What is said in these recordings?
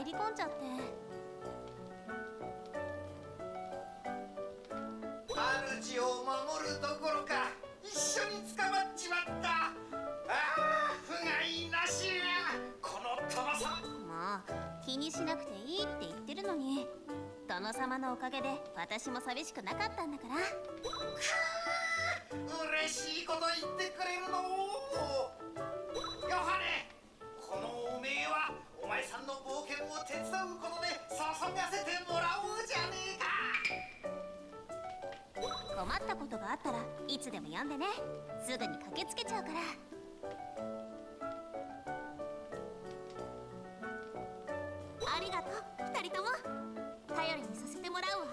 入り込んじゃって。主を守るどころか一緒に捕まっちまった。ああ、不甲斐なしやこの殿様。もう気にしなくていいって言ってるのに、殿様のおかげで私も寂しくなかったんだから。嬉しいこと言ってくれるの。ヨハネ、このおめえはお前さんの冒険を手伝うことで注がせてもらおうじゃねえか。困ったことがあったらいつでも呼んでね。すぐに駆けつけちゃうから。ありがとう、二人とも。頼りにさせてもらうわ。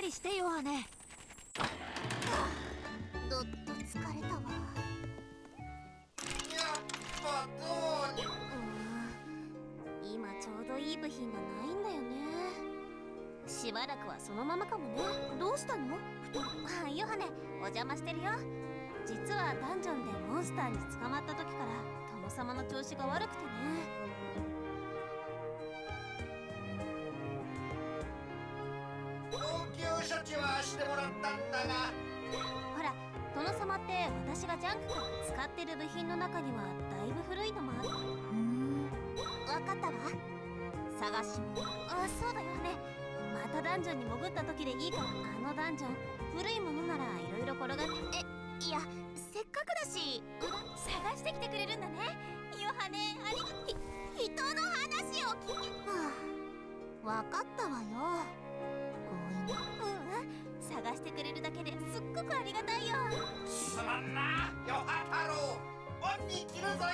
りしてヨハネ。どっと疲れたわ。やっぱどうにも。今ちょうどいい部品がないんだよね。しばらくはそのままかもね。どうしたの？あ、ヨハネ、お邪魔してるよ。実はダンジョンでモンスターに捕まった時から殿様の調子が悪くてね。応急処置はしてもらったんだが、ほら、殿様って私がジャンクから使ってる部品の中にはだいぶ古いのもある。わかったわ。さ探し物。あ、そうだよね。またダンジョンに潜った時でいいから、あのダンジョン古いものならいろいろ転がって。いや、せっかくだし探してきてくれるんだね。ヨハネ、ありが人の話を聞き。わかったわよ。強引。探してくれるだけですっごくありがたいよ。すまんな、ヨハ太郎。恩に着るぞよ。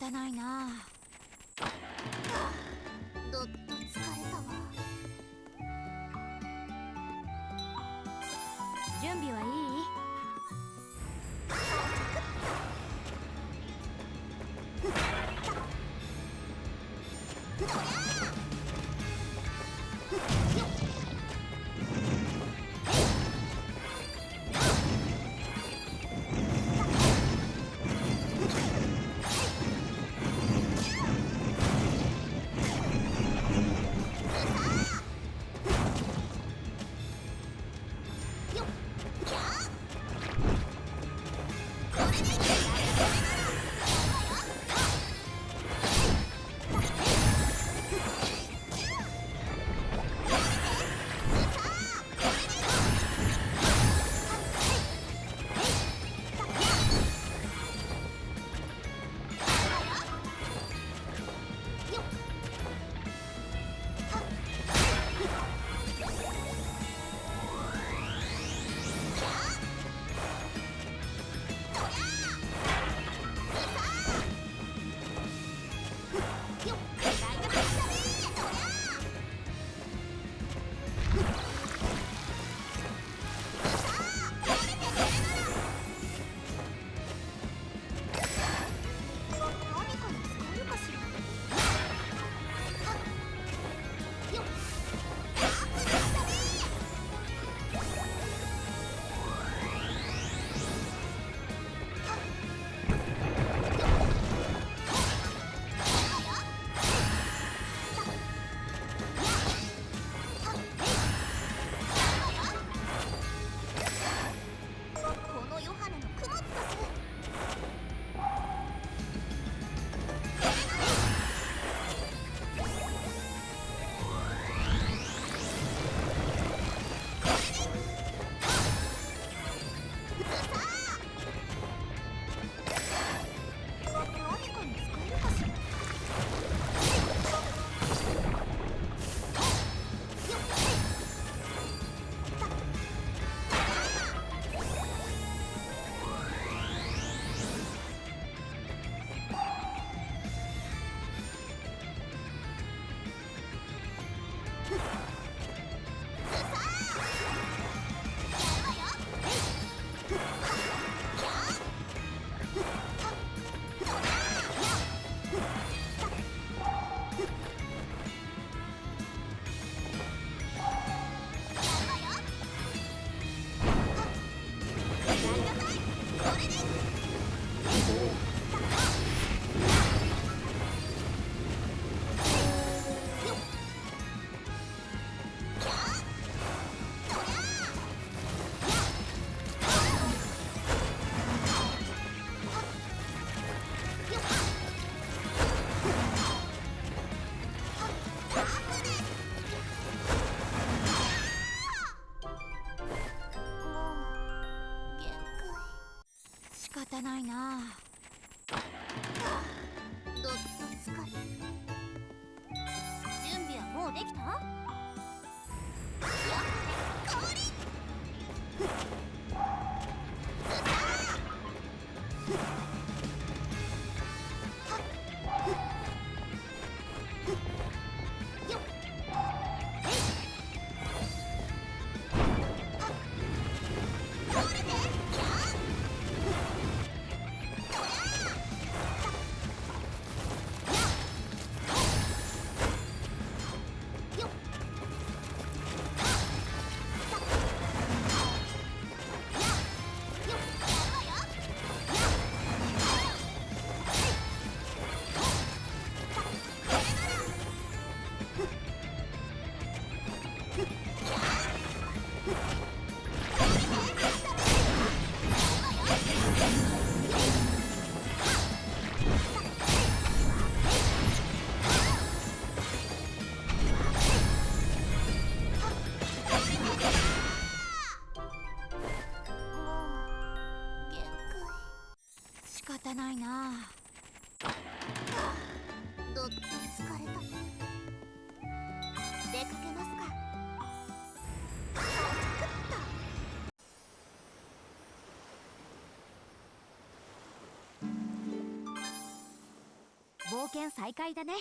方ないな。どっと疲れたわ。準備はいい？ないな。どっと疲れる。準備はもうできた？やっ香りないな。どっと疲れた。出かけますか。冒険再開だね。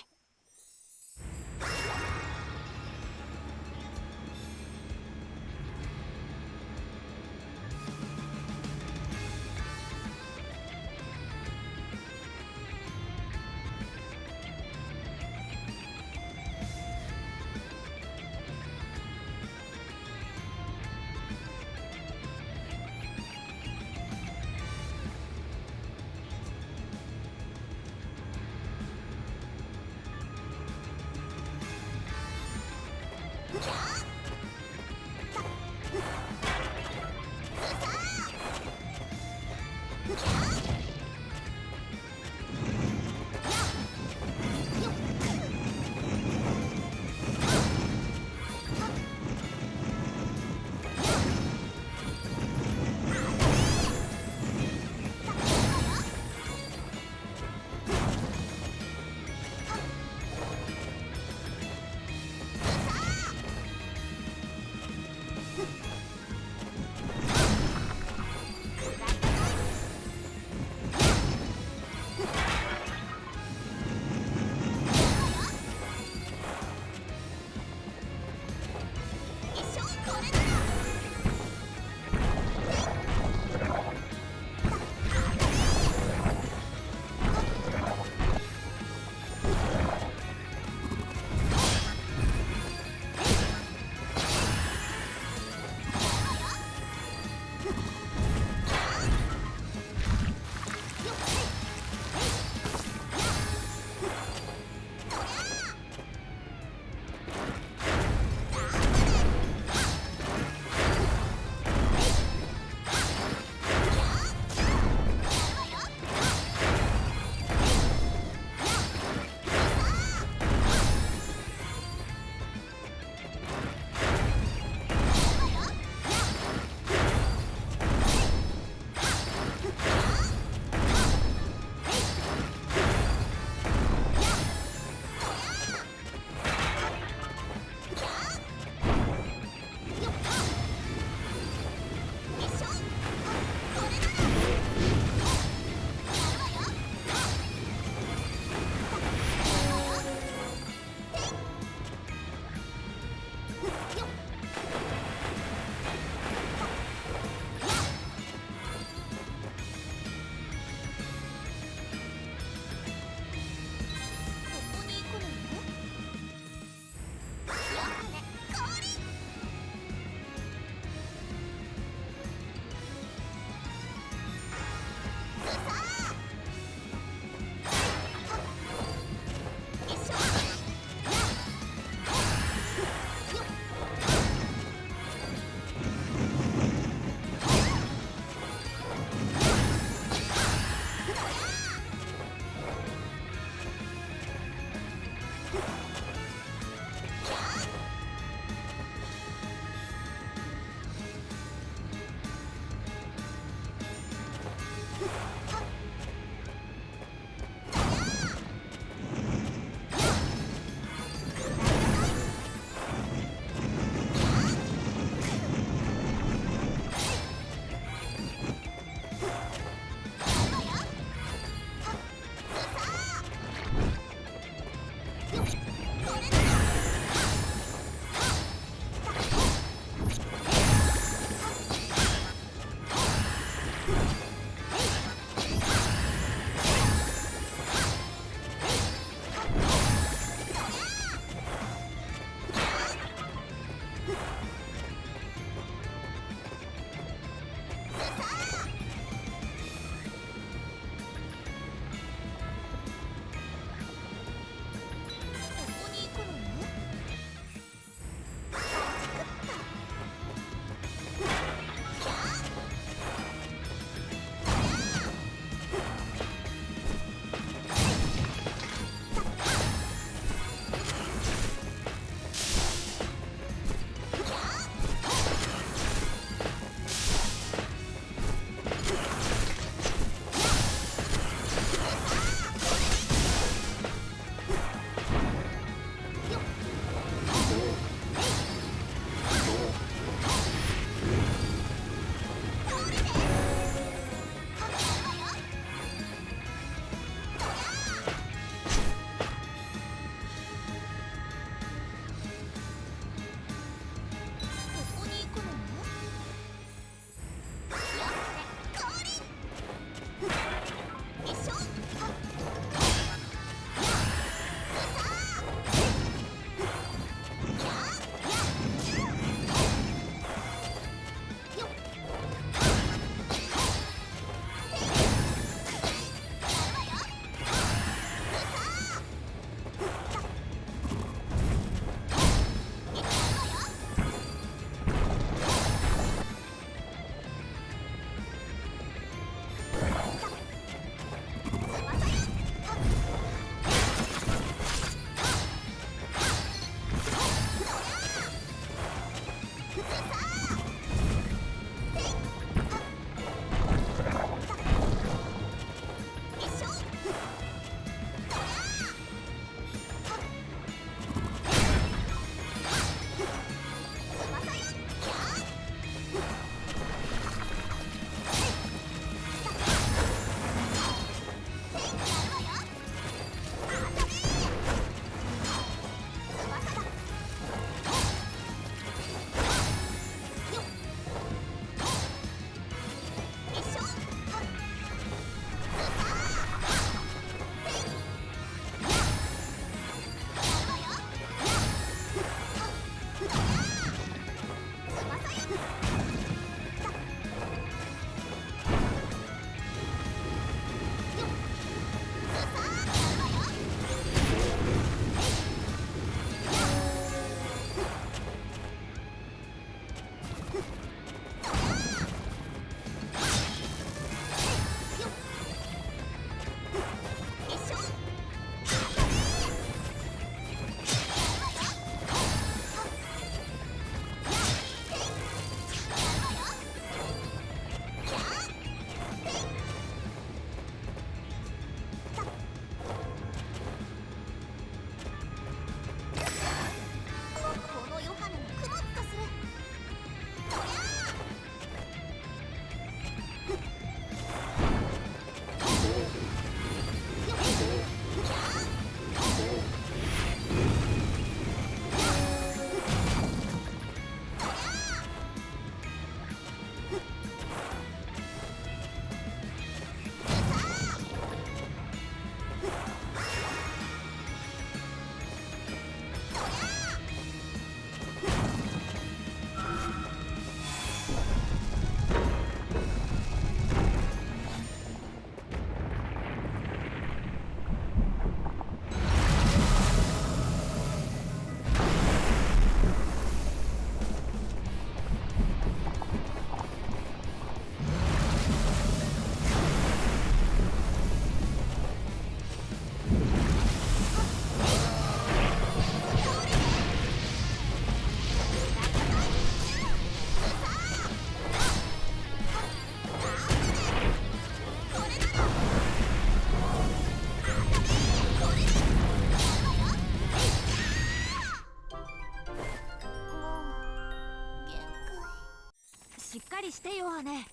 ハネ。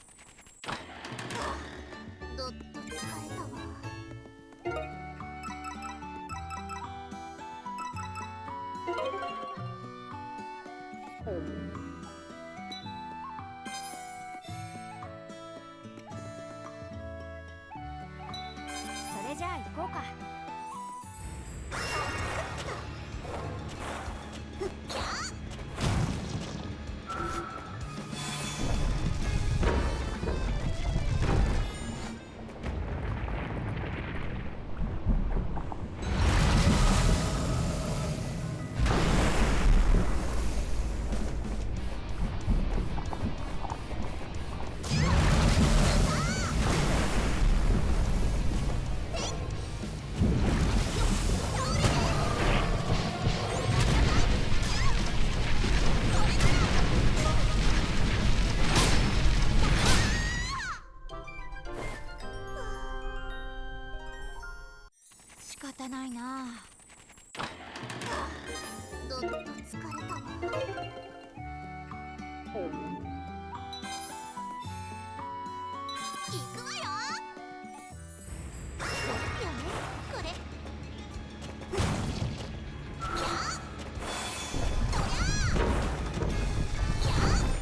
どっと疲れたわ。それじゃあ行こうか。仕方ないな。どっと疲れたわ。行くわよ。よね、これ。やっとりゃやっ。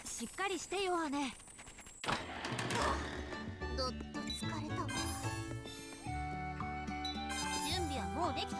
しっかりしてよ、姉。どっと疲れたわ。準備はもうできた？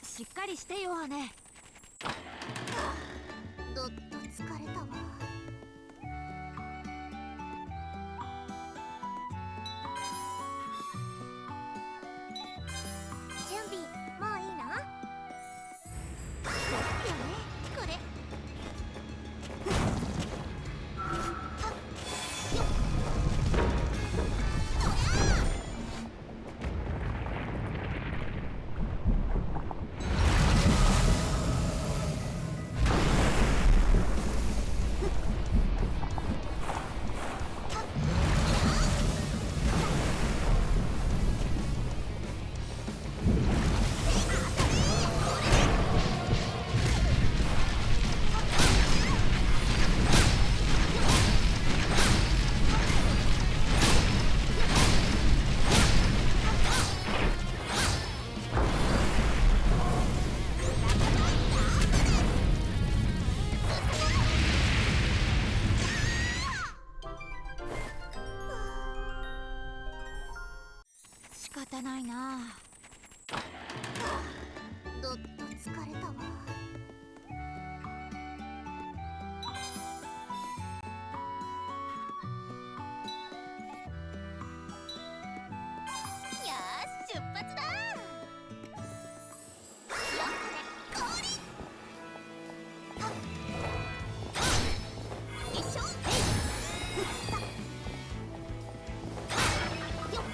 しっかりしてよ、姉。どっと疲れたわ。準備もういいの？よね、これ。仕方ないな。どっと疲れたわ。よし、出発だ。よっ、氷。一緒。よっ。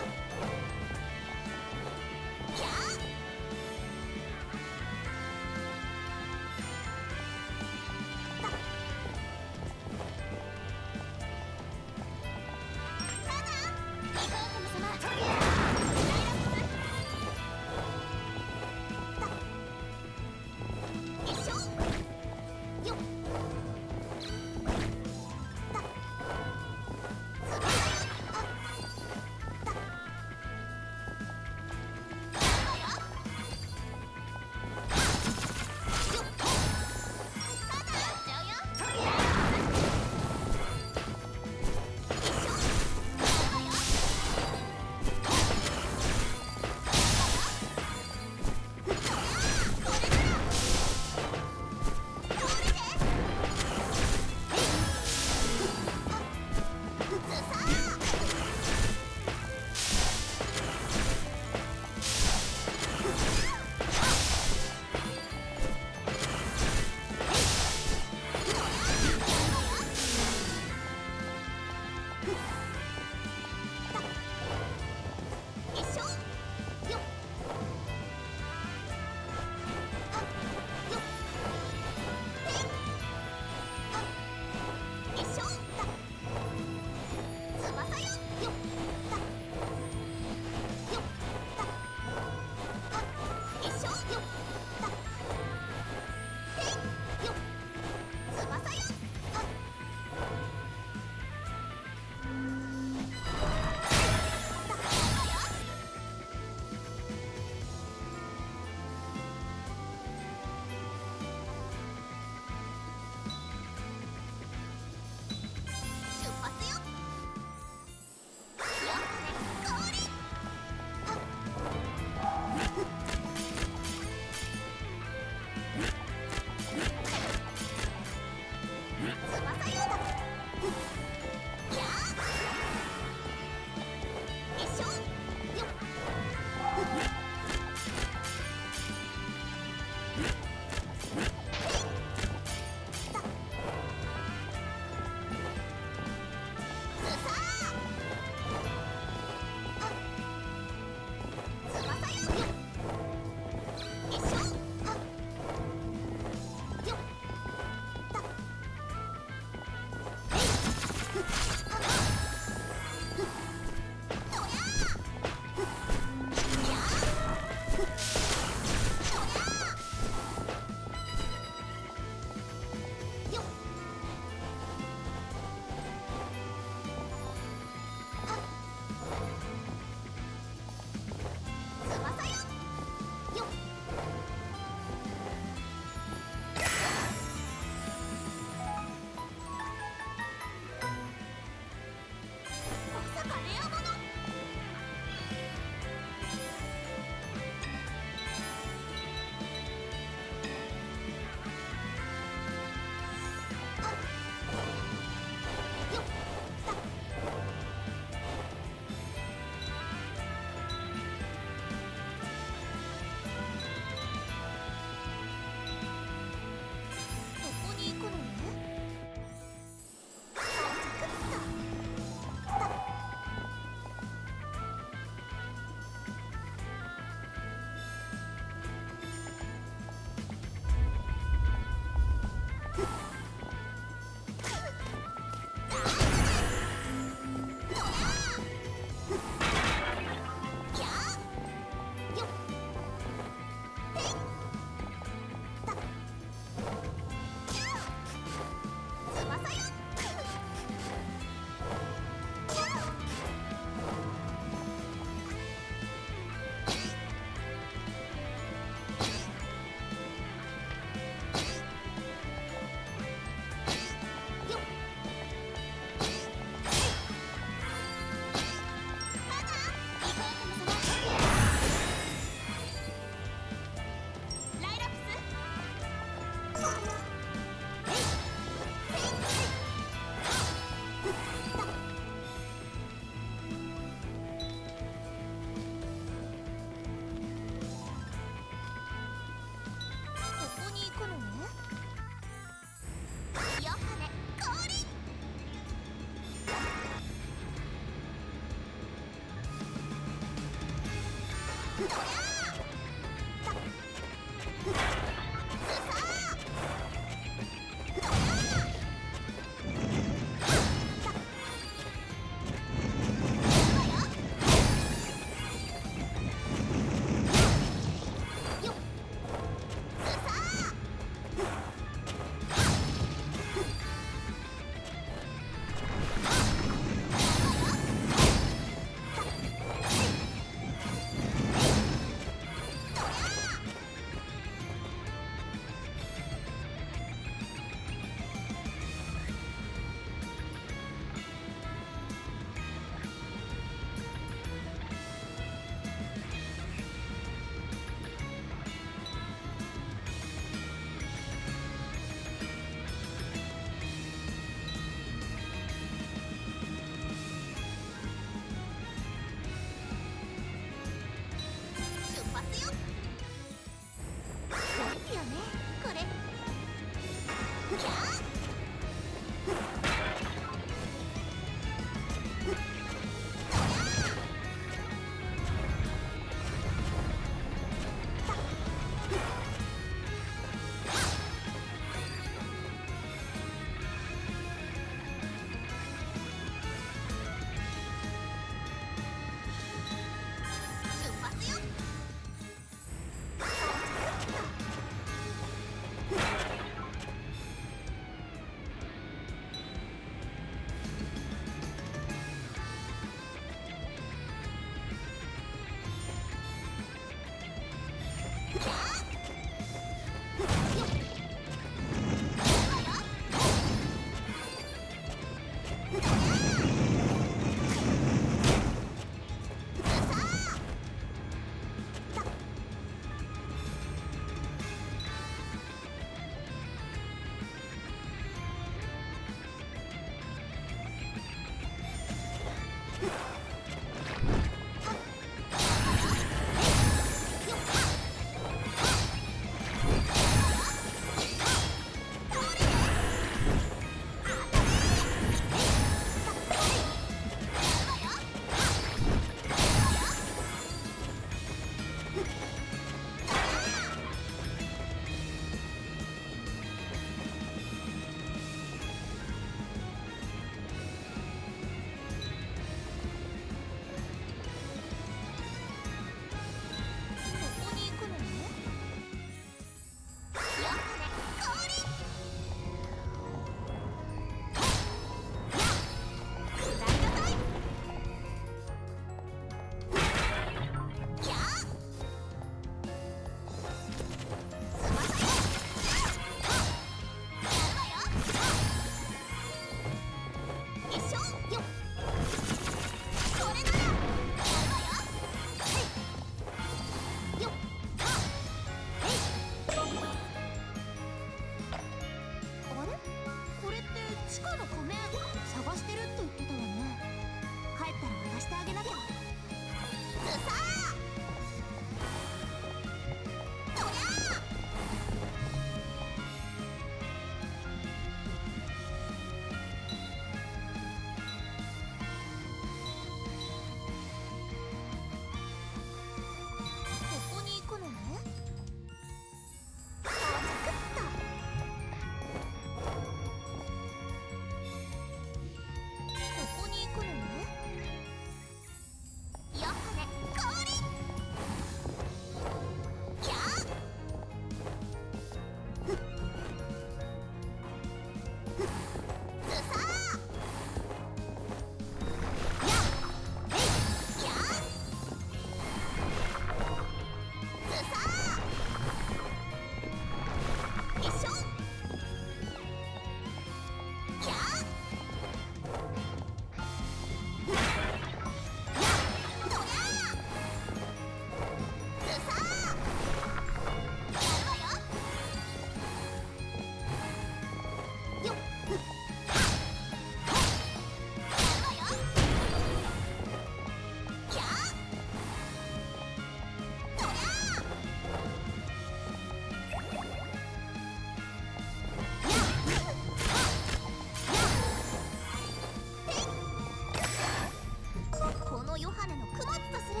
ヨハネの供物とする。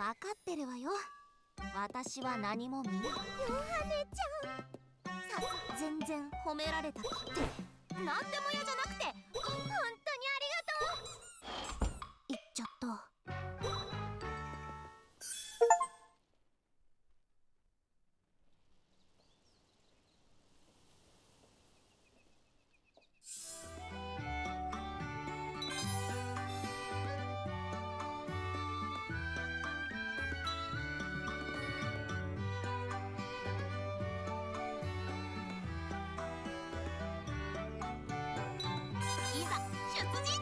分かってるわよ。私は何も見ない。ヨハネちゃん、全然褒められたって何でも嫌じゃなくて本当にありがとう。言っちゃった。いざ出陣。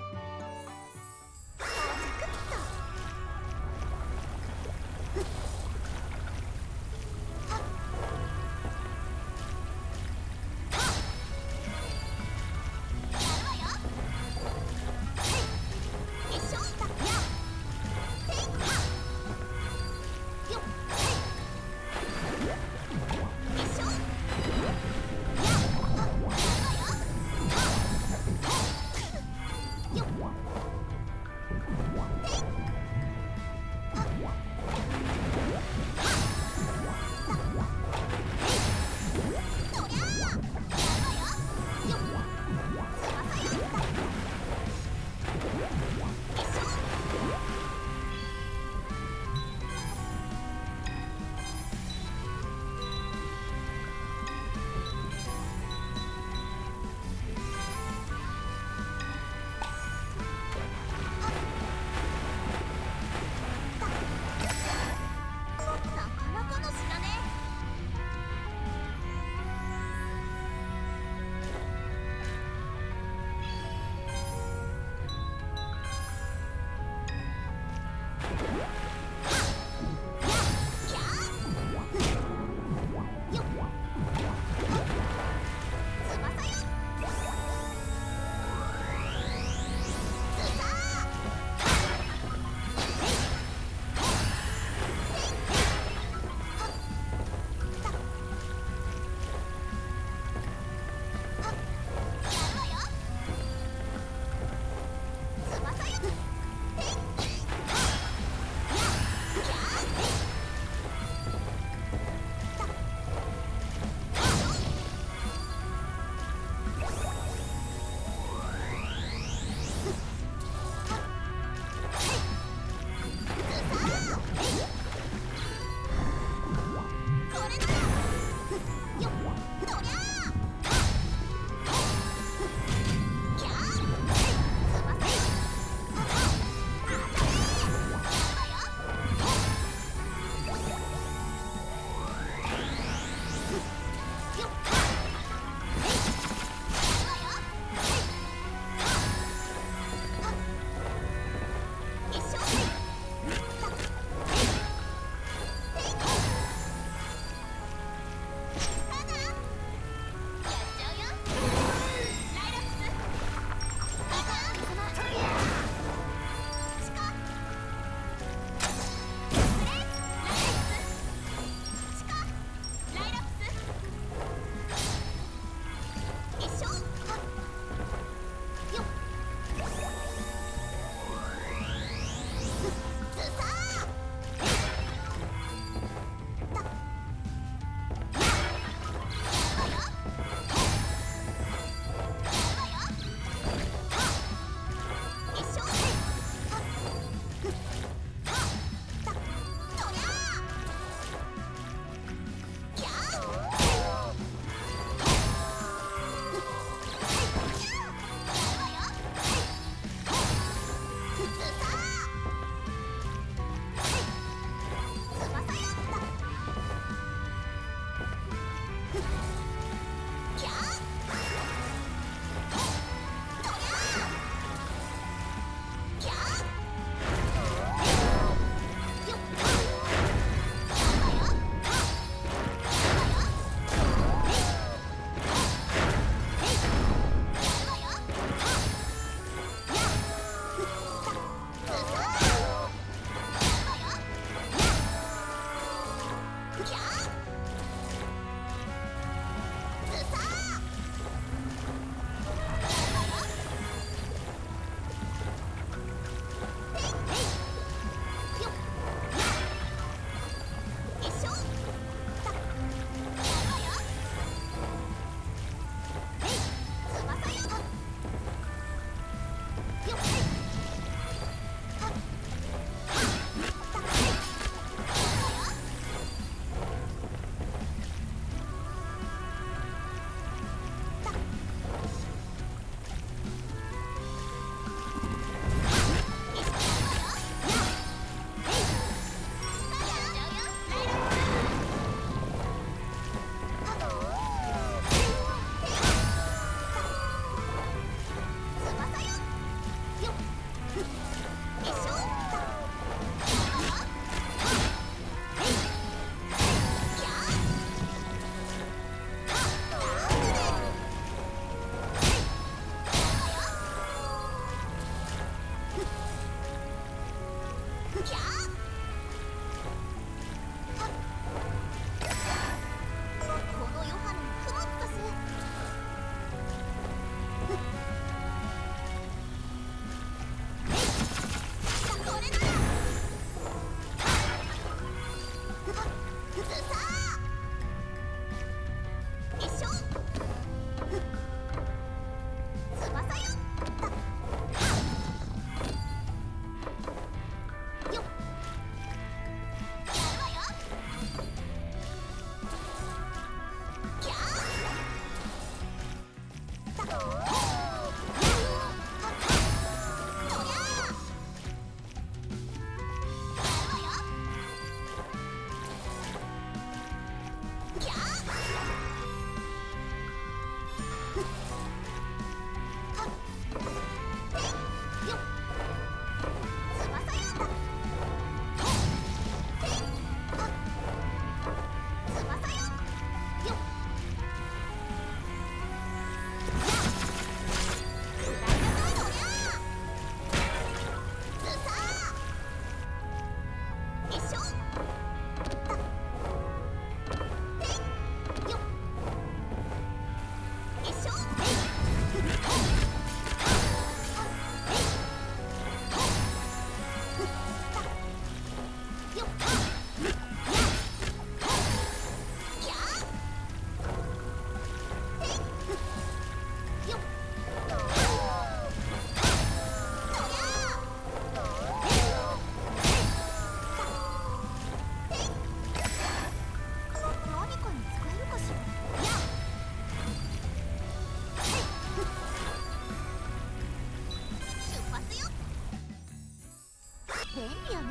便利よね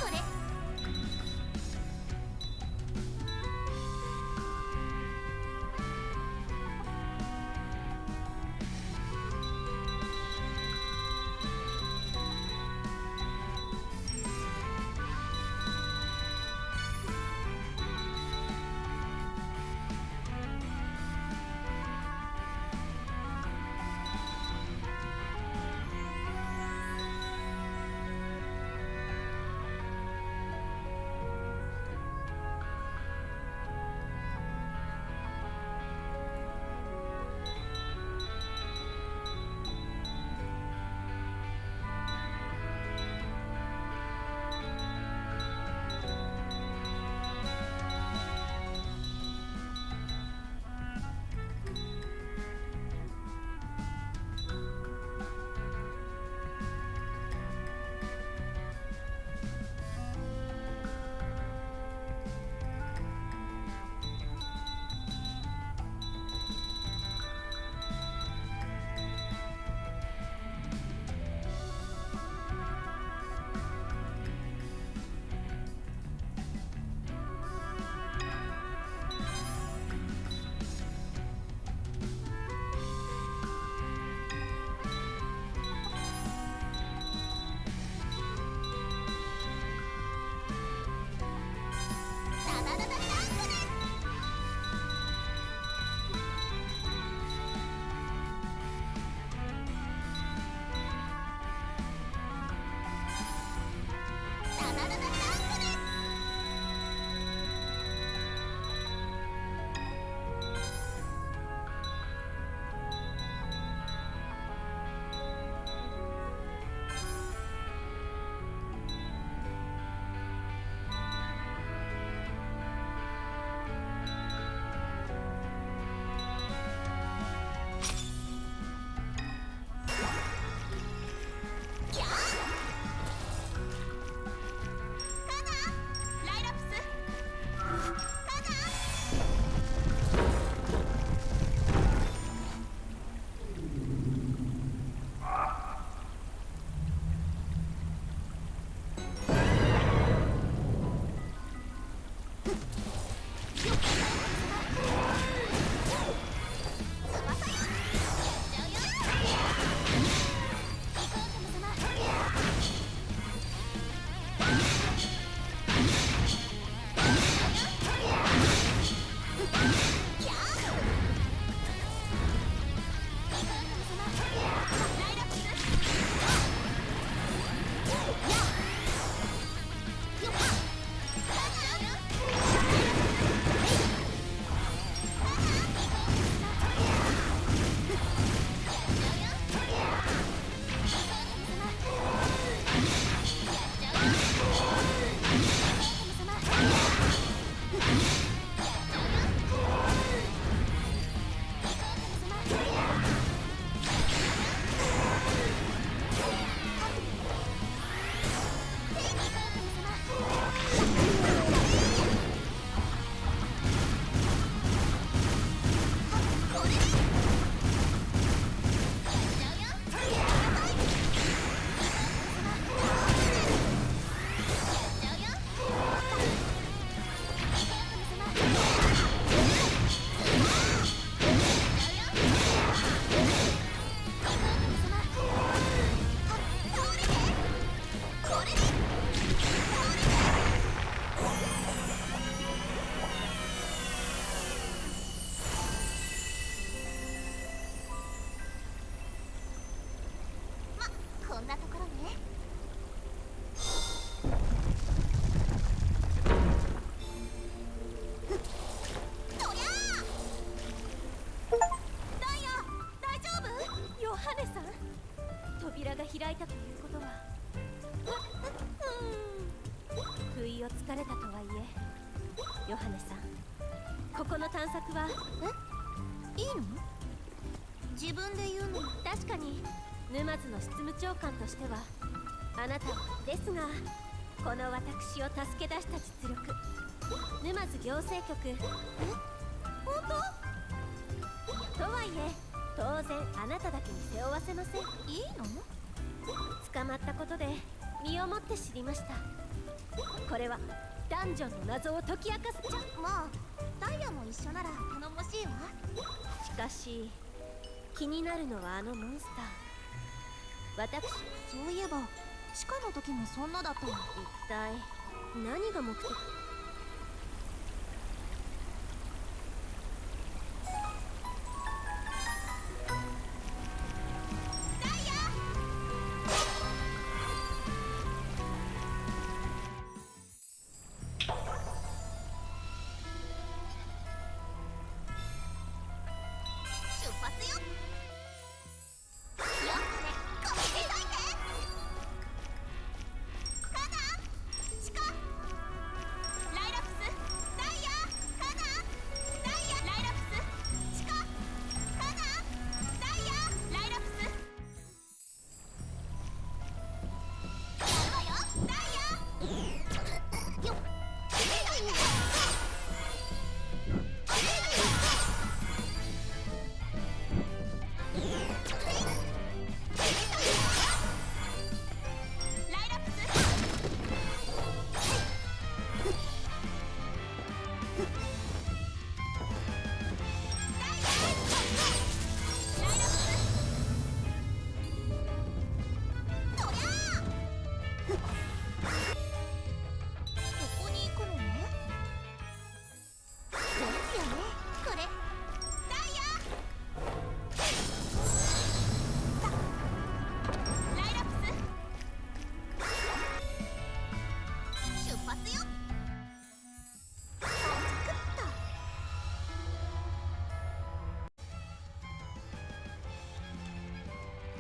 これ。開いたということは不意をつかれたとはいえ、ヨハネさん、ここの探索は。いいの？自分で言うの？確かに沼津の執務長官としてはあなたはですが、この私を助け出した実力、沼津行政局。本当？とはいえ当然あなただけに背負わせません。当？いいの？捕まったことで身をもっもって知りました。これはダンジョンの謎を解き明かす。まあダイヤも一緒なら頼もしいわ。しかし気になるのはあのモンスター。私、そういえば地下の時もそんなだったの。一体何が目的？出発よ。ヨハネ、こっちどいて。カナン、地下。ライラプス、ダイヤ、カナン、ダイヤ、ライラプス、地下。カナン、ダイヤ、ライラプス。やるわよ、ダイヤ。よっ。ここに行くのね。ですよね、これ。ダイヤ。ライラプス。出発よ。到着っと。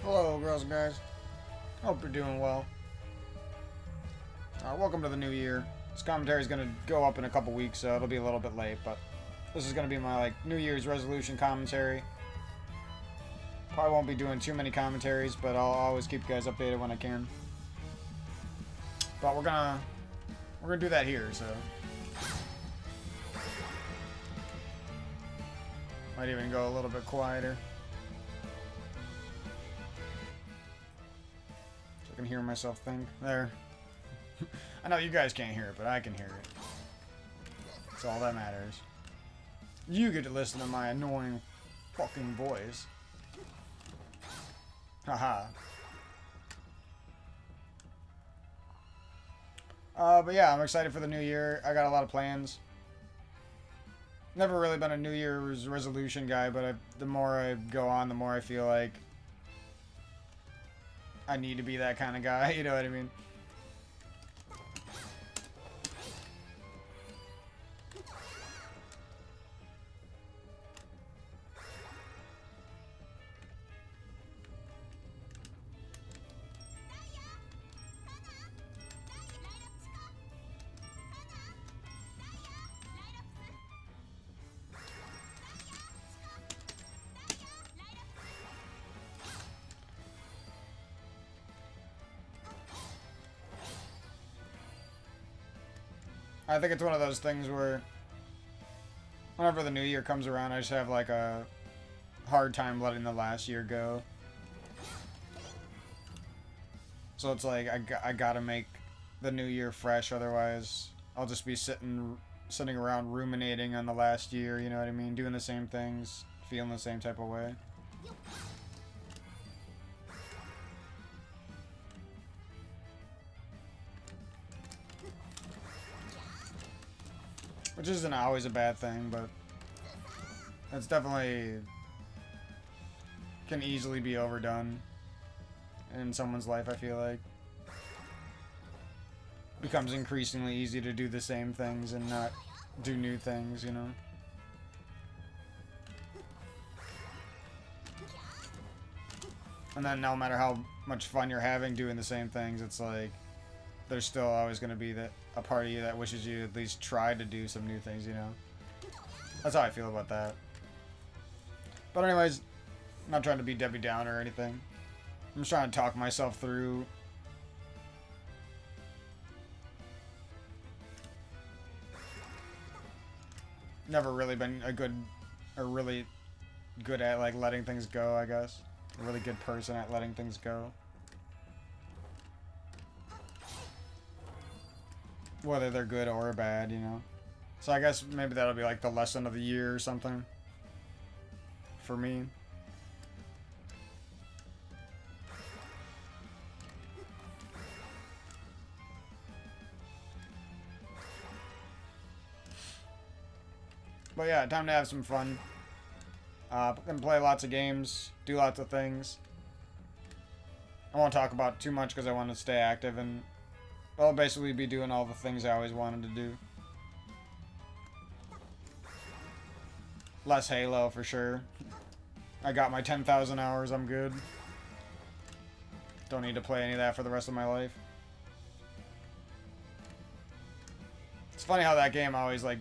Hello, girls and guys. Hope you're doing well. Welcome to the new year. This commentary is going to go up in a couple weeks, so it'll be a little bit late, but this is going to be my New Year's resolution commentary. Probably won't be doing too many commentaries, but I'll always keep you guys updated when I can. But we're gonna do that here, so might even go a little bit quieter. So I can hear myself think. There. I know you guys can't hear it, but I can hear it. That's all that matters. You get to listen to my annoying fucking voice. Haha. But yeah, I'm excited for the new year. I got a lot of plans. Never really been a New Year's resolution guy, but the more I go on, the more I feel like I need to be that kind of guy, you know what I mean? I think it's one of those things where whenever the new year comes around, I just have like a hard time letting the last year go. So it's like I gotta make the new year fresh, otherwise I'll just be sitting around ruminating on the last year, you know what I mean? Doing the same things, feeling the same type of way. Which isn't always a bad thing, but it's definitely can easily be overdone in someone's life, I feel like. Becomes increasingly easy to do the same things and not do new things, you know? And then no matter how much fun you're having doing the same things, it's like there's still always going to be a part of you that wishes you at least tried to do some new things, you know? That's how I feel about that. But anyways, I'm not trying to be Debbie Downer or anything. I'm just trying to talk myself through never really been really good at like letting things go, I guess. A really good person at letting things go. whether they're good or bad, you know. So I guess maybe that'll be like the lesson of the year or something for me. But yeah, time to have some fun. Gonna play lots of games, do lots of things. I won't talk about too much because I want to stay active, and I'll basically be doing all the things I always wanted to do. Less Halo for sure. I got my 10,000 hours, I'm good. Don't need to play any of that for the rest of my life. It's funny how that game always like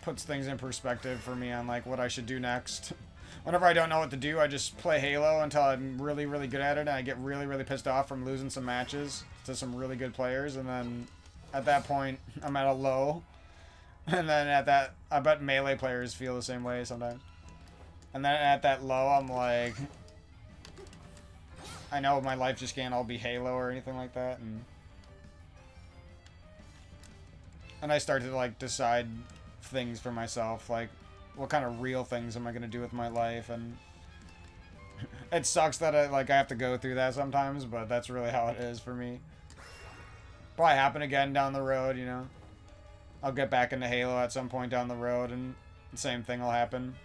puts things in perspective for me on like what I should do next. Whenever I don't know what to do, I just play Halo until I'm really, really good at it, and I get really, really pissed off from losing some matches to some really good players, and then at that point, I'm at a low. And then at that, I bet melee players feel the same way sometimes. And then at that low, I'm like, I know my life just can't all be Halo or anything like that, and I start to like decide things for myself, like what kind of real things am I gonna do with my life, and it sucks that I have to go through that sometimes, but that's really how it is for me. Probably happen again down the road, you know. I'll get back into Halo at some point down the road, and the same thing will happen.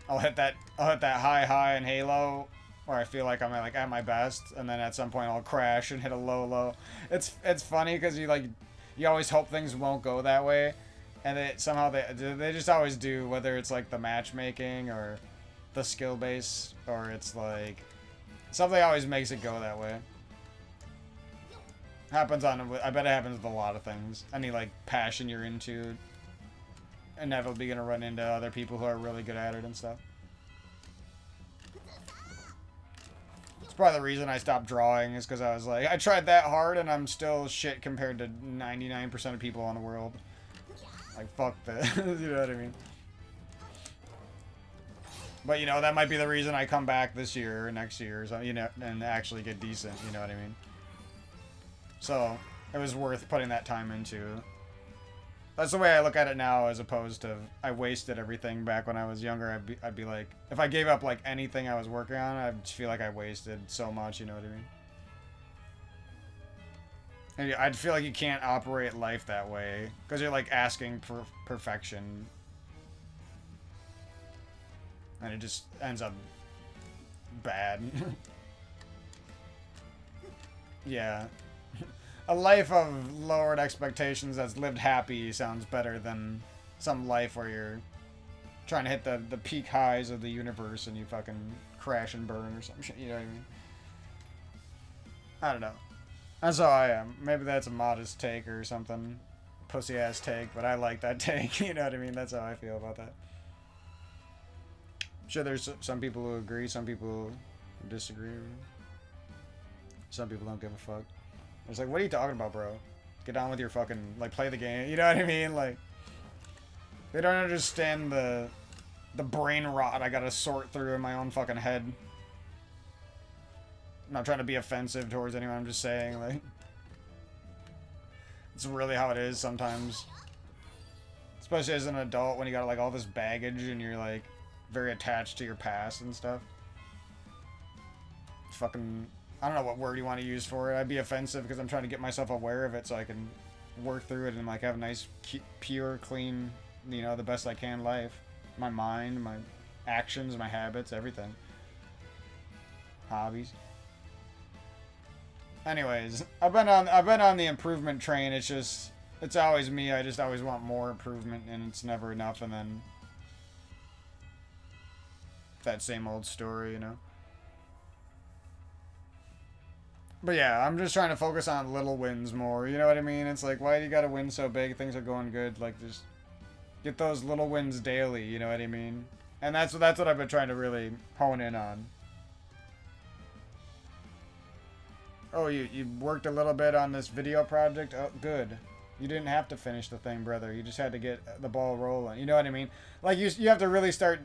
I'll hit that high in Halo, where I feel like I'm at my best, and then at some point I'll crash and hit a low. It's funny because you always hope things won't go that way, and somehow they just always do, whether it's like the matchmaking or the skill base, or it's like something always makes it go that way. I bet it happens with a lot of things. Any like passion you're into, inevitably gonna run into other people who are really good at it and stuff. It's probably the reason I stopped drawing, is because I was like, I tried that hard and I'm still shit compared to 99% of people in the world. Like, fuck that. You know what I mean? But, you know, that might be the reason I come back this year or next year, so, you know, and actually get decent, you know what I mean? So, it was worth putting that time into. That's the way I look at it now, as opposed to I wasted everything back when I was younger. I'd be like, if I gave up like anything I was working on, I'd just feel like I wasted so much, you know what I mean? And I'd feel like you can't operate life that way, because you're like asking for perfection. And it just ends up bad. Yeah. A life of lowered expectations that's lived happy sounds better than some life where you're trying to hit the peak highs of the universe and you fucking crash and burn or some shit, you know what I mean? I don't know. That's how I am. Maybe that's a modest take or something. Pussy ass take, but I like that take, you know what I mean? That's how I feel about that. I'm sure there's some people who agree, some people who disagree. Some people don't give a fuck. It's like, what are you talking about, bro? Get on with your fucking, like, play the game. You know what I mean? Like, they don't understand the brain rot I gotta sort through in my own fucking head. I'm not trying to be offensive towards anyone, I'm just saying, like, it's really how it is sometimes. Especially as an adult, when you got, like, all this baggage and you're, like, very attached to your past and stuff. It's fucking... I don't know what word you want to use for it. I'd be offensive because I'm trying to get myself aware of it so I can work through it and like have a nice, pure, clean, you know, the best I can life. My mind, my actions, my habits, everything. Hobbies. Anyways, I've been on the improvement train. It's always me. I just always want more improvement and it's never enough, and then that same old story, you know. But yeah, I'm just trying to focus on little wins more, you know what I mean? It's like, why do you gotta win so big? Things are going good. Like, just get those little wins daily, you know what I mean? And that's what I've been trying to really hone in on. Oh, you worked a little bit on this video project? Oh, good. You didn't have to finish the thing, brother. You just had to get the ball rolling. You know what I mean? Like, you have to really start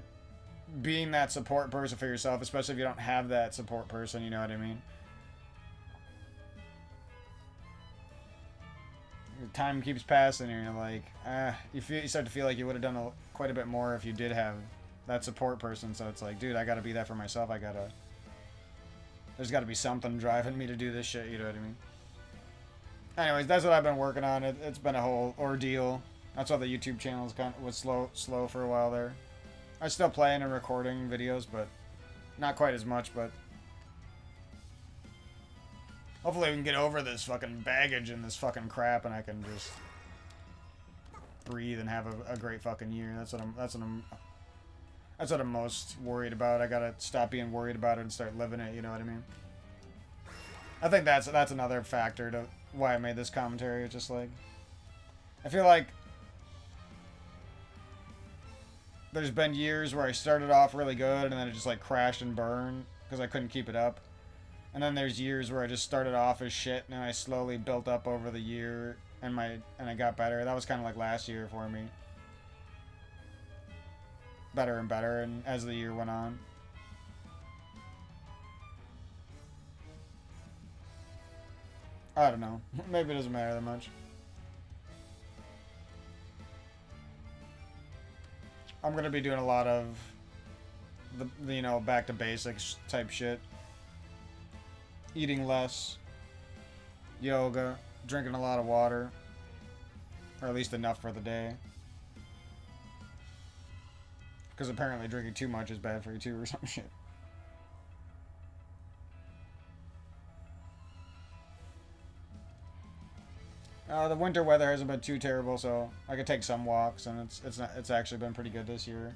being that support person for yourself, especially if you don't have that support person, you know what I mean? time keeps passing and you're like, you start to feel like you would have done quite a bit more if you did have that support person. So it's like, dude, I gotta be that for myself. There's gotta be something driving me to do this shit, you know what I mean? Anyways, that's what I've been working on. It's been a whole ordeal. That's why the YouTube channel was slow for a while there. I'm still playing and recording videos, but not quite as much, but hopefully we can get over this fucking baggage and this fucking crap and I can just breathe and have a great fucking year. That's what I'm most worried about. I gotta stop being worried about it and start living it, you know what I mean? I think that's another factor to why I made this commentary. It's just like, I feel like there's been years where I started off really good and then it just like crashed and burned because I couldn't keep it up. And then there's years where I just started off as shit and I slowly built up over the year and I got better. That was kind of like last year for me. Better and better, and as the year went on. I don't know. Maybe it doesn't matter that much. I'm gonna be doing a lot of the back to basics type shit. Eating less, yoga, drinking a lot of water, or at least enough for the day. Because apparently drinking too much is bad for you too, or some shit. The winter weather hasn't been too terrible, so I could take some walks, and it's actually been pretty good this year.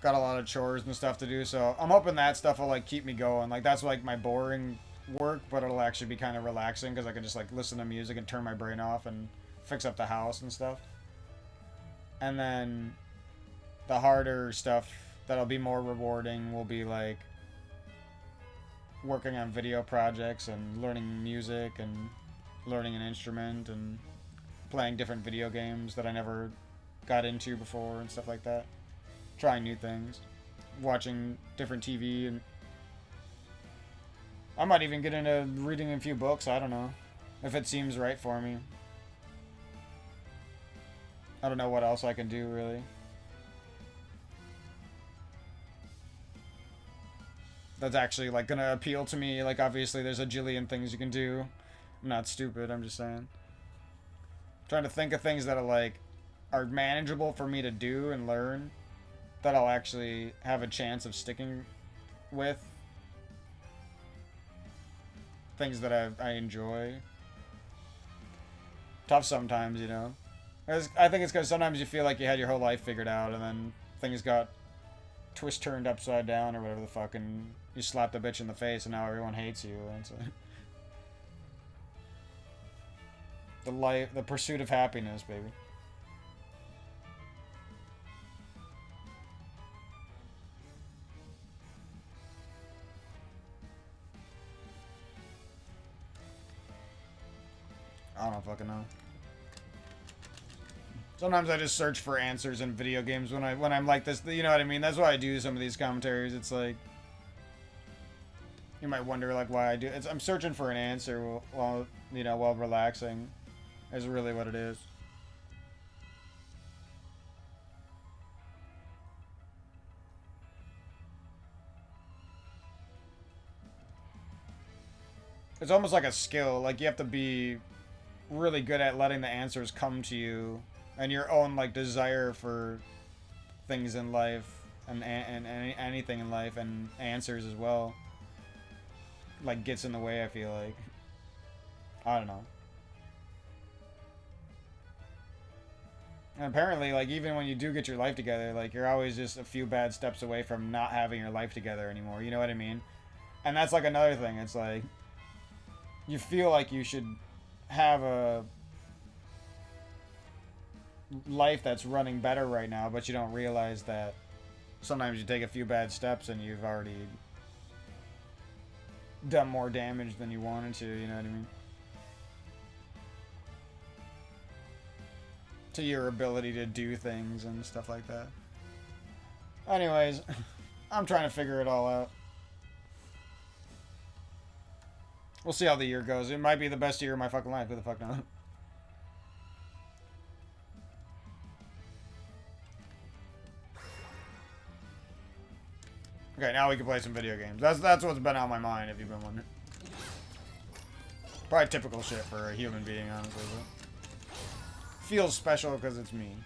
Got a lot of chores and stuff to do, so I'm hoping that stuff will like keep me going. Like that's like my boring work, but it'll actually be kind of relaxing because I can just like listen to music and turn my brain off and fix up the house and stuff. And then the harder stuff that'll be more rewarding will be like working on video projects and learning music and learning an instrument and playing different video games that I never got into before and stuff like that. Trying new things. Watching different TV, and I might even get into reading a few books, I don't know. If it seems right for me. I don't know what else I can do, really. That's actually, like, gonna appeal to me. Like, obviously, there's a jillion things you can do. I'm not stupid, I'm just saying. Trying to think of things that are, like, are manageable for me to do and learn. That I'll actually have a chance of sticking with. Things that I enjoy. Tough sometimes, you know. I think it's because sometimes you feel like you had your whole life figured out and then things got turned upside down or whatever the fuck, and you slapped a bitch in the face and now everyone hates you. And it's like the pursuit of happiness, baby. I don't fucking know. Sometimes I just search for answers in video games when I'm like this, you know what I mean? That's why I do some of these commentaries. It's like, you might wonder like why I do it. I'm searching for an answer while relaxing is really what it is. It's almost like a skill. Like you have to be really good at letting the answers come to you, and your own like desire for things in life and anything in life and answers as well, like gets in the way. I feel like, I don't know. And apparently, like even when you do get your life together, like you're always just a few bad steps away from not having your life together anymore. You know what I mean? And that's like another thing. It's like you feel like you should have a life that's running better right now, but you don't realize that sometimes you take a few bad steps and you've already done more damage than you wanted to, you know what I mean? To your ability to do things and stuff like that. Anyways, I'm trying to figure it all out. We'll see how the year goes. It might be the best year of my fucking life. Who the fuck knows? Okay, now we can play some video games. That's what's been on my mind, if you've been wondering. Probably typical shit for a human being, honestly. But feels special because it's me.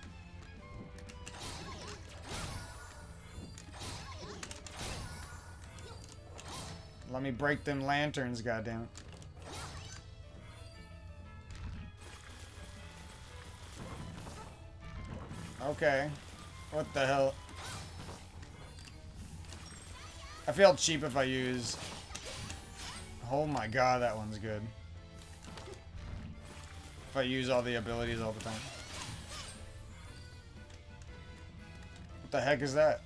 Let me break them lanterns, goddammit. Okay. What the hell? I feel cheap if I use... Oh my god, that one's good. If I use all the abilities all the time. What the heck is that?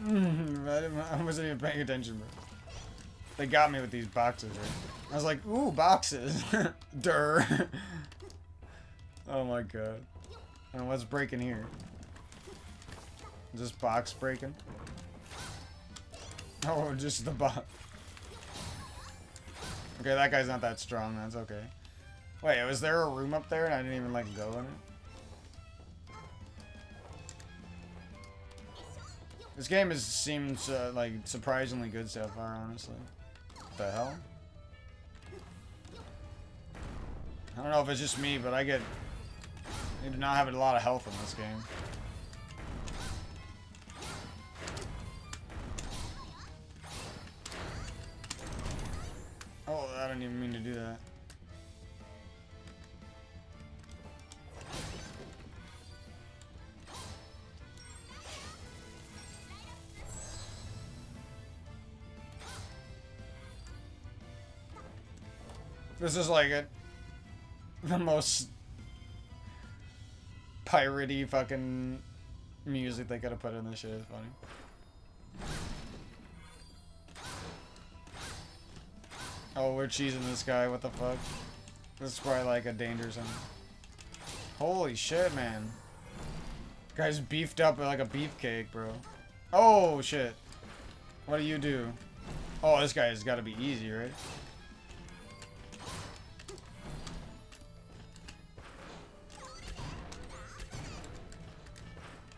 I wasn't even paying attention, bro. They got me with these boxes, right? I was like, ooh, boxes. Durr. Oh my god. And what's breaking here? Is this box breaking? Oh, just the box. Okay, that guy's not that strong. That's okay. Wait, was there a room up there and I didn't even like go in it? This game seems like surprisingly good so far, honestly. What the hell? I don't know if it's just me, but I do not have a lot of health in this game. Oh, I didn't even mean to do that. This is like the most piratey fucking music they could have put in this shit. It's funny. Oh, we're cheesing this guy. What the fuck? This is probably like a danger zone. Holy shit, man. Guy's beefed up like a beefcake, bro. Oh, shit. What do you do? Oh, this guy has got to be easy, right?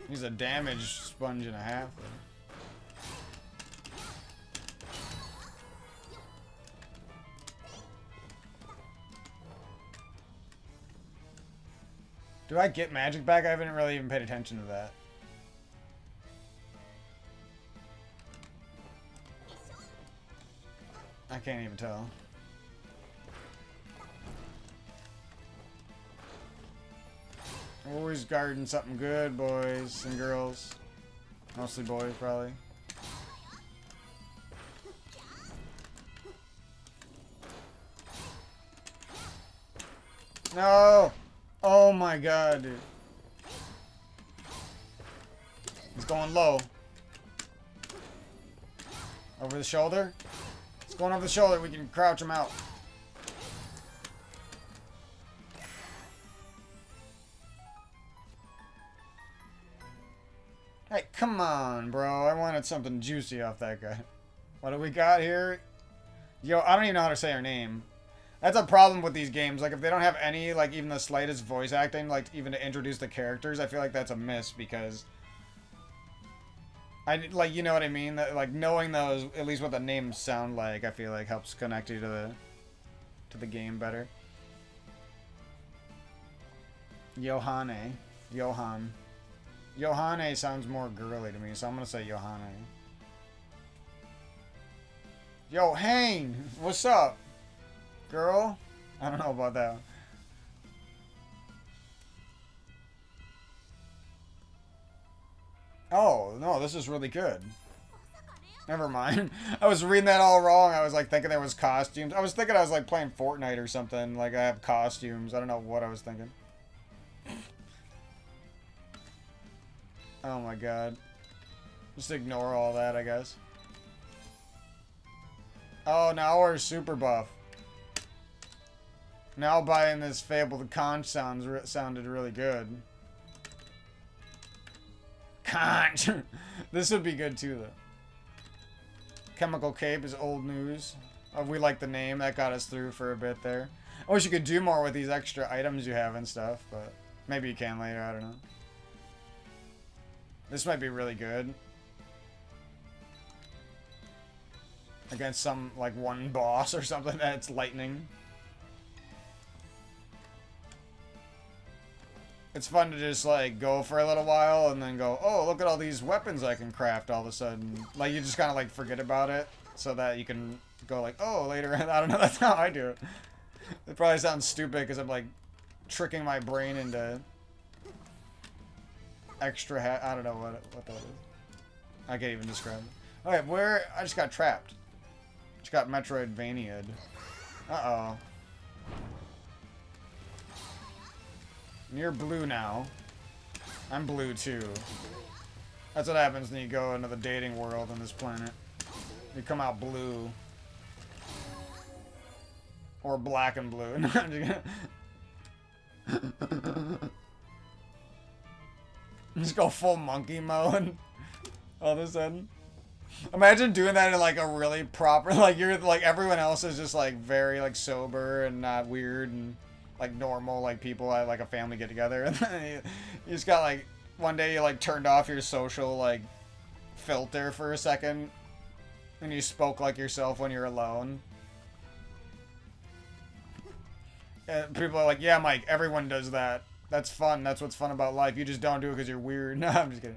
He's a damage sponge and a half, though. Do I get magic back? I haven't really even paid attention to that. I can't even tell. Always guarding something good, boys and girls. Mostly boys, probably. No! Oh my god, dude. He's going low. Over the shoulder? It's going over the shoulder. We can crouch him out. Hey, come on, bro. I wanted something juicy off that guy. What do we got here? Yo, I don't even know how to say her name. That's a problem with these games. Like, if they don't have any, like, even the slightest voice acting, like, even to introduce the characters, I feel like that's a miss, because... like, you know what I mean? That, like, knowing those, at least what the names sound like, I feel like helps connect you to the game better. YOHANE. YOHANE. YOHANE sounds more girly to me, so I'm gonna say YOHANE. YOHANE! What's up? Girl? I don't know about that one. Oh, no, this is really good. Never mind. I was reading that all wrong. I was like thinking there was costumes. I was thinking I was like playing Fortnite or something. Like I have costumes. I don't know what I was thinking. Oh my god. Just ignore all that, I guess. Oh, now we're super buff. Now buying this Fabled Conch sounded really good. Conch. This would be good too, though. Chemical Cape is old news. We like the name. That got us through for a bit there. I wish you could do more with these extra items you have and stuff, but maybe you can later. I don't know. This might be really good. Against some, like, one boss or something that's lightning. It's fun to just, like, go for a little while and then go, oh, look at all these weapons I can craft all of a sudden. Like, you just kind of, like, forget about it so that you can go, like, oh, later. I don't know. That's how I do it. It probably sounds stupid because I'm, like, tricking my brain into extra I don't know what that is. I can't even describe it. Okay, where... I just got trapped. Just got Metroidvania'd. Uh-oh. You're blue now. I'm blue too. That's what happens when you go into the dating world on this planet. You come out blue. Or black and blue. No, I'm just gonna... Just go full monkey mode. All of a sudden. Imagine doing that in like a really proper, like you're like everyone else is just like very like sober and not weird and like normal like people at like a family get together, and then you just got like one day you like turned off your social like filter for a second and you spoke like yourself when you're alone. And people are like, yeah, Mike, everyone does that. That's fun. That's what's fun about life. You just don't do it because you're weird. No, I'm just kidding.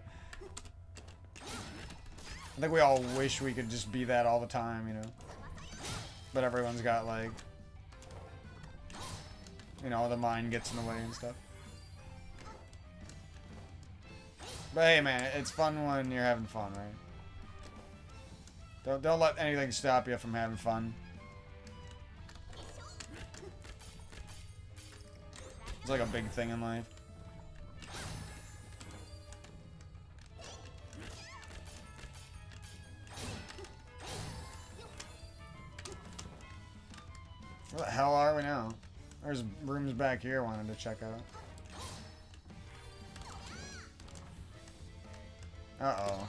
I think we all wish we could just be that all the time, you know. But everyone's got, like... You know, the mind gets in the way and stuff. But hey, man, it's fun when you're having fun, right? Don't let anything stop you from having fun. It's like a big thing in life. Where the hell are we now? There's rooms back here I wanted to check out. Uh-oh.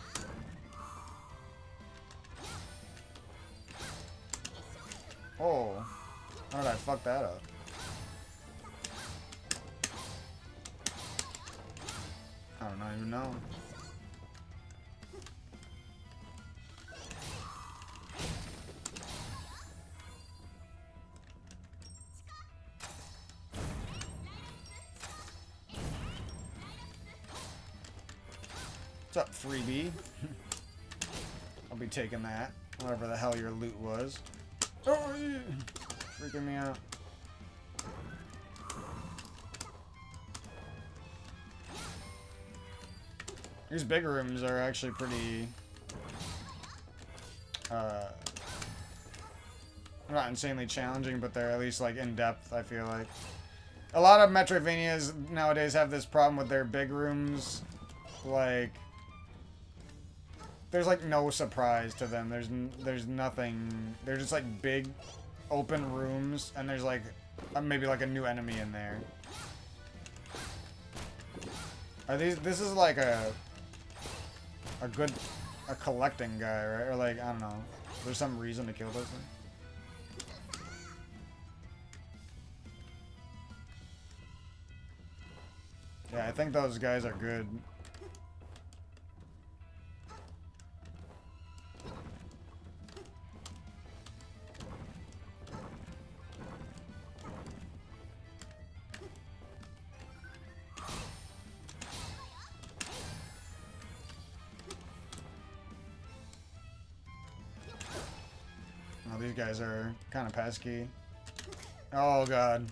Oh. How did I fuck that up? I don't even know. What's up, freebie? I'll be taking that. Whatever the hell your loot was. Oh, yeah. Freaking me out. These big rooms are actually pretty... not insanely challenging, but they're at least, like, in-depth, I feel like. A lot of Metroidvanias nowadays have this problem with their big rooms. Like... There's, like, no surprise to them. There's nothing... They're just, like, big, open rooms, and there's, like, maybe, like, a new enemy in there. Are these... This is, like, a collecting guy, right? Or, like, I don't know. There's some reason to kill this thing. Yeah, I think those guys are good. These guys are kind of pesky. Oh god.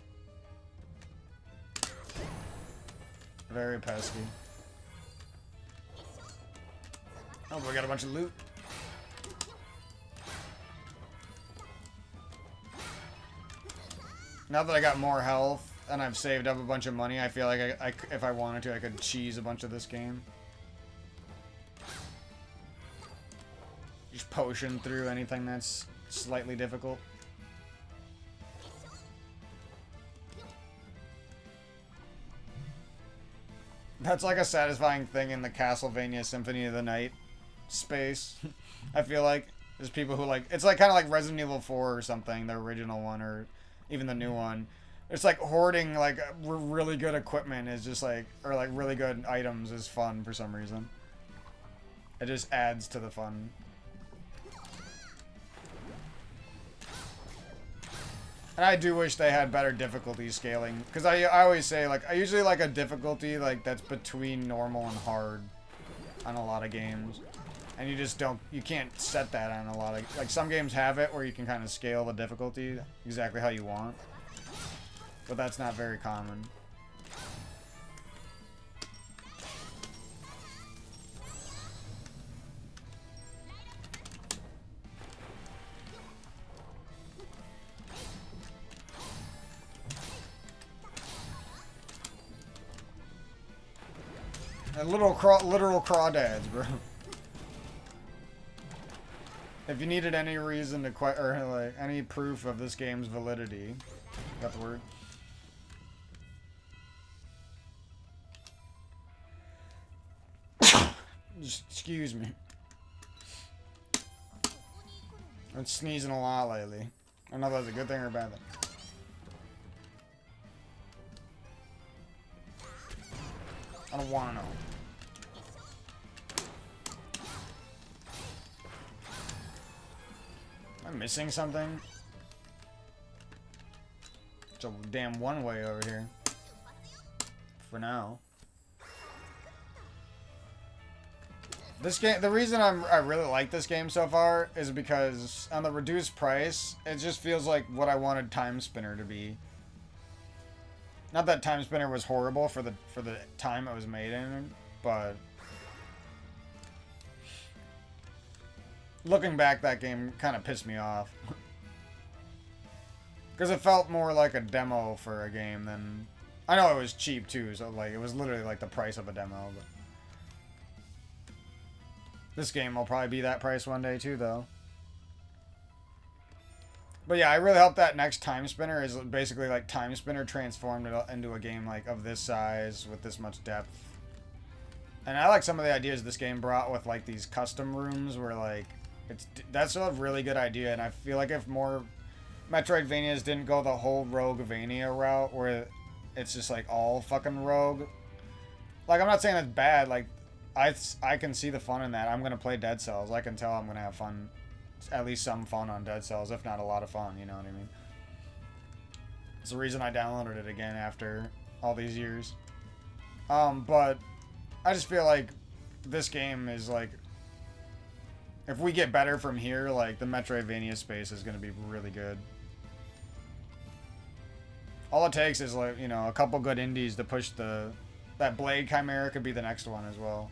Very pesky. Oh, we got a bunch of loot. Now that I got more health and I've saved up a bunch of money, I feel like if I wanted to, I could cheese a bunch of this game. Just potion through anything that's slightly difficult. That's like a satisfying thing in the Castlevania Symphony of the Night space. I feel like there's people who like it's like kind of like Resident Evil 4 or something, the original one or even the new one. It's like hoarding like really good equipment is just like or like really good items is fun for some reason. It just adds to the fun. And I do wish they had better difficulty scaling. Because I always say, like, I usually like a difficulty, like, that's between normal and hard on a lot of games. And you just don't, you can't set that on a lot of, like, some games have it where you can kind of scale the difficulty exactly how you want. But that's not very common. And literal crawdads, bro. If you needed any reason to or like any proof of this game's validity, got the word. Just excuse me. I've been sneezing a lot lately. I don't know if that's a good thing or a bad thing. I don't want to know. Am I missing something? It's a damn one-way over here. For now. This game, the reason I really like this game so far is because on the reduced price, it just feels like what I wanted Time Spinner to be. Not that Time Spinner was horrible for the time it was made in, but looking back, that game kind of pissed me off. Because it felt more like a demo for a game than... I know it was cheap too, so like it was literally like the price of a demo, but... This game will probably be that price one day too, though. But yeah, I really hope that next Time Spinner is basically like Time Spinner transformed into a game like of this size with this much depth. And I like some of the ideas this game brought with like these custom rooms where like that's a really good idea. And I feel like if more Metroidvanias didn't go the whole Roguevania route where it's just like all fucking rogue. Like I'm not saying that's bad. Like I can see the fun in that. I'm gonna play Dead Cells. I can tell I'm gonna have fun. At least some fun on Dead Cells, if not a lot of fun, you know what I mean? It's the reason I downloaded it again after all these years. But I just feel like this game is like, if we get better from here, like the Metroidvania space is going to be really good. All it takes is like, you know, a couple good indies to push that Blade Chimera could be the next one as well.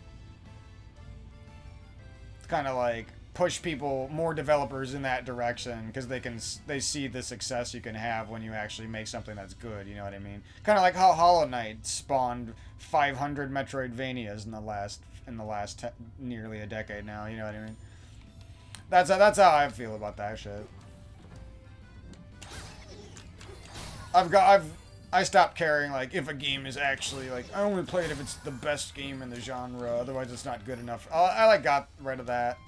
It's kind of like push people, more developers in that direction because they see the success you can have when you actually make something that's good, you know what I mean? Kind of like how Hollow Knight spawned 500 Metroidvanias in the last nearly a decade now, you know what I mean? That's how I feel about that shit. I stopped caring like if a game is actually like I only play it if it's the best game in the genre, otherwise it's not good enough. I like got rid of that.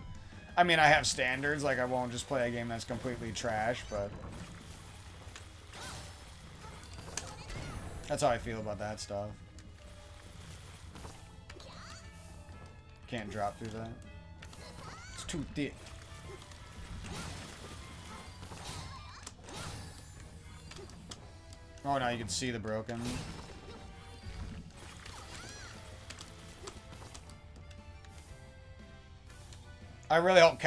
I mean, I have standards, like I won't just play a game that's completely trash, but that's how I feel about that stuff. Can't drop through that. It's too thick. Oh, now you can see the broken. I really hope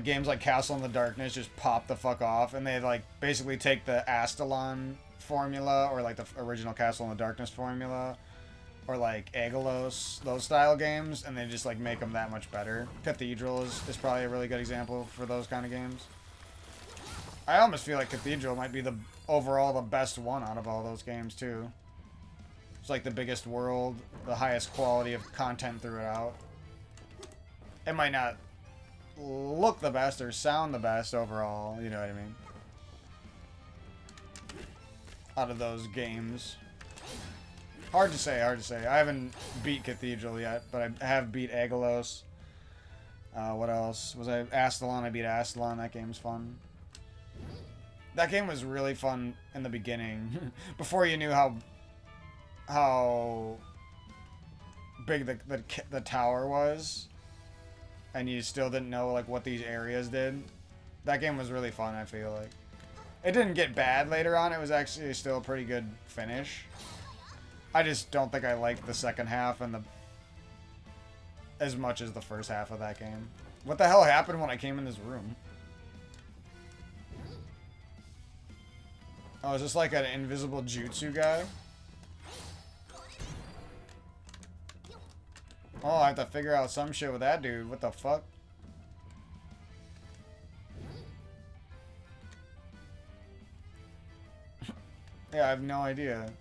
games like Castle in the Darkness just pop the fuck off, and they like basically take the Astalon formula or like the original Castle in the Darkness formula, or like Aegolos, those style games, and they just like make them that much better. Cathedral is probably a really good example for those kind of games. I almost feel like Cathedral might be overall the best one out of all those games too. It's like the biggest world, the highest quality of content throughout. It might not look the best or sound the best overall, you know what I mean? Out of those games. Hard to say, hard to say. I haven't beat Cathedral yet, but I have beat Agelos. What else? Was I Astalon? I beat Astalon. That game's fun. That game was really fun in the beginning. Before you knew how big the tower was. And you still didn't know like what these areas did. That game was really fun, I feel like. It didn't get bad later on. It was actually still a pretty good finish. I just don't think I liked the second half and as much as the first half of that game. What the hell happened when I came in this room? Oh, is this like an invisible jutsu guy? Oh, I have to figure out some shit with that dude. What the fuck? Yeah, I have no idea.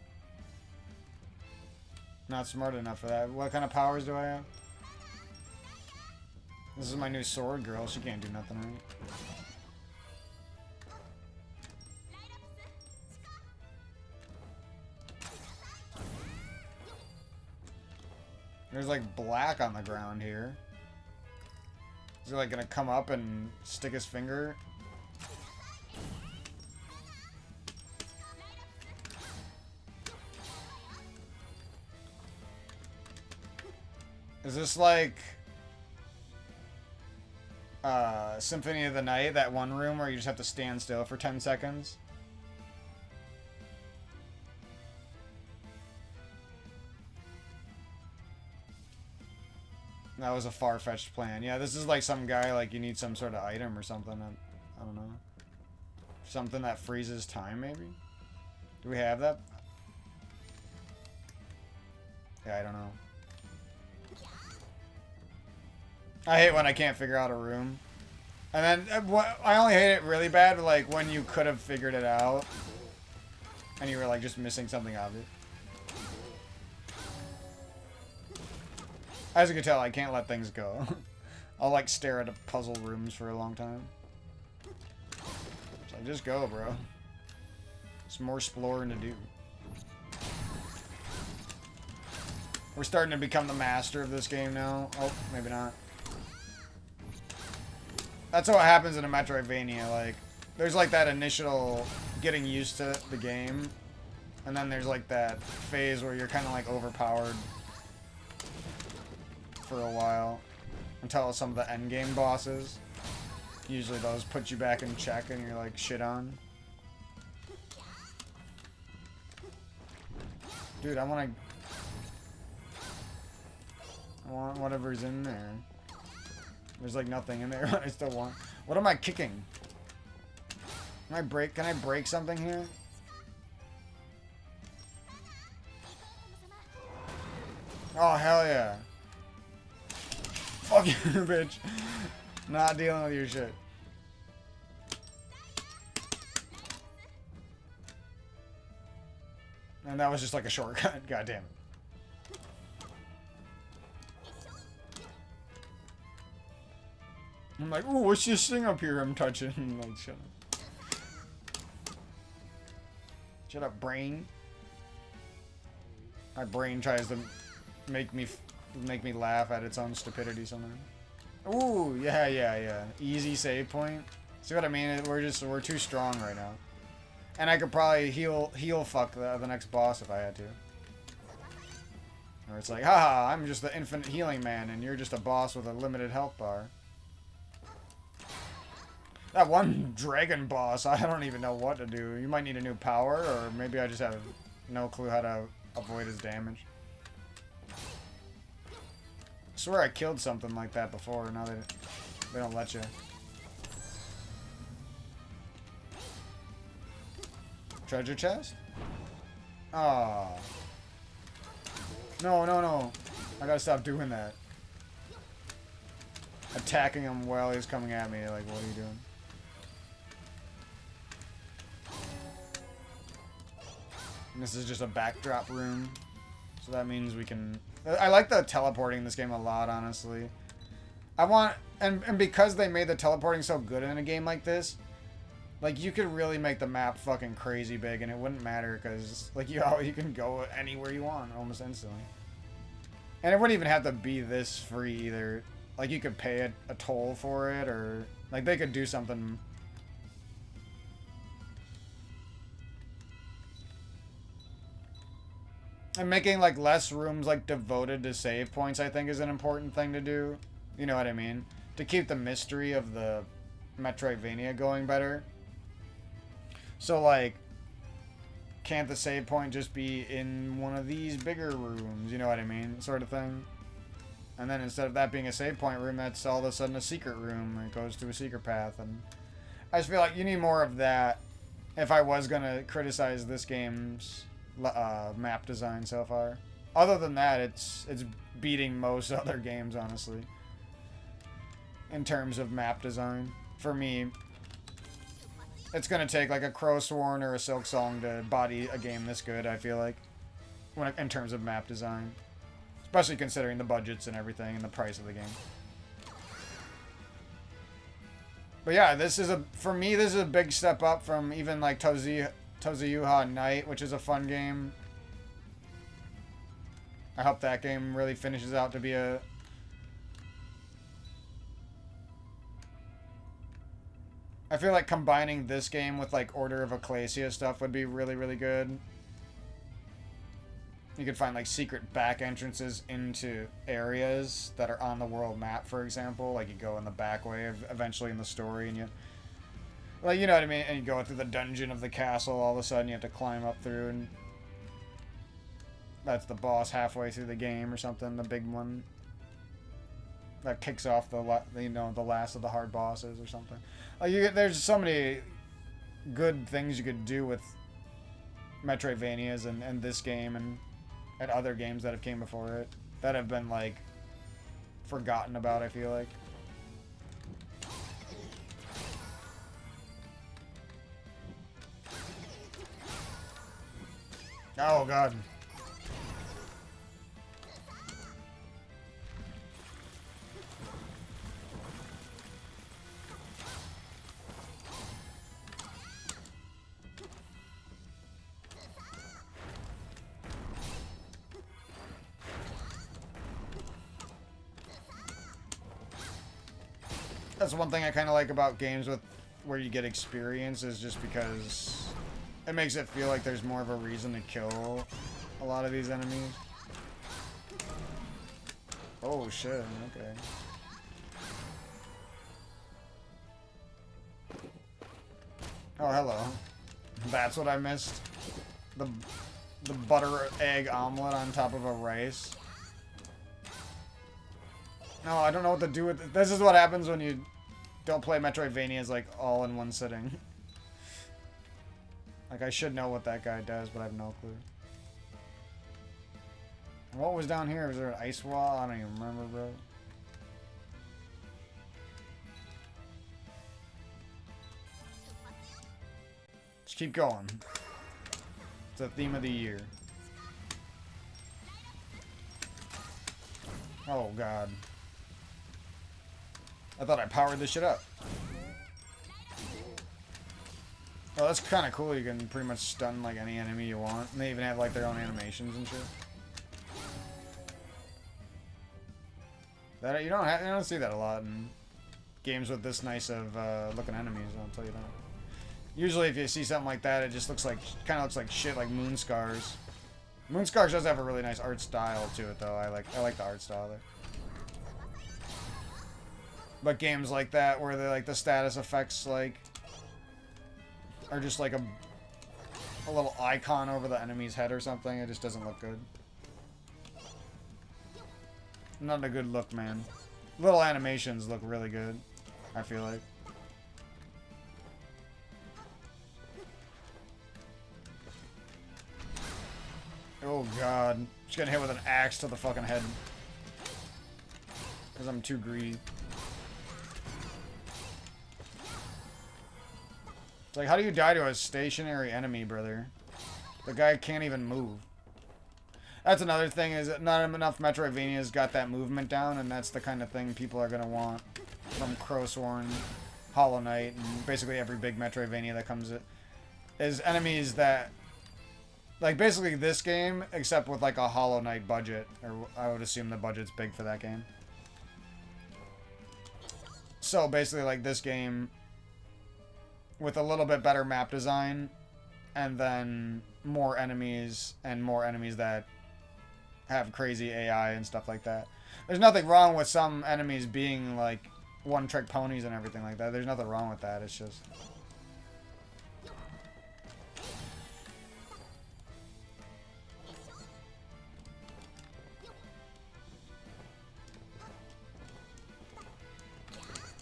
Not smart enough for that. What kind of powers do I have? This is my new sword girl. She can't do nothing right. There's like black on the ground here. Is he like gonna come up and stick his finger? Is this like Symphony of the Night, that one room where you just have to stand still for 10 seconds? That was a far-fetched plan. Yeah, this is like some guy, like you need some sort of item or something. I don't know. Something that freezes time, maybe? Do we have that? Yeah, I don't know. I hate when I can't figure out a room. And then, I only hate it really bad, like, when you could have figured it out. And you were, like, just missing something obvious. As you can tell, I can't let things go. I'll, like, stare at puzzle rooms for a long time. It's like, just go, bro. There's more exploring to do. We're starting to become the master of this game now. Oh, maybe not. That's what happens in a Metroidvania, like, there's like that initial getting used to the game, and then there's like that phase where you're kind of like overpowered for a while, until some of the endgame bosses, usually those put you back in check and you're like shit on. Dude, I want whatever's in there. There's like nothing in there. I still want. What am I kicking? Can I break something here? Oh hell yeah. Fuck you, bitch. Not dealing with your shit. And that was just like a shortcut. God damn it. I'm like, ooh, what's this thing up here I'm touching? Like, shut up. Shut up, brain. My brain tries to make me laugh at its own stupidity sometimes. Ooh, yeah. Easy save point. See what I mean? We're too strong right now. And I could probably heal fuck the next boss if I had to. Or it's like, haha, I'm just the infinite healing man and you're just a boss with a limited health bar. That one dragon boss, I don't even know what to do. You might need a new power, or maybe I just have no clue how to avoid his damage. I swear I killed something like that before, now they don't let you. Treasure chest? Ah. No. I gotta stop doing that. Attacking him while he's coming at me, like, what are you doing? And this is just a backdrop room. So that means we can... I like the teleporting in this game a lot, honestly. I want... And because they made the teleporting so good in a game like this, Like, you could really make the map fucking crazy big and it wouldn't matter because, like, you can go anywhere you want almost instantly. And it wouldn't even have to be this free either. Like, you could pay a toll for it, or, like, they could do something. And making, like, less rooms, like, devoted to save points, I think, is an important thing to do. You know what I mean? To keep the mystery of the Metroidvania going better. So, like, can't the save point just be in one of these bigger rooms? You know what I mean? Sort of thing. And then instead of that being a save point room, that's all of a sudden a secret room. It goes to a secret path. And I just feel like you need more of that if I was going to criticize this game's map design so far. Other than that, it's beating most other games, honestly. In terms of map design. For me, it's going to take like a Crowsworn or a Silk Song to body a game this good, I feel like. In terms of map design. Especially considering the budgets and everything and the price of the game. But yeah, for me, this is a big step up from even like Tozuyuha Night, which is a fun game. I hope that game really finishes out to be a... I feel like combining this game with like Order of Ecclesia stuff would be really, really good. You could find like secret back entrances into areas that are on the world map, for example. Like you go in the back way eventually in the story, and you, like, you know what I mean. And you go through the dungeon of the castle. All of a sudden, you have to climb up through, and that's the boss halfway through the game or something. The big one that kicks off the last of the hard bosses or something. Like there's so many good things you could do with Metroidvanias and this game and other games that have came before it that have been like forgotten about, I feel like. Oh god. That's one thing I kind of like about games where you get experience, is just because it makes it feel like there's more of a reason to kill a lot of these enemies. Oh shit, okay. Oh, hello. That's what I missed. The butter egg omelet on top of a rice. No, I don't know what to do with it. This is what happens when you don't play Metroidvanias like all in one sitting. Like, I should know what that guy does, but I have no clue. What was down here? Was there an ice wall? I don't even remember, bro. Just keep going. It's the theme of the year. Oh, God. I thought I powered this shit up. Oh, that's kind of cool. You can pretty much stun like any enemy you want. And they even have like their own animations and shit. That you don't see that a lot in games with this nice of looking enemies. I'll tell you that. Usually, if you see something like that, it just kind of looks like shit, like Moonscars. Moonscars does have a really nice art style to it, though. I like the art style there. But games like that, where they like the status effects like are just like a little icon over the enemy's head or something, it just doesn't look good. Not a good look, man. Little animations look really good, I feel like. Oh god. Just getting hit with an axe to the fucking head. Because I'm too greedy. It's like, how do you die to a stationary enemy, brother? The guy can't even move. That's another thing, is that not enough Metroidvanias got that movement down, and that's the kind of thing people are going to want from Crowsworn Hollow Knight, and basically every big Metroidvania that comes is enemies that, like, basically this game, except with like a Hollow Knight budget, or I would assume the budget's big for that game. So basically like this game with a little bit better map design, and then more enemies that have crazy AI and stuff like that. There's nothing wrong with some enemies being like one-trick ponies and everything like that. There's nothing wrong with that. It's just...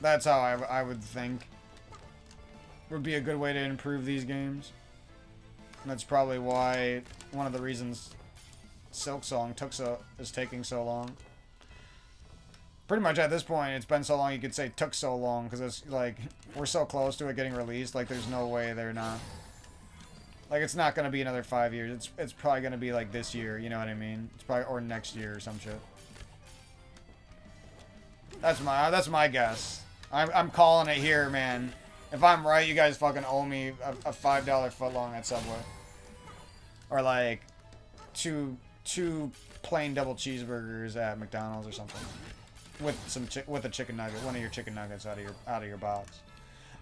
That's how I would think would be a good way to improve these games. And that's probably why one of the reasons Silk Song is taking so long. Pretty much at this point, it's been so long you could say took so long, because it's like we're so close to it getting released. Like there's no way they're not. Like it's not gonna be another 5 years. It's probably gonna be like this year. You know what I mean? It's probably or next year or some shit. That's my guess. I'm calling it here, man. If I'm right, you guys fucking owe me a $5 footlong at Subway, or like two plain double cheeseburgers at McDonald's or something, with a chicken nugget, one of your chicken nuggets out of your box.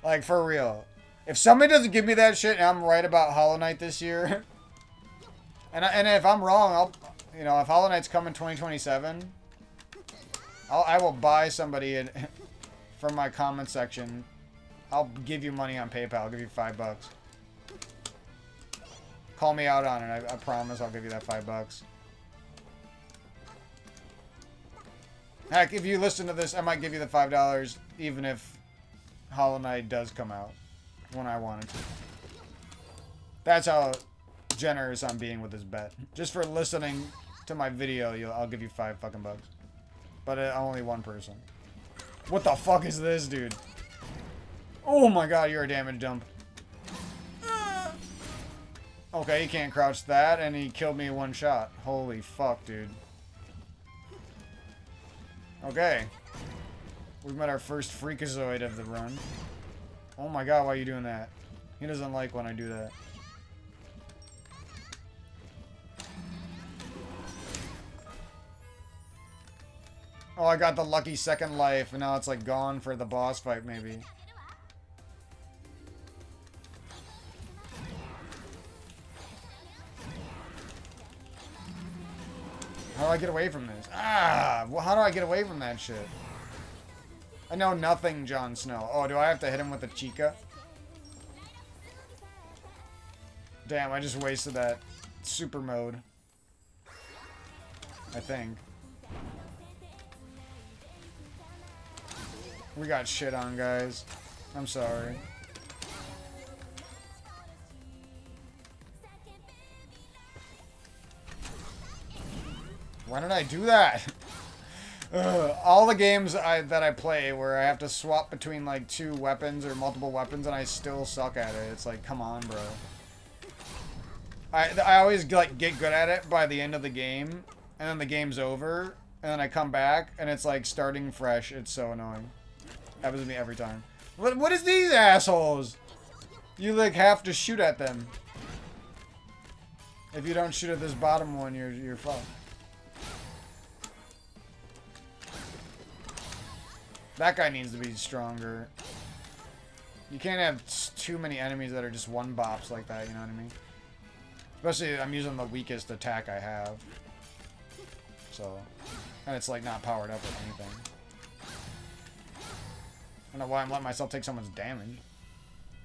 Like for real. If somebody doesn't give me that shit and I'm right about Hollow Knight this year, and if I'm wrong, I'll, you know, if Hollow Knight's coming 2027, I will buy somebody from my comment section. I'll give you money on PayPal. I'll give you $5. Call me out on it. I promise I'll give you that $5. Heck, if you listen to this, I might give you the $5 even if Hollow Knight does come out when I want it to. That's how generous I'm being with this bet. Just for listening to my video, I'll give you $5 fucking bucks. But only one person. What the fuck is this, dude? Oh my god, you're a damage dump. Okay, he can't crouch that, and he killed me in one shot. Holy fuck, dude. Okay. We've met our first freakazoid of the run. Oh my god, why are you doing that? He doesn't like when I do that. Oh, I got the lucky second life, and now it's like gone for the boss fight, maybe. How do I get away from this? Ah! Well, how do I get away from that shit? I know nothing, Jon Snow. Oh, do I have to hit him with a Chica? Damn, I just wasted that super mode. I think. We got shit on, guys. I'm sorry. Why did I do that? All the games that I play where I have to swap between like 2 weapons or multiple weapons and I still suck at it. It's like, come on, bro. I always like get good at it by the end of the game, and then the game's over, and then I come back and it's like starting fresh. It's so annoying. Happens to me every time. What is these assholes? You like have to shoot at them. If you don't shoot at this bottom one, you're fucked. That guy needs to be stronger. You can't have too many enemies that are just one bops like that, you know what I mean? Especially, I'm using the weakest attack I have. So, and it's like not powered up or anything. I don't know why I'm letting myself take someone's damage.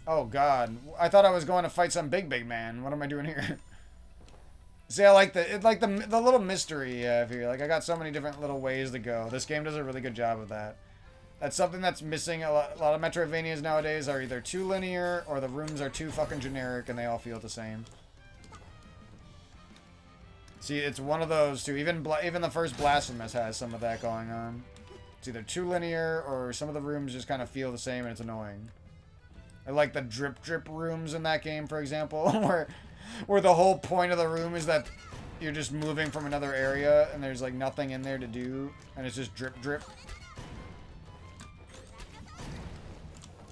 Oh god, I thought I was going to fight some big man. What am I doing here? See, I like the little mystery here. Like I got so many different little ways to go. This game does a really good job of that. That's something that's missing. A lot of Metroidvanias nowadays are either too linear or the rooms are too fucking generic and they all feel the same. See, it's one of those two. Even the first Blasphemous has some of that going on. It's either too linear or some of the rooms just kind of feel the same and it's annoying. I like the drip rooms in that game, for example, where the whole point of the room is that you're just moving from another area and there's like nothing in there to do and it's just drip.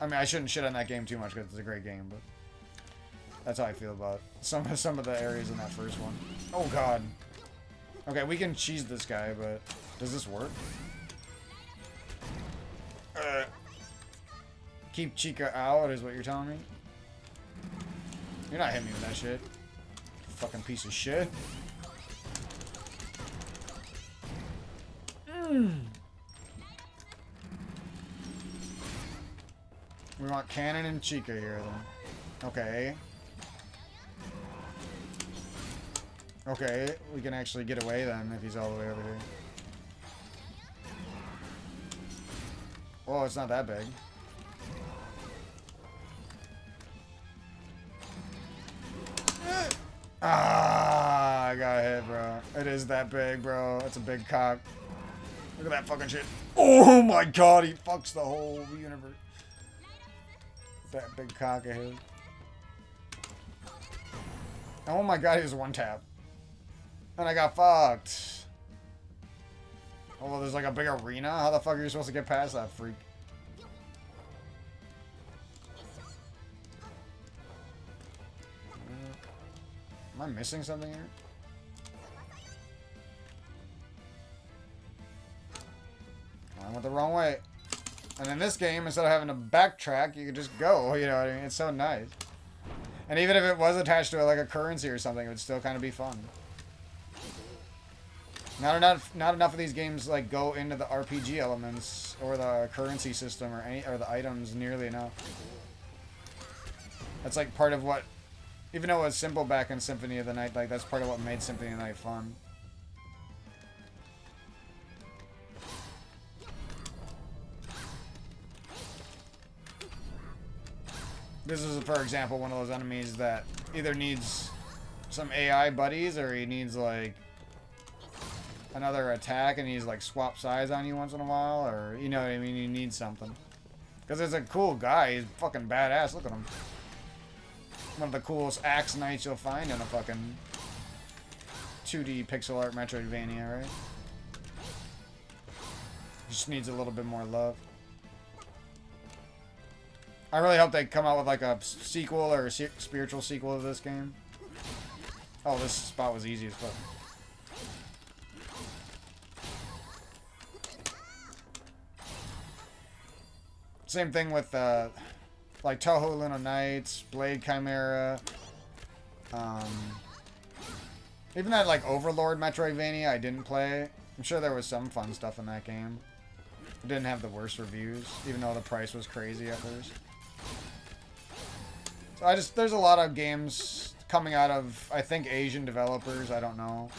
I mean, I shouldn't shit on that game too much because it's a great game, but that's how I feel about some of the areas in that first one. Oh god. Okay, we can cheese this guy, but does this work? Keep Chica out is what you're telling me? You're not hitting me with that shit. Fucking piece of shit. We want Cannon and Chica here then. Okay. Okay, we can actually get away then if he's all the way over here. Oh, it's not that big. Ah, I got hit, bro. It is that big, bro. That's a big cock. Look at that fucking shit. Oh my god, he fucks the whole universe. That big cock of his. Oh my god, he was one tap. And I got fucked. Oh, well, there's like a big arena? How the fuck are you supposed to get past that freak? Am I missing something here? I went the wrong way. And in this game, instead of having to backtrack, you could just go, you know what I mean? It's so nice. And even if it was attached to like a currency or something, it would still kind of be fun. Not enough of these games like go into the RPG elements or the currency system or the items nearly enough. That's like part of what, even though it was simple back in Symphony of the Night, like that's part of what made Symphony of the Night fun. This is, for example, one of those enemies that either needs some AI buddies or he needs like another attack and he's like swap size on you once in a while, or you know what I mean, you need something. Because it's a cool guy, he's fucking badass, look at him. One of the coolest axe knights you'll find in a fucking 2D pixel art Metroidvania, right? Just needs a little bit more love. I really hope they come out with like a sequel or a spiritual sequel to this game. Oh, this spot was easy as fuck. Same thing with like Touhou Luna Nights, Blade Chimera, even that like Overlord Metroidvania I didn't play. I'm sure there was some fun stuff in that game. It didn't have the worst reviews, even though the price was crazy at first. So there's a lot of games coming out of, I think, Asian developers, I don't know.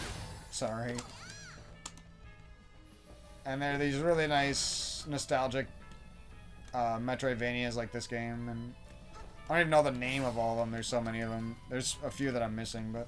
Sorry. And they're these really nice, nostalgic Metroidvanias like this game, and I don't even know the name of all of them. There's so many of them. There's a few that I'm missing, but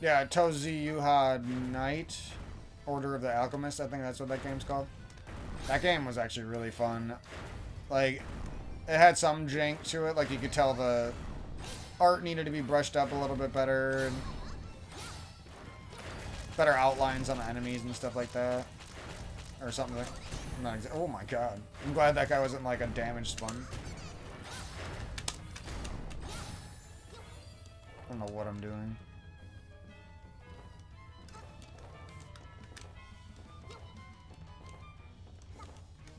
yeah, Tozi Yuha Knight, Order of the Alchemist, I think that's what that game's called. That game was actually really fun. Like, it had some jank to it, like you could tell the art needed to be brushed up a little bit better, and better outlines on the enemies and stuff like that. Or something like, oh my god. I'm glad that guy wasn't like a damaged sponge. I don't know what I'm doing.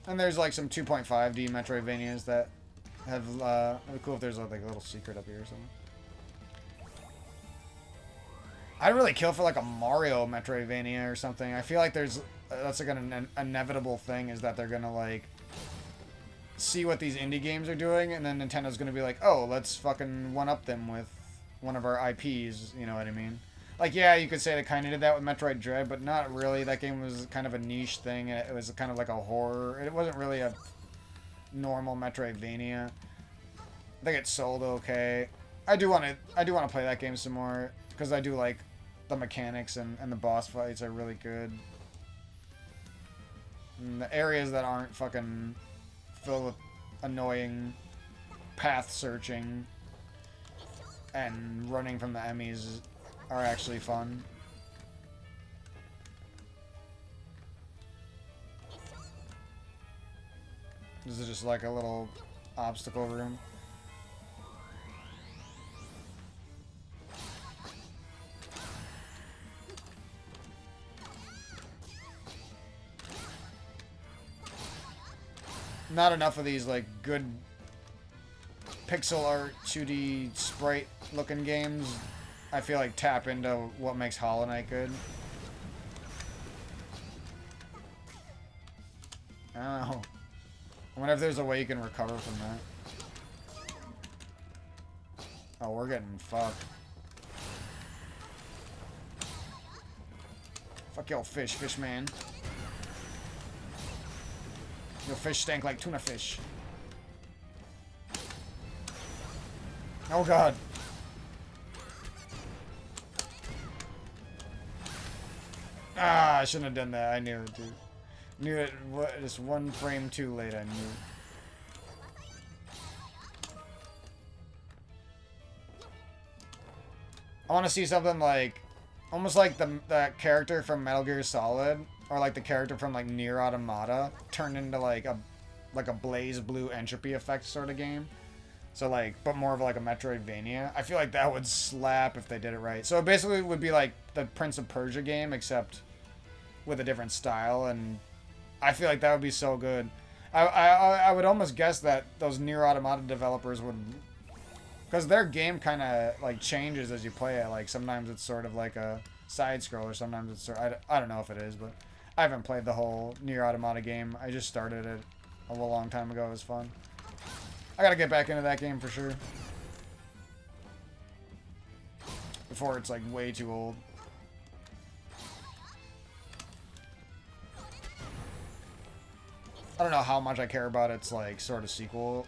And there's like some 2.5D Metroidvanias that have, it'd be cool if there's like a little secret up here or something. I'd really kill for like a Mario Metroidvania or something. I feel like that's like an inevitable thing, is that they're gonna like see what these indie games are doing, and then Nintendo's gonna be like, oh, let's fucking one-up them with one of our IPs, you know what I mean? Like, yeah, you could say they kind of did that with Metroid Dread, but not really. That game was kind of a niche thing. It was kind of like a horror. It wasn't really a normal Metroidvania. I think it sold okay. I do want to play that game some more because I do like the mechanics and the boss fights are really good. And the areas that aren't fucking filled with annoying path searching and running from the enemies are actually fun. This is just like a little obstacle room. Not enough of these like good pixel art 2D sprite looking games I feel like tap into what makes Hollow Knight good. I don't know. I wonder if there's a way you can recover from that. Oh, we're getting fucked. Fuck yo fish man. Your fish stank like tuna fish. Oh god. Ah, I shouldn't have done that. I knew it, dude. Knew it just one frame too late, I knew. I want to see something like, almost like that character from Metal Gear Solid, or like the character from like Nier Automata, turned into like a Blaze Blue entropy effect sort of game. So like, but more of like a Metroidvania. I feel like that would slap if they did it right. So it basically would be like the Prince of Persia game, except with a different style, and I feel like that would be so good. I would almost guess that those Nier Automata developers would, because their game kind of like changes as you play it. Like sometimes it's sort of like a side scroller, sometimes it's I don't know if it is, but I haven't played the whole Nier Automata game. I just started it a long time ago. It was fun. I gotta get back into that game for sure before it's like way too old. I don't know how much I care about its like sort of sequel.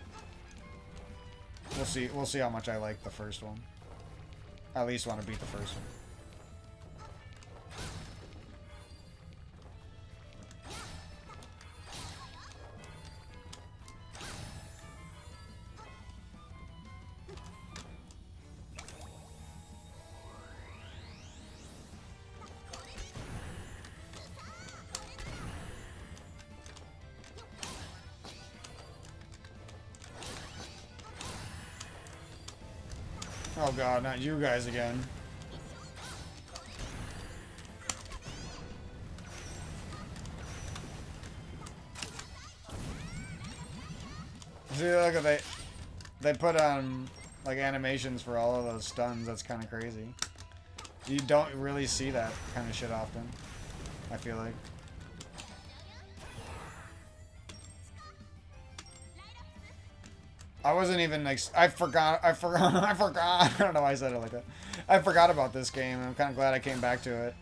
We'll see how much I like the first one. I at least want to beat the first one. Oh god, not you guys again. See, look at they put on like animations for all of those stuns. That's kind of crazy. You don't really see that kind of shit often, I feel like. I wasn't even like, I forgot, I don't know why I said it like that. I forgot about this game, and I'm kind of glad I came back to it.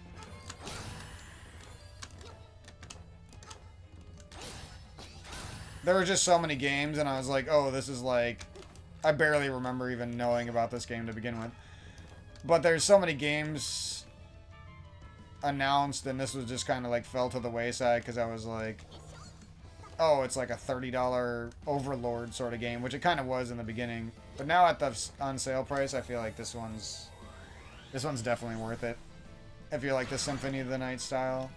There were just so many games, and I was like, oh, this is like, I barely remember even knowing about this game to begin with. But there's so many games announced, and this was just kind of like fell to the wayside, because I was like, oh, it's like a $30 Overlord sort of game, which it kind of was in the beginning. But now at the on sale price, I feel like this one's definitely worth it. If you like the Symphony of the Night style,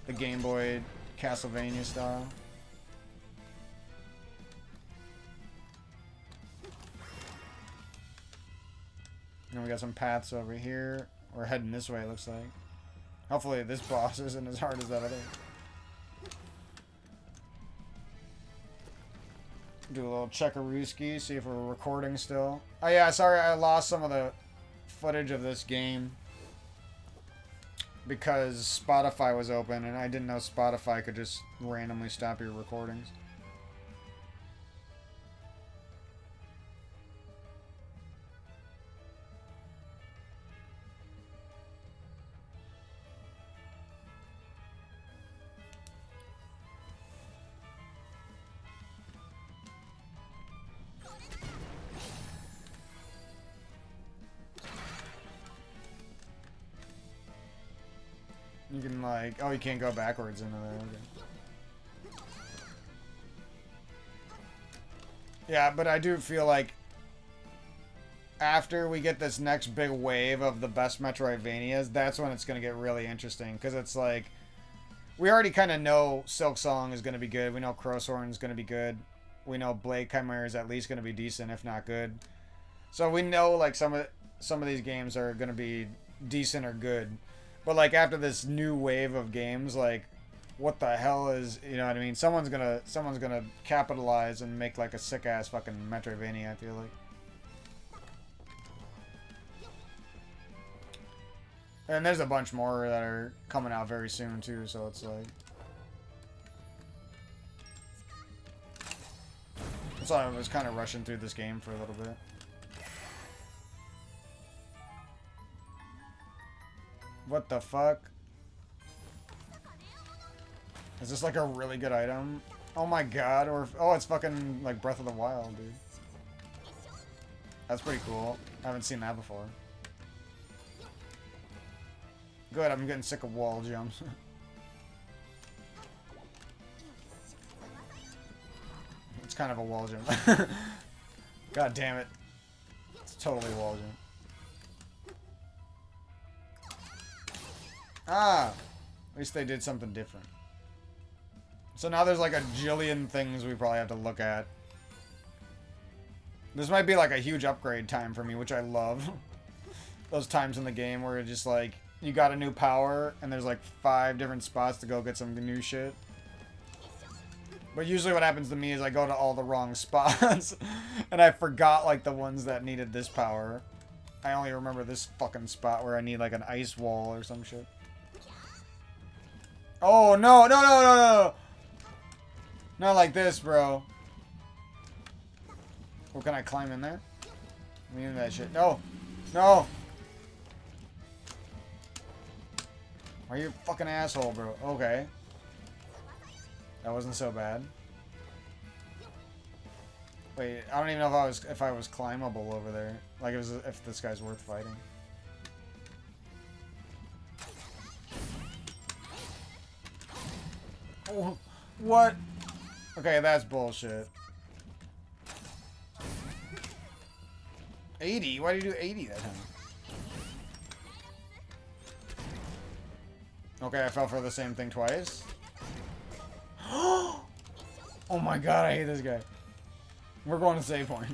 the Game Boy Castlevania style. And we got some paths over here. We're heading this way, it looks like. Hopefully this boss isn't as hard as that other. Do a little checkarooski, see if we're recording still. Oh yeah, sorry I lost some of the footage of this game because Spotify was open and I didn't know Spotify could just randomly stop your recordings. You can like, oh, you can't go backwards into there. Okay. Yeah, but I do feel like after we get this next big wave of the best Metroidvanias, that's when it's going to get really interesting. Because it's like, we already kind of know Silk Song is going to be good. We know Crowthorn is going to be good. We know Blade Chimera is at least going to be decent, if not good. So we know like some of these games are going to be decent or good. But like after this new wave of games, like what the hell is, you know what I mean? Someone's gonna capitalize and make like a sick ass fucking Metroidvania, I feel like. And there's a bunch more that are coming out very soon too, so it's like, so I was kind of rushing through this game for a little bit. What the fuck? Is this like a really good item? Oh my god, or oh, it's fucking like Breath of the Wild, dude. That's pretty cool. I haven't seen that before. Good, I'm getting sick of wall jumps. It's kind of a wall jump. God damn it. It's totally a wall jump. Ah! At least they did something different. So now there's like a jillion things we probably have to look at. This might be like a huge upgrade time for me, which I love. Those times in the game where it's just like, you got a new power, and there's like 5 different spots to go get some new shit. But usually what happens to me is I go to all the wrong spots, and I forgot like the ones that needed this power. I only remember this fucking spot where I need like an ice wall or some shit. Oh, no, no, no, no, no. Not like this, bro. Oh, can I climb in there? Let me in that shit. No. No. Are you a fucking asshole, bro? Okay. That wasn't so bad. Wait, I don't even know if I was climbable over there. Like if this guy's worth fighting. Oh, what? Okay, that's bullshit. 80? Why did you do 80 that time? Okay, I fell for the same thing twice. Oh my god, I hate this guy. We're going to save point.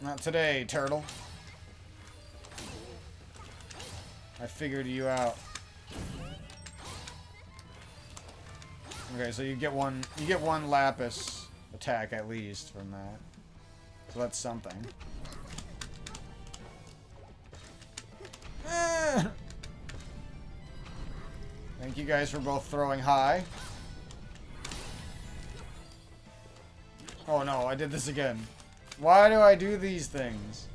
Not today, turtle. I figured you out. Okay, so you get one lapis attack at least from that. So that's something. Thank you guys for both throwing high. Oh no, I did this again. Why do I do these things?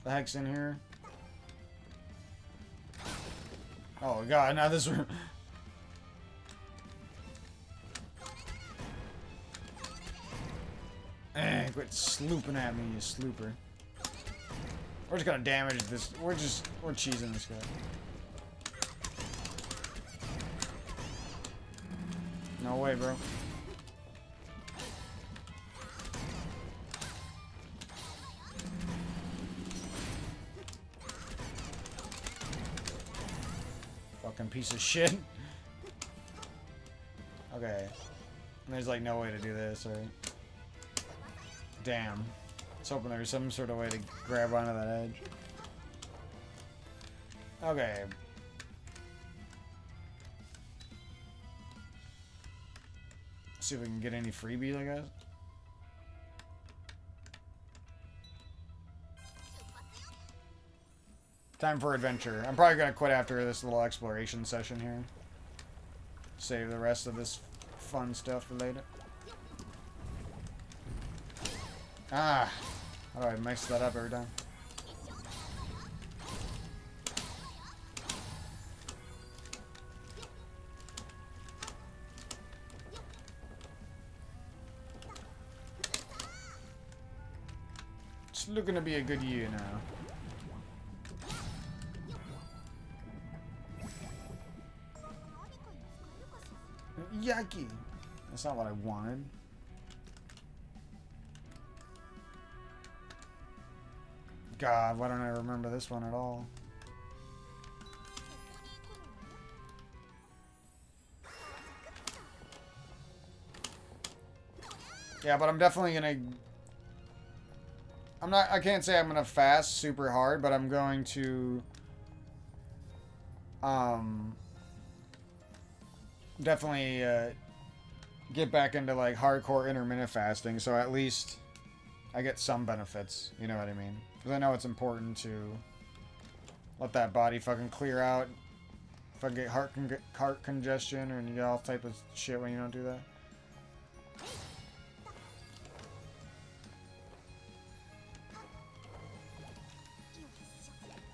The heck's in here? Oh god, now this room. Quit slooping at me, you slooper. We're just gonna damage this. We're cheesing this guy. No way, bro. Fucking piece of shit. Okay. There's like no way to do this, right? Damn. I was hoping there was some sort of way to grab onto that edge. Okay. See if we can get any freebies, I guess. Time for adventure. I'm probably gonna quit after this little exploration session here. Save the rest of this fun stuff for later. Ah! How do I mix that up every time? It's looking to be a good year now. Yucky! That's not what I wanted. God, why don't I remember this one at all? Yeah, but I'm definitely gonna... I can't say I'm gonna fast super hard, but I'm going to... Definitely, get back into, like, hardcore intermittent fasting, so at least I get some benefits, you know what I mean? Because I know it's important to let that body fucking clear out. If I get heart congestion, or you get all type of shit when you don't do that.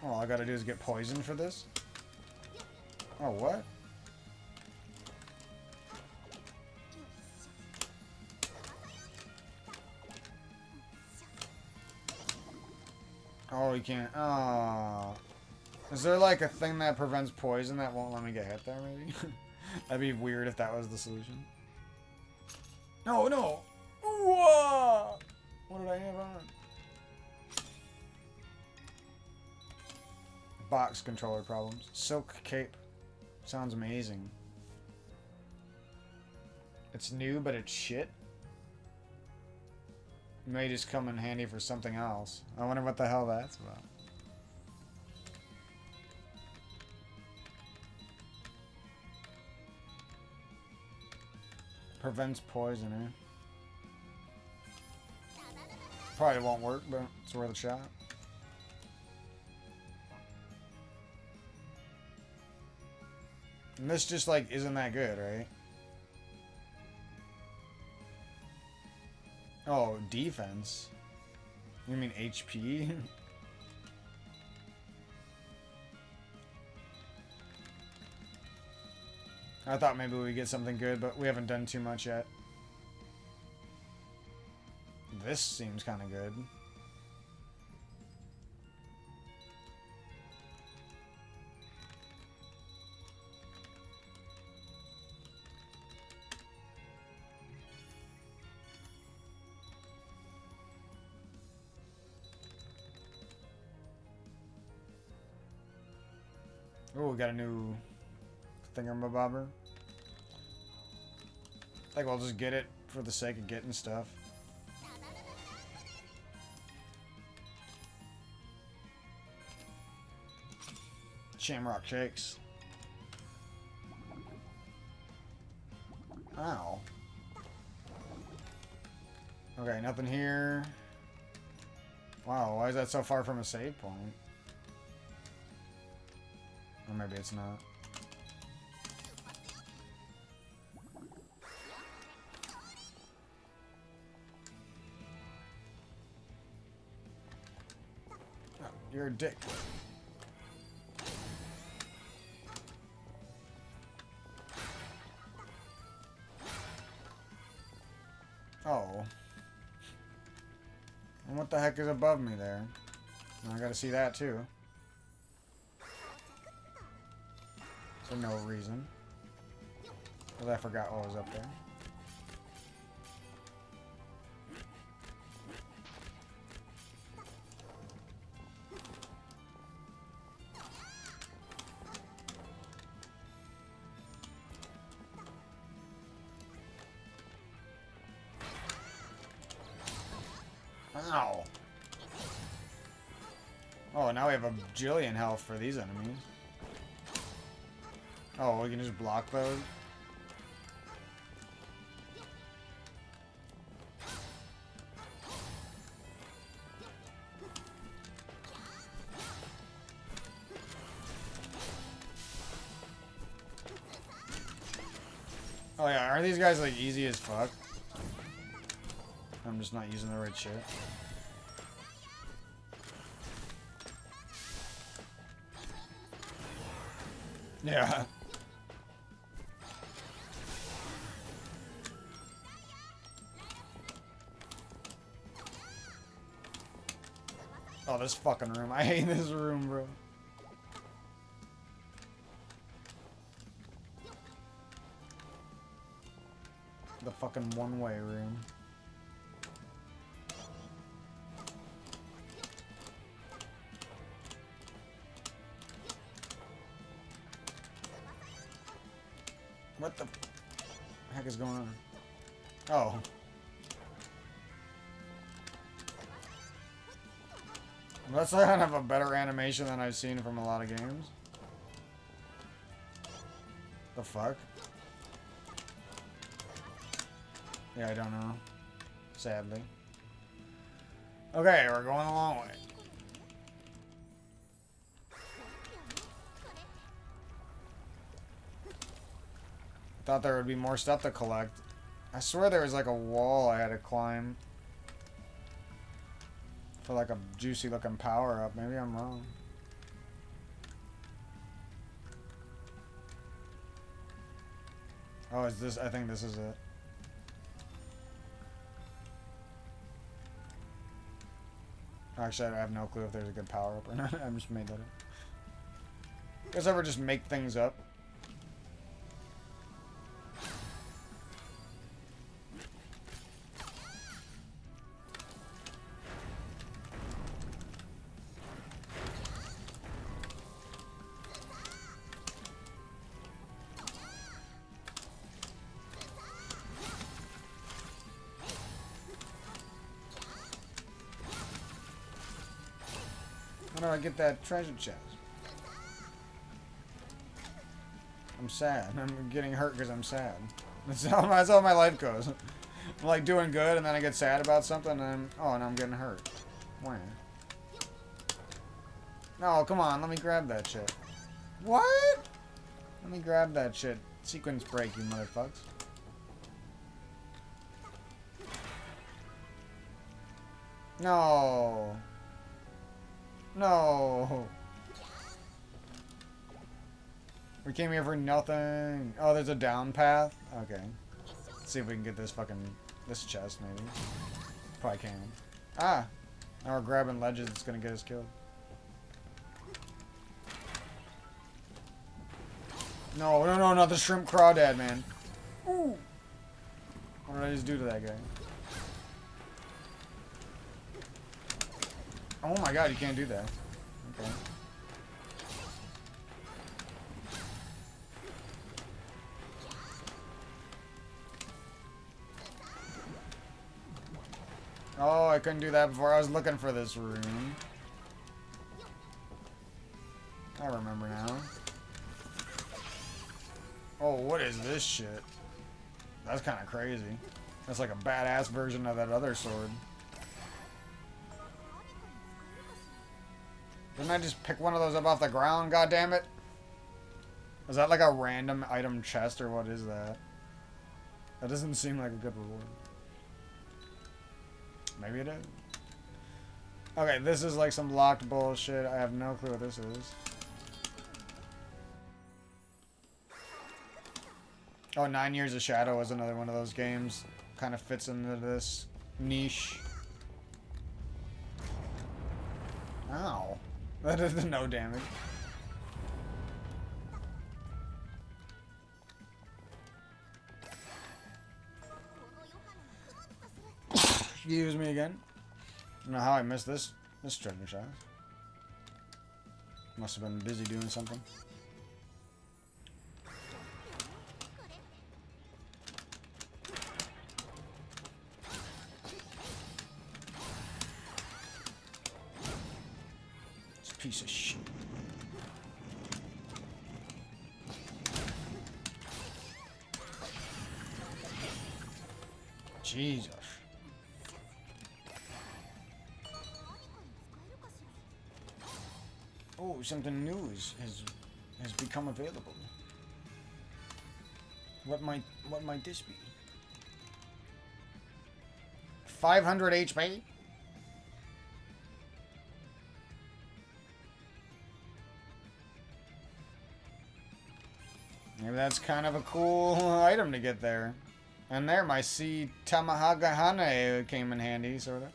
All I gotta do is get poisoned for this? Oh, what? Oh, you can't. Oh. Is there like a thing that prevents poison that won't let me get hit there, maybe? That'd be weird if that was the solution. No, no! Whoa! What did I have on? Box controller problems. Silk cape. Sounds amazing. It's new, but it's shit. It may just come in handy for something else. I wonder what the hell that's about. Prevents poison, eh? Probably won't work, but it's worth a shot. And this just, like, isn't that good, right? Oh, defense. You mean HP? I thought maybe we'd get something good, but we haven't done too much yet. This seems kind of good. Oh, we got a new thingamabobber. I think we'll just get it for the sake of getting stuff. Shamrock shakes. Ow. Okay, nothing here. Wow, why is that so far from a save point? Or maybe it's not. Oh, you're a dick. Oh. And what the heck is above me there? I gotta see that too. For no reason. Because I forgot what was up there. Ow! Oh, now we have a bajillion health for these enemies. Oh, we can just block those? Oh yeah, are these guys like easy as fuck? I'm just not using the right shit. Yeah. Oh, this fucking room. I hate this room, bro. The fucking one-way room. What the heck is going on? Oh. That's kind of a better animation than I've seen from a lot of games. The fuck? Yeah, I don't know. Sadly. Okay, we're going a long way. Thought there would be more stuff to collect. I swear there was like a wall I had to climb for like a juicy looking power up. Maybe I'm wrong. Oh, is this? I think this is it. Actually, I have no clue if there's a good power up or not. I just made that up. You guys ever just make things up? How do I get that treasure chest? I'm sad. I'm getting hurt because I'm sad. That's how my life goes. I'm like doing good and then I get sad about something and then, oh, now I'm getting hurt. Why? No, come on. Let me grab that shit. What? Let me grab that shit. Sequence break, you motherfuckers. No. No. We came here for nothing. Oh, there's a down path? Okay. Let's see if we can get this chest, maybe. Probably can. Ah! Now we're grabbing ledges that's gonna get us killed. No, no, no, not the shrimp crawdad, man. Ooh! What did I just do to that guy? Oh my god, you can't do that. Okay. Oh, I couldn't do that before. I was looking for this room. I remember now. Oh, what is this shit? That's kind of crazy. That's like a badass version of that other sword. Didn't I just pick one of those up off the ground? God damn it! Is that like a random item chest or what is that? That doesn't seem like a good reward. Maybe it is. Okay, this is like some locked bullshit. I have no clue what this is. Oh, 9 Years of Shadow is another one of those games. Kind of fits into this niche. Ow. That did no damage. Excuse me again. I don't know how I missed this treasure chest. Must have been busy doing something. Piece of shit. Jesus. Oh, something new has become available. What might What might this be? 500 HP? Maybe that's kind of a cool item to get there. And there, my C Tamahagahane came in handy, sort of.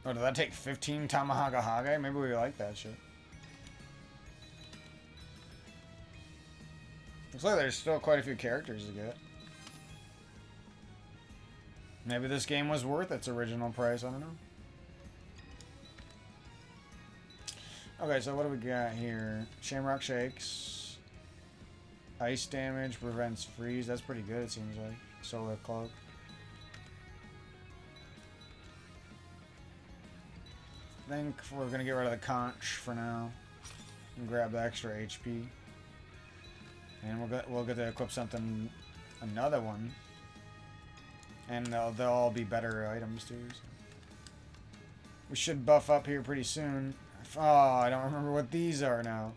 Oh, did that take 15 Tamahagahage? Maybe we like that shit. Looks like there's still quite a few characters to get. Maybe this game was worth its original price, I don't know. Okay, so what do we got here? Shamrock Shakes. Ice damage, prevents freeze. That's pretty good, it seems like. Solar Cloak. I think we're gonna get rid of the conch for now. And grab the extra HP. And we'll get to equip something, another one. And they'll all be better items too. So. We should buff up here pretty soon. Oh, I don't remember what these are now.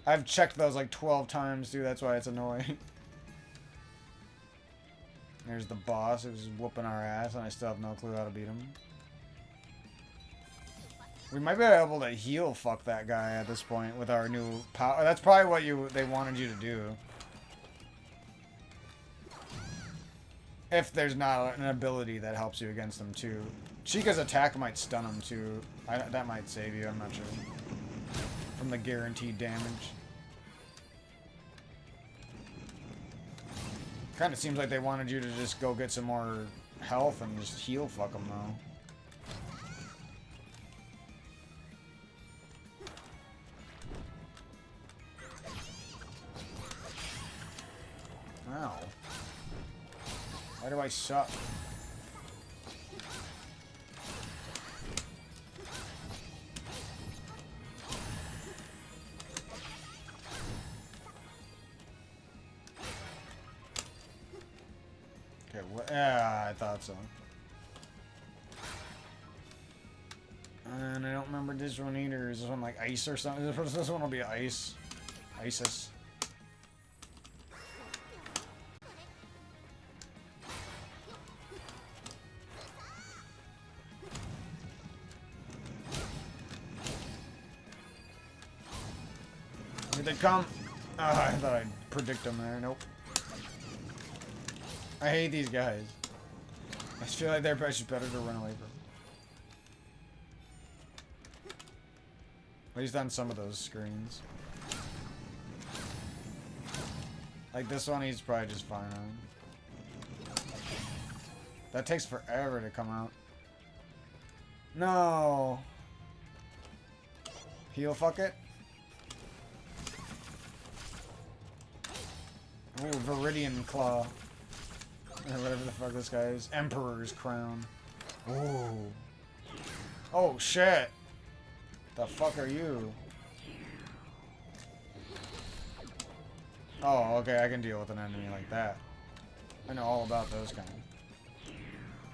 I've checked those like 12 times, dude. That's why it's annoying. There's the boss who's whooping our ass, and I still have no clue how to beat him. We might be able to heal fuck that guy at this point with our new power. That's probably what they wanted you to do. If there's not an ability that helps you against them too. Chica's attack might stun him too. That might save you, I'm not sure. From the guaranteed damage. Kinda seems like they wanted you to just go get some more health and just heal fuck them though. Wow. Why do I suck? Okay, yeah, I thought so. And I don't remember this one either. Is this one like ice or something? This one will be ice. ISIS. Here they come. Oh, I thought I'd predict them there. Nope. I hate these guys. I just feel like they're just better to run away from. At least on some of those screens. Like this one, he's probably just fine on. That takes forever to come out. No. Heal fuck it. Ooh, Viridian Claw. Or whatever the fuck this guy is. Emperor's Crown. Ooh. Oh shit. The fuck are you? Oh, okay, I can deal with an enemy like that. I know all about those kind.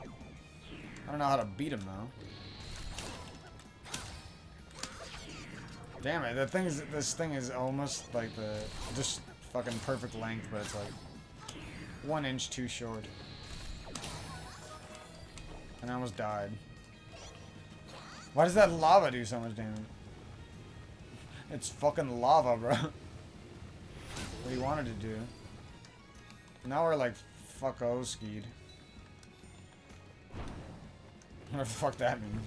I don't know how to beat him though. Damn it, this thing is almost like the just fucking perfect length, but it's like 1 inch too short. And I almost died. Why does that lava do so much damage? It's fucking lava, bro. What he wanted to do. Now we're like fucko skied. What the fuck that means?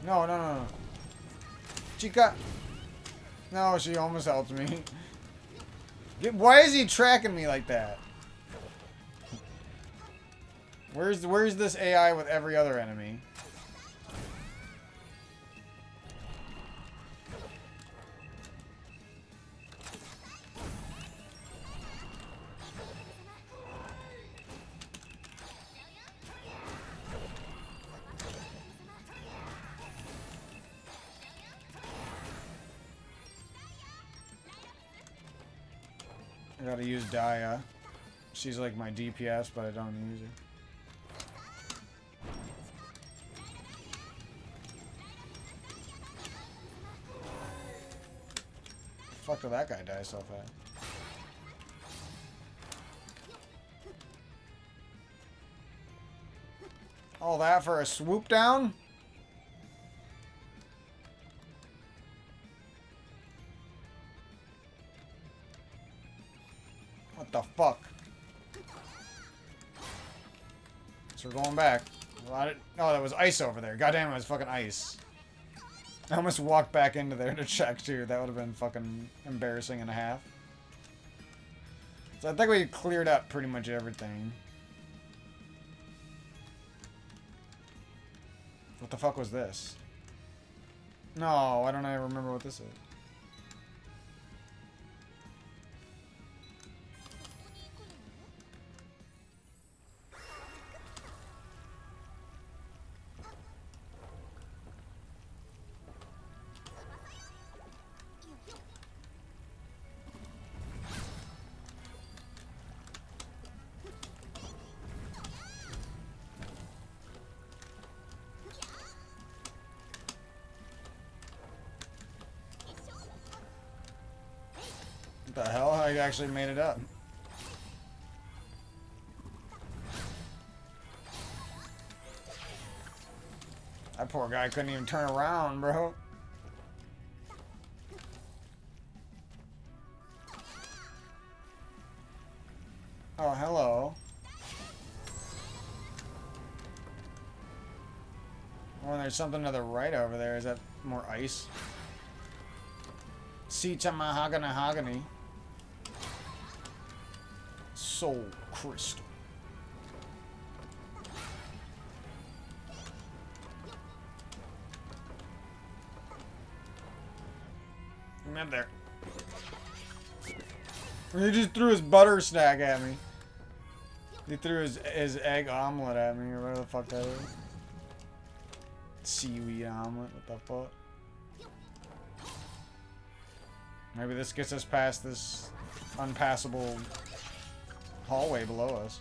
No, no, no, no. Chica! No, she almost helped me. Why is he tracking me like that? Where's this AI with every other enemy? I gotta use Daya. She's like my DPS, but I don't use her. Fuck did that guy die so fast? All that for a swoop down? What the fuck? So we're going back. Oh, that was ice over there. Goddamn, it was fucking ice. I almost walked back into there to check too. That would have been fucking embarrassing and a half. So I think we cleared up pretty much everything. What the fuck was this? No, I don't even remember what this is. What the hell? I actually made it up. That poor guy couldn't even turn around, bro. Oh, hello. Oh, there's something to the right over there. Is that more ice? Seats on mahogany. Soul crystal. I'm in there. He just threw his butter snack at me. He threw his egg omelet at me, or whatever the fuck that is. Seaweed omelet, what the fuck? Maybe this gets us past this unpassable hallway below us.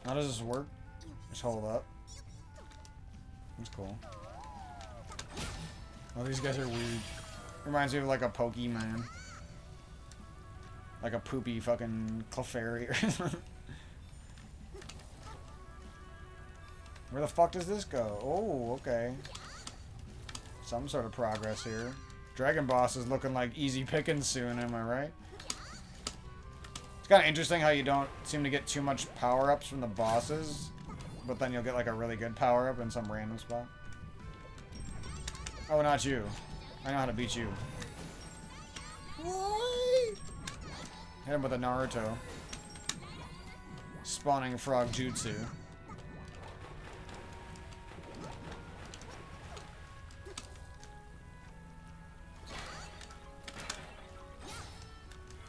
How does this work? Just hold up. That's cool. Oh, these guys are weird. Reminds me of like a Pokemon. Like a poopy fucking Clefairy or something. Where the fuck does this go? Oh, okay. Some sort of progress here. Dragon Boss is looking like easy pickings soon, am I right? It's kind of interesting how you don't seem to get too much power-ups from the bosses, but then you'll get like a really good power-up in some random spot. Oh, not you. I know how to beat you. Hit him with a Naruto. Spawning frog jutsu.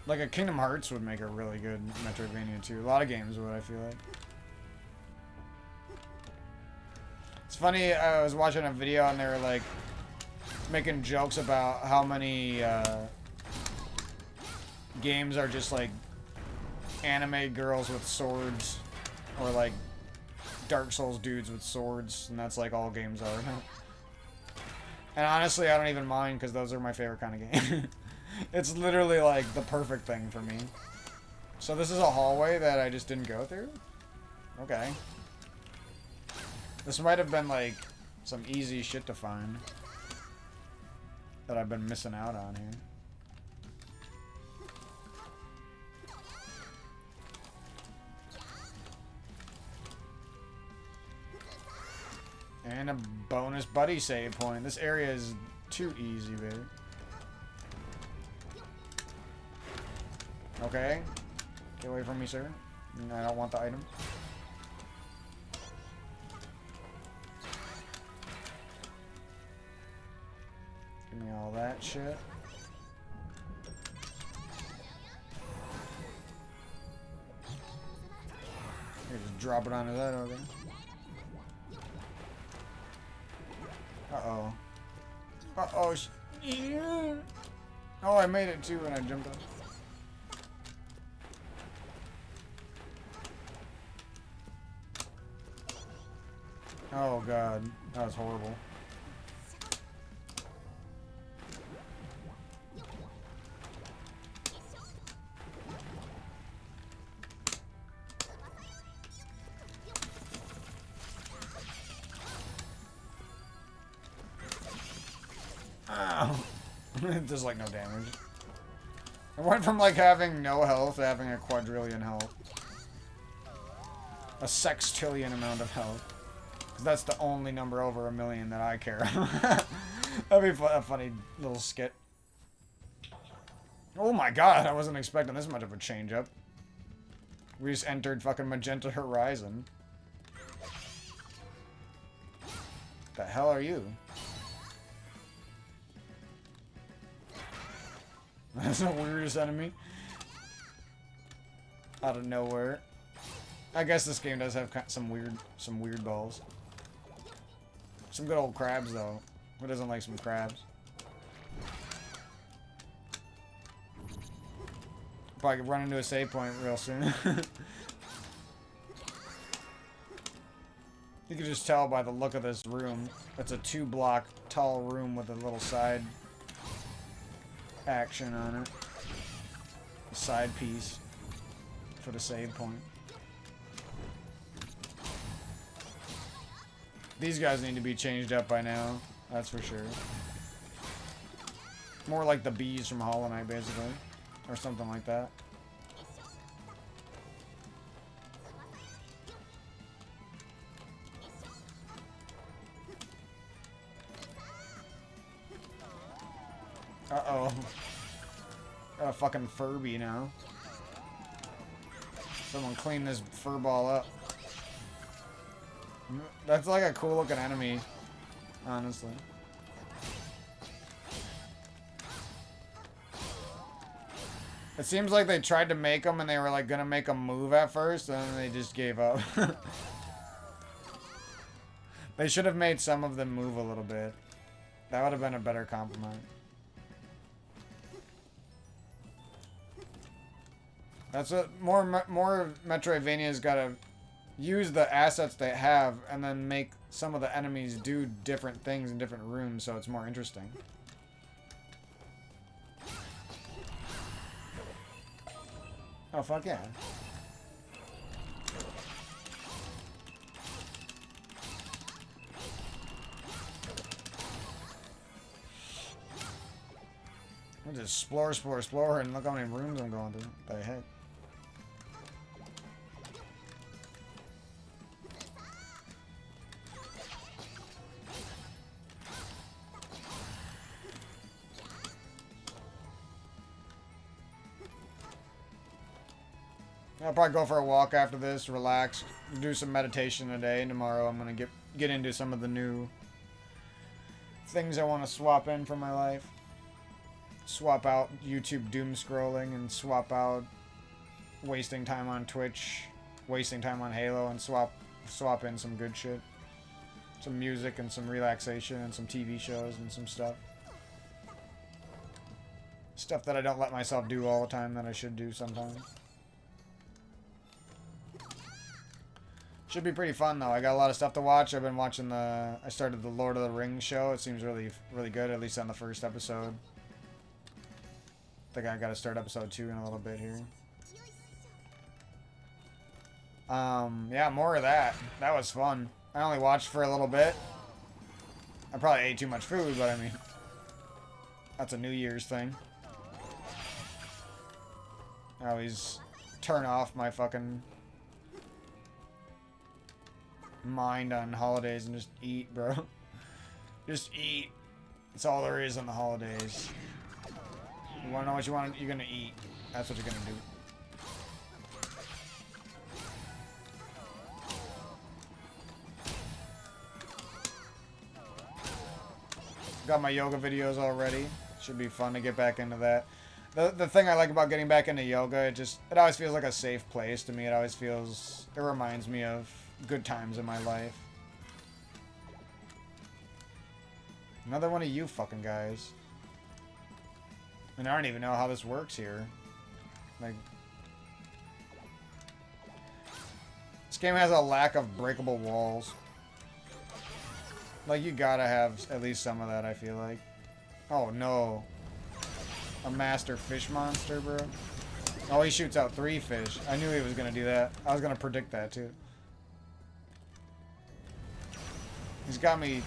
Like a Kingdom Hearts would make a really good Metroidvania too. A lot of games would, I feel like. It's funny, I was watching a video and they were like making jokes about how many games are just like anime girls with swords, or like Dark Souls dudes with swords, and that's like all games are now. And honestly, I don't even mind because those are my favorite kind of game. It's literally like the perfect thing for me. So this is a hallway that I just didn't go through? Okay. This might have been like some easy shit to find that I've been missing out on here. And a bonus buddy save point. This area is too easy, baby. Okay. Get away from me, sir. I don't want the item. Give me all that shit. Here, just drop it onto that over there. Uh-oh. Uh-oh. Oh, I made it too when I jumped off. Oh god, that was horrible. Ow. It does like no damage. I went from like having no health to having a quadrillion health. A sextillion amount of health. 'Cause that's the only number over 1,000,000 that I care. That'd be a funny little skit. Oh my god, I wasn't expecting this much of a change up. We just entered fucking Magenta Horizon. The hell are you? That's the weirdest enemy. Out of nowhere. I guess this game does have some weird balls. Some good old crabs though. Who doesn't like some crabs? Probably run into a save point real soon. You can just tell by the look of this room. It's a 2-block tall room with a little side action on it. A side piece for the save point. These guys need to be changed up by now. That's for sure. More like the bees from Hollow Knight, basically. Or something like that. Uh-oh. Got a fucking Furby now. Someone clean this fur ball up. That's like a cool looking enemy, honestly. It seems like they tried to make them and they were like gonna make them move at first and then they just gave up. They should have made some of them move a little bit. That would have been a better compromise. That's what more Metroidvania's gotta use the assets they have and then make some of the enemies do different things in different rooms so it's more interesting. Oh, fuck yeah. I'll just explore, and look how many rooms I'm going through. What the heck? I'll probably go for a walk after this, relax, do some meditation today, and tomorrow I'm gonna get into some of the new things I want to swap in for my life. Swap out YouTube doom scrolling and swap out wasting time on Twitch, wasting time on Halo, and swap in some good shit. Some music and some relaxation and some TV shows and some stuff. Stuff that I don't let myself do all the time that I should do sometimes. Should be pretty fun though. I got a lot of stuff to watch. I've been watching I started the Lord of the Rings show. It seems really good, at least on the first episode. I think I gotta start episode 2 in a little bit here. Yeah, more of that. That was fun. I only watched for a little bit. I probably ate too much food, but I mean, that's a New Year's thing. I always turn off my fucking mind on holidays and just eat, bro. Just eat. That's all there is on the holidays. You wanna know what you want? You're gonna eat. That's what you're gonna do. Got my yoga videos already. Should be fun to get back into that. The thing I like about getting back into yoga, it always feels like a safe place to me. It reminds me of good times in my life. Another one of you fucking guys. And I don't even know how this works here. Like, this game has a lack of breakable walls. Like, you gotta have at least some of that, I feel like. Oh, no. A master fish monster, bro. Oh, he shoots out 3 fish. I knew he was gonna do that. I was gonna predict that, too. He's got me...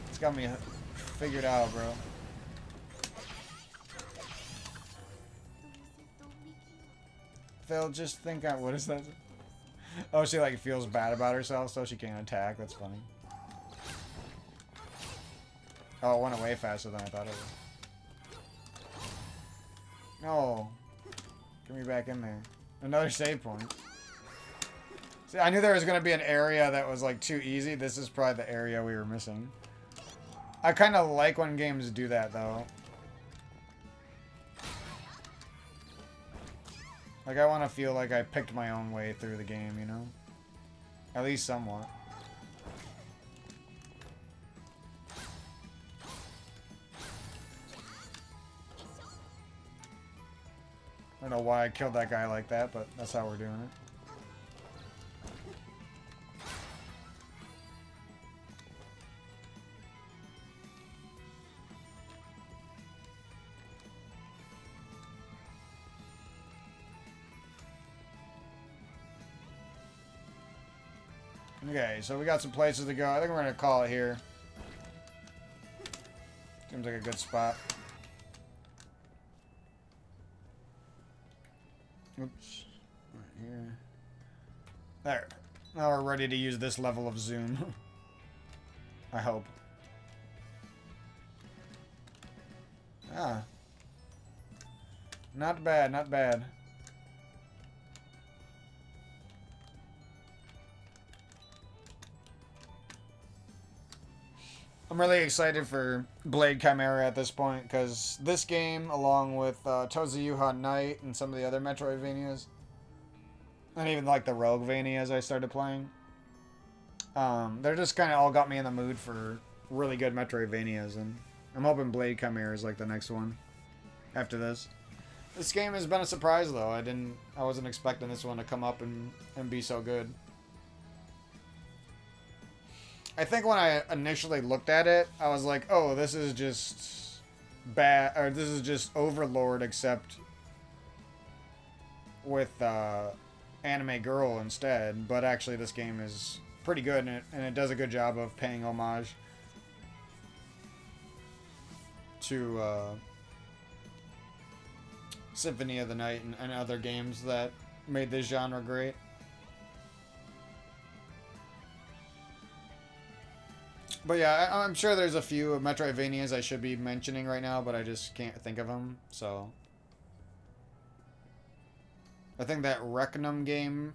He's got me figured out, bro. Phil, just think out... What is that? Oh, she, like, feels bad about herself, so she can't attack. That's funny. Oh, it went away faster than I thought it would. No. Get me back in there. Another save point. See, I knew there was going to be an area that was, like, too easy. This is probably the area we were missing. I kind of like when games do that, though. Like, I want to feel like I picked my own way through the game, you know? At least somewhat. I don't know why I killed that guy like that, but that's how we're doing it. Okay, so we got some places to go. I think we're gonna call it here. Seems like a good spot. Oops. Right here. There. Now we're ready to use this level of zoom. I hope. Ah. Not bad, not bad. I'm really excited for Blade Chimera at this point, because this game, along with Toza Yuhan Knight and some of the other Metroidvanias, and even like the Roguevanias I started playing, they're just kind of all got me in the mood for really good Metroidvanias, and I'm hoping Blade Chimera is like the next one after this. This game has been a surprise, though. I wasn't expecting this one to come up and be so good. I think when I initially looked at it, I was like, oh, this is just bad, or this is just Overlord except with Anime Girl instead. But actually this game is pretty good, and it does a good job of paying homage to Symphony of the Night and other games that made this genre great. But yeah, I'm sure there's a few Metroidvanias I should be mentioning right now, but I just can't think of them, so... I think that Reckonum game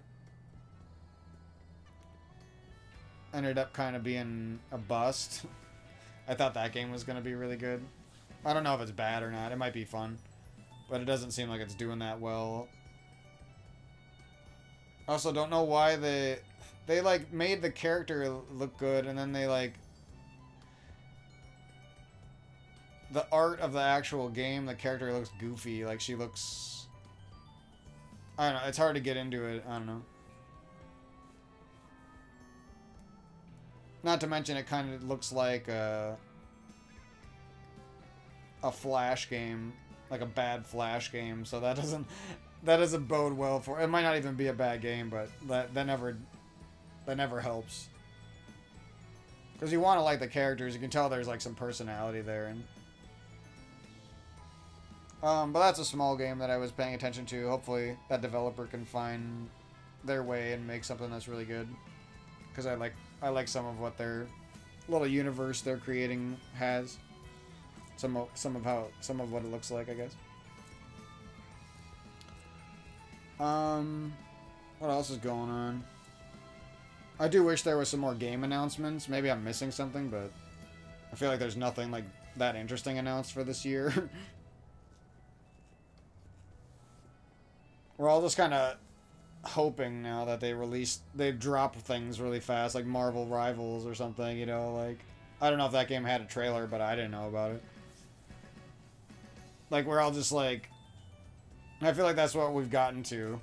ended up kind of being a bust. I thought that game was going to be really good. I don't know if it's bad or not. It might be fun, but it doesn't seem like it's doing that well. Also, don't know why they like made the character look good, and then they like... The art of the actual game, the character looks goofy. Like, she looks... I don't know. It's hard to get into it. I don't know. Not to mention, it kind of looks like a Flash game. Like a bad Flash game. So that doesn't bode well for... It might not even be a bad game, but that never helps. Because you want to like the characters. You can tell there's like some personality there, and... but that's a small game that I was paying attention to. Hopefully that developer can find their way and make something that's really good. Because I like some of what their little universe they're creating has. Some of what it looks like, I guess. What else is going on? I do wish there was some more game announcements. Maybe I'm missing something, but I feel like there's nothing like that interesting announced for this year. We're all just kind of hoping now that they drop things really fast, like Marvel Rivals or something, you know, like, I don't know if that game had a trailer, but I didn't know about it. Like, we're all just like, I feel like that's what we've gotten to.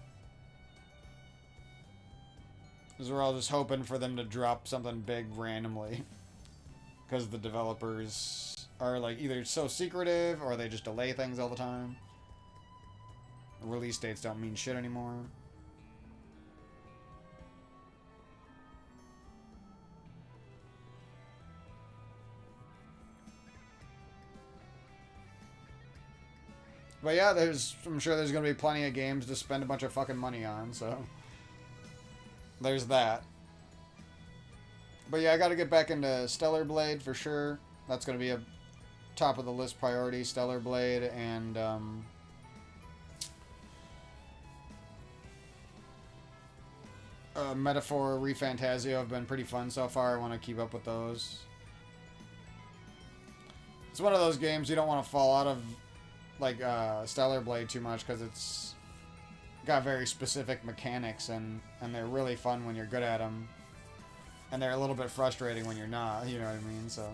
Because we're all just hoping for them to drop something big randomly. Because the developers are like either so secretive or they just delay things all the time. Release dates don't mean shit anymore. But yeah, I'm sure there's going to be plenty of games to spend a bunch of fucking money on, so there's that. But yeah, I got to get back into Stellar Blade for sure. That's going to be a top of the list priority, Stellar Blade, and Metaphor ReFantazio have been pretty fun so far. I want to keep up with those. It's one of those games you don't want to fall out of, like Stellar Blade too much, because it's got very specific mechanics, and they're really fun when you're good at them, and they're a little bit frustrating when you're not, you know what I mean? So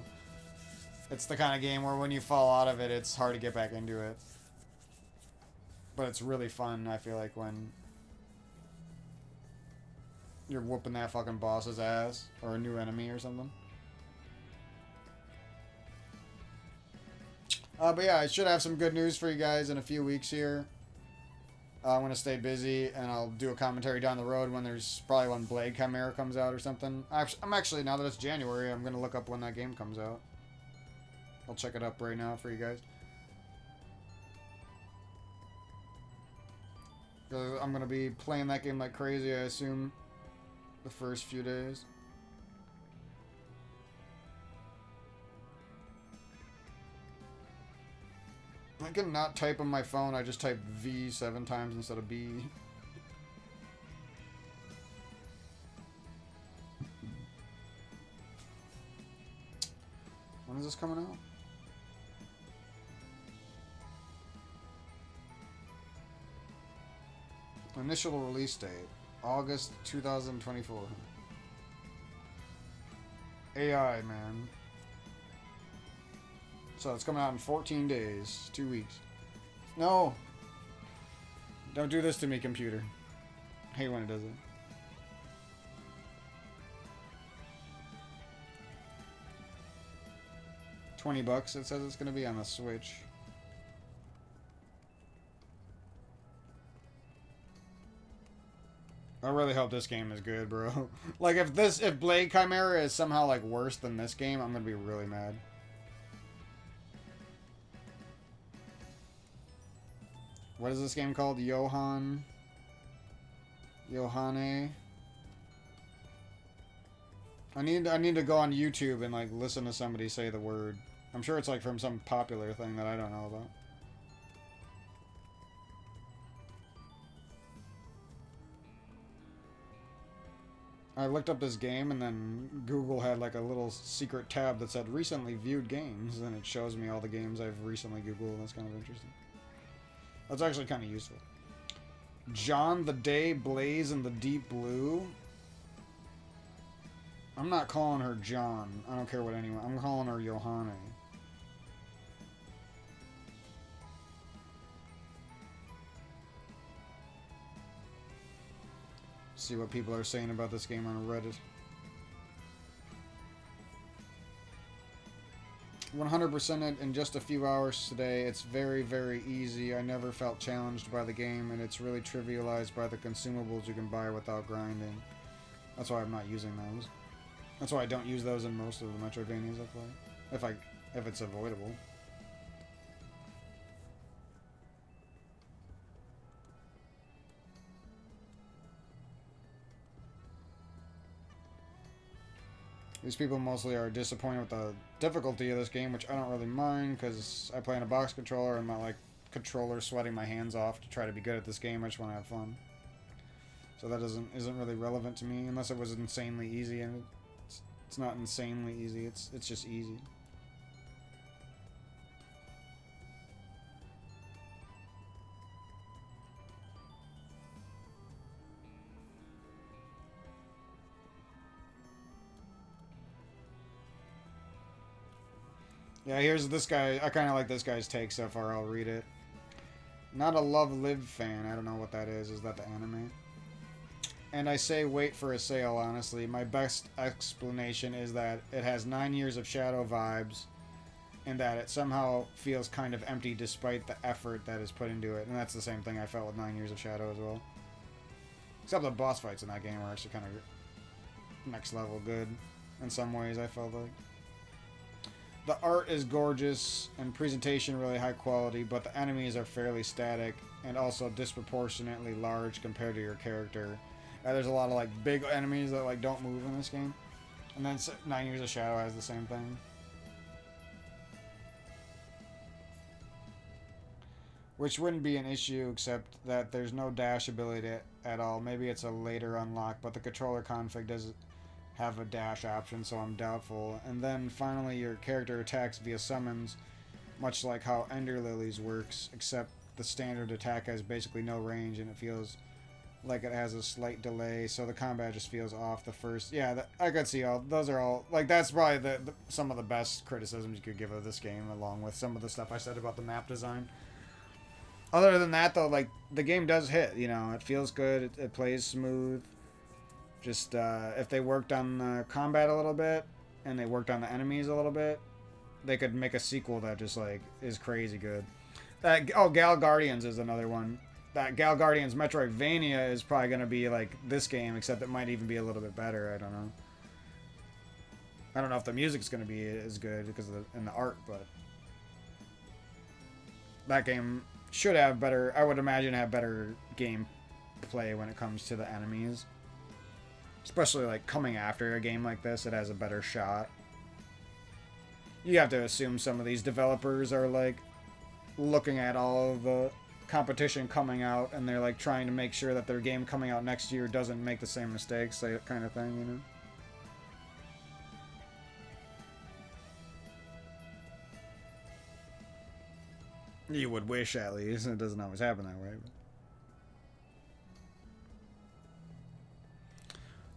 it's the kind of game where when you fall out of it, it's hard to get back into it, but it's really fun, I feel like, when you're whooping that fucking boss's ass or a new enemy or something. But yeah, I should have some good news for you guys in a few weeks here. I'm going to stay busy, and I'll do a commentary down the road when there's probably when Blade Chimera comes out or something. I'm actually, now that it's January, I'm going to look up when that game comes out. I'll check it up right now for you guys. I'm going to be playing that game like crazy, I assume, the first few days. I can not type on my phone, I just type V 7 times instead of B. When is this coming out? Initial release date, August 2024. AI, man. So it's coming out in 14 days, 2 weeks. No! Don't do this to me, computer. I hate when it does it. $20 it says it's gonna be on the Switch. I really hope this game is good, bro. Like, if Blade Chimera is somehow, like, worse than this game, I'm gonna be really mad. What is this game called? YOHANE? I need to go on YouTube and, like, listen to somebody say the word. I'm sure it's, like, from some popular thing that I don't know about. I looked up this game, and then Google had, like, a little secret tab that said recently viewed games, and it shows me all the games I've recently Googled, and that's kind of interesting. That's actually kind of useful. John the Day, Blaze, and the Deep Blue. I'm not calling her John. I don't care what anyone... I'm calling her YOHANE. See what people are saying about this game on Reddit. 100% it in just a few hours today. It's very, very easy. I never felt challenged by the game, and it's really trivialized by the consumables you can buy without grinding. That's why I'm not using those. That's why I don't use those in most of the Metroidvanias I play. If it's avoidable. These people mostly are disappointed with the difficulty of this game, which I don't really mind, because I play on a box controller, and I'm not like controller sweating my hands off to try to be good at this game. I just want to have fun. So that isn't really relevant to me, unless it was insanely easy, and it's not insanely easy, it's just easy. Yeah, here's this guy. I kind of like this guy's take so far. I'll read it. Not a Love Live fan. I don't know what that is. Is that the anime? And I say wait for a sale, honestly. My best explanation is that it has 9 years of Shadow vibes, and that it somehow feels kind of empty despite the effort that is put into it. And that's the same thing I felt with 9 years of Shadow as well. Except the boss fights in that game are actually kind of next level good in some ways, I felt like. The art is gorgeous and presentation really high quality, but the enemies are fairly static and also disproportionately large compared to your character. There's a lot of like big enemies that like don't move in this game. And then 9 Years of Shadow has the same thing. Which wouldn't be an issue except that there's no dash ability at all. Maybe it's a later unlock, but the controller config doesn't have a dash option, so I'm doubtful. And then finally your character attacks via summons, much like how Ender Lilies works, except the standard attack has basically no range and it feels like it has a slight delay, so the combat just feels off the first. Yeah, I could see all those are all like that's probably some of the best criticisms you could give of this game, along with some of the stuff I said about the map design. Other than that, though, like the game does hit. You know, it feels good. It plays smooth. Just if they worked on the combat a little bit and they worked on the enemies a little bit, they could make a sequel that just like is crazy good. Gal Guardians is another one. That Gal Guardians Metroidvania is probably going to be like this game, except it might even be a little bit better. I don't know. I don't know if the music's going to be as good because of the art, but that game should have better. I would imagine have better gameplay when it comes to the enemies, especially like coming after a game like this. It has a better shot. You have to assume some of these developers are like looking at all of the competition coming out and they're like trying to make sure that their game coming out next year doesn't make the same mistakes, that kind of thing, you know. You would wish, at least. It doesn't always happen that way.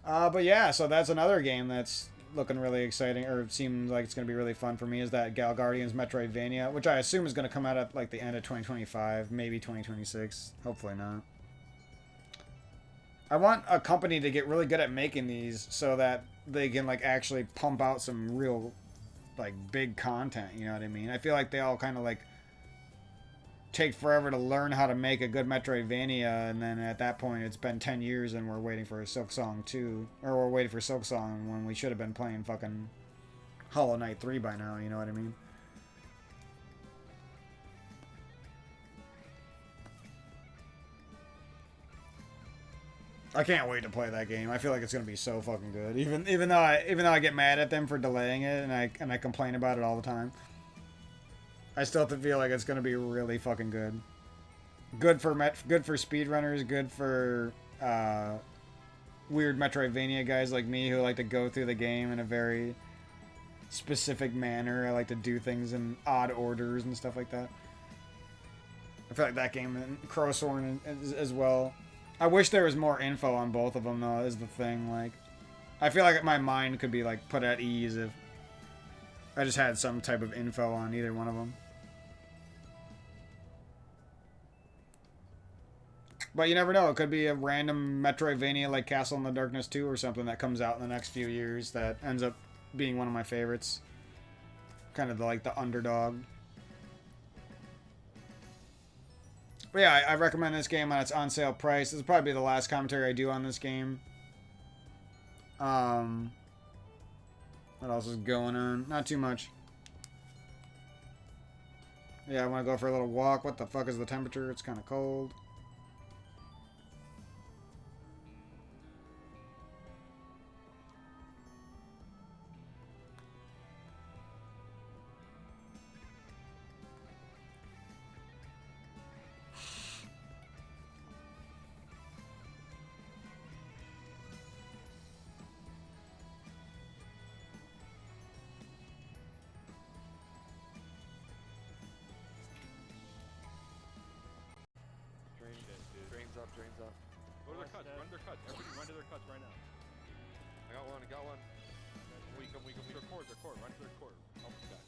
But yeah, so that's another game that's looking really exciting, or seems like it's going to be really fun for me, is that Gal Guardians Metroidvania, which I assume is going to come out at like the end of 2025, maybe 2026. Hopefully not. I want a company to get really good at making these so that they can like actually pump out some real like big content, you know what I mean? I feel like they all kind of like take forever to learn how to make a good Metroidvania, and then at that point it's been 10 years and we're waiting for Silk Song 2, or we're waiting for Silk Song when we should have been playing fucking Hollow Knight 3 by now, you know what I mean? I can't wait to play that game. I feel like it's gonna be so fucking good. Even though I get mad at them for delaying it and I complain about it all the time, I still feel like it's gonna be really fucking good. Good for speedrunners. Good for weird Metroidvania guys like me who like to go through the game in a very specific manner. I like to do things in odd orders and stuff like that. I feel like that game and Crowthorn as well. I wish there was more info on both of them, though, is the thing. Like, I feel like my mind could be like put at ease if I just had some type of info on either one of them. But you never know. It could be a random Metroidvania like Castle in the Darkness 2 or something that comes out in the next few years that ends up being one of my favorites. Kind of like the underdog. But yeah, I recommend this game on its on-sale price. This will probably be the last commentary I do on this game. What else is going on? Not too much. Yeah, I want to go for a little walk. What the fuck is the temperature? It's kind of cold. Drains up. Go to their cuts, run their cuts. Everybody run to their cuts right now. I got one. Weak them. Their core. Run to their core. Help us back.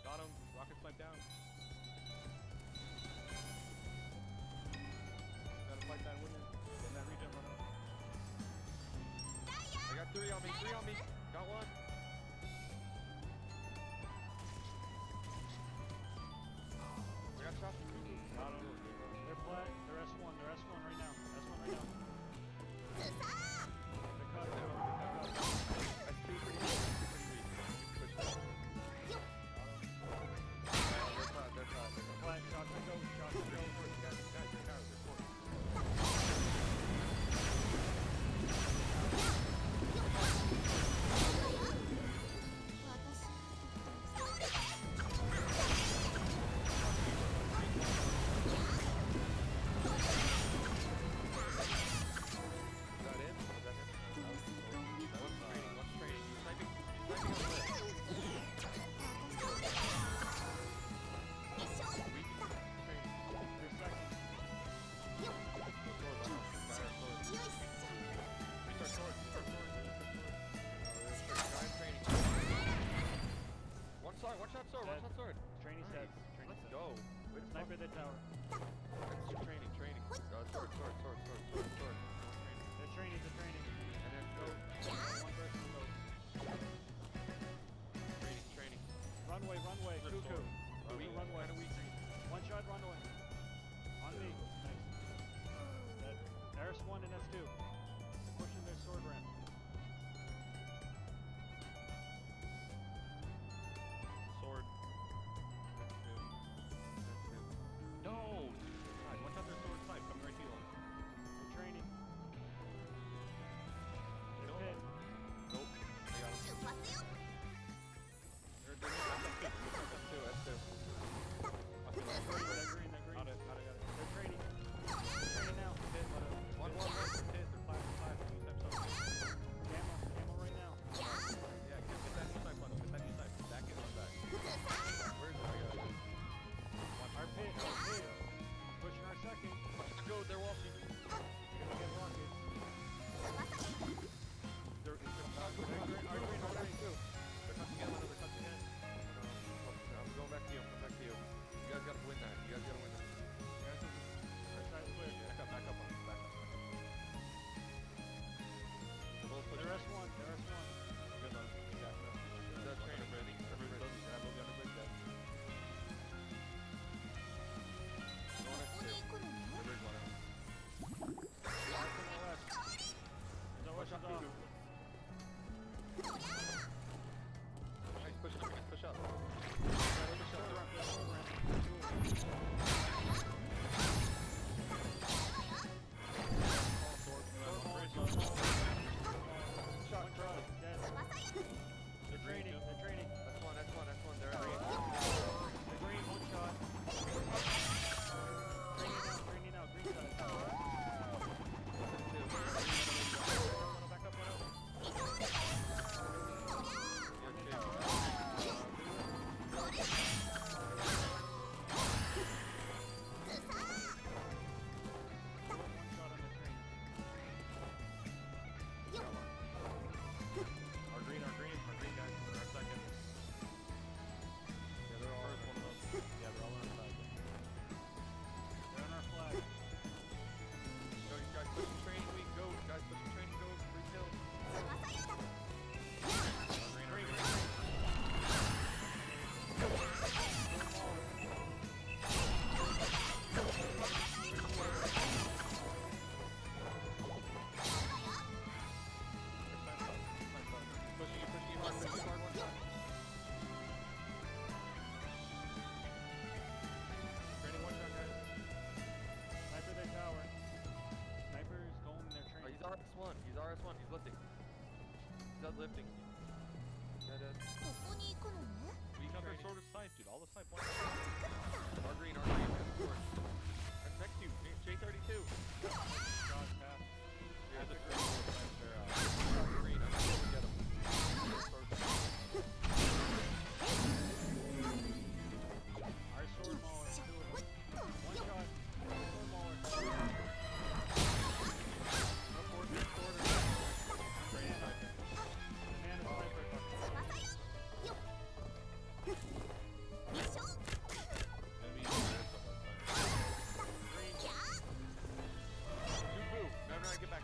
Got him. Rocket snipe down. Gotta fight that winner. Get in that regen, run Sniper the tower. That's training, training. Sword. They're training. And then go. One person go. Training. Runway. Flip Cuckoo. sword. Cuckoo, runway. One shot runway. On me. Nice. That RS1 and S2. They're pushing their sword ramp. Sword. No! God, watch out their sword snipe. Come right heal him. They're training. They're Nope. pit. Nope. I got him. 出発よ That's two. They're green. Got it. They're training. Training now. Hit. One. Hit. They're five. Use them some. Camo right now. Yeah, get that new snipe on him. Get that new snipe. Back in on back. Where is it? I got it. Our pit. Pushing our second. Let's go. They're walking. We're gonna get rockets. They're Our green too. They're cutting again. They're cutting again. I'm going back to you. You guys gotta win that. Our side's clear. Back up on him. They're both They're pushing. S1. Good luck. You got this. The trainer ready. Everybody's ready. Grab those guns and break that. No one ここに has 行くの two. ね Everybody's one out. Last on the left. Is that Watch out, off? Cuckoo. Nice, push up. Shot, dead. They're training. That's one. They're out. They're green, one shot. Training now, green side. Back up. One shot on the train. Our green guys. They're our second. Yeah, they're all First one of those. Yeah, they're all on our side. They're on our flag. Go, you guys push the train. Go. Free kill. Green. Pushing you hard. One shot. Training one shot, guys. Sniper their tower. Sniper's going their train. He's RS1. He's lifting. He's out lifting. Yeah, dead. ここに行くのね We Cover training. sword of snipe, dude. All the snipe one. Our green. Sword. That's next to you. J32. Shot pass. Here's the green. green. I'm gonna go get him. Our sword mauler. Two of them. One shot. Sword mauler. Report this order. Train sniper. Man is sniper. 翼よよっミッション Enemy is there somewhere. Green.キャー Cuckoo. No, get back.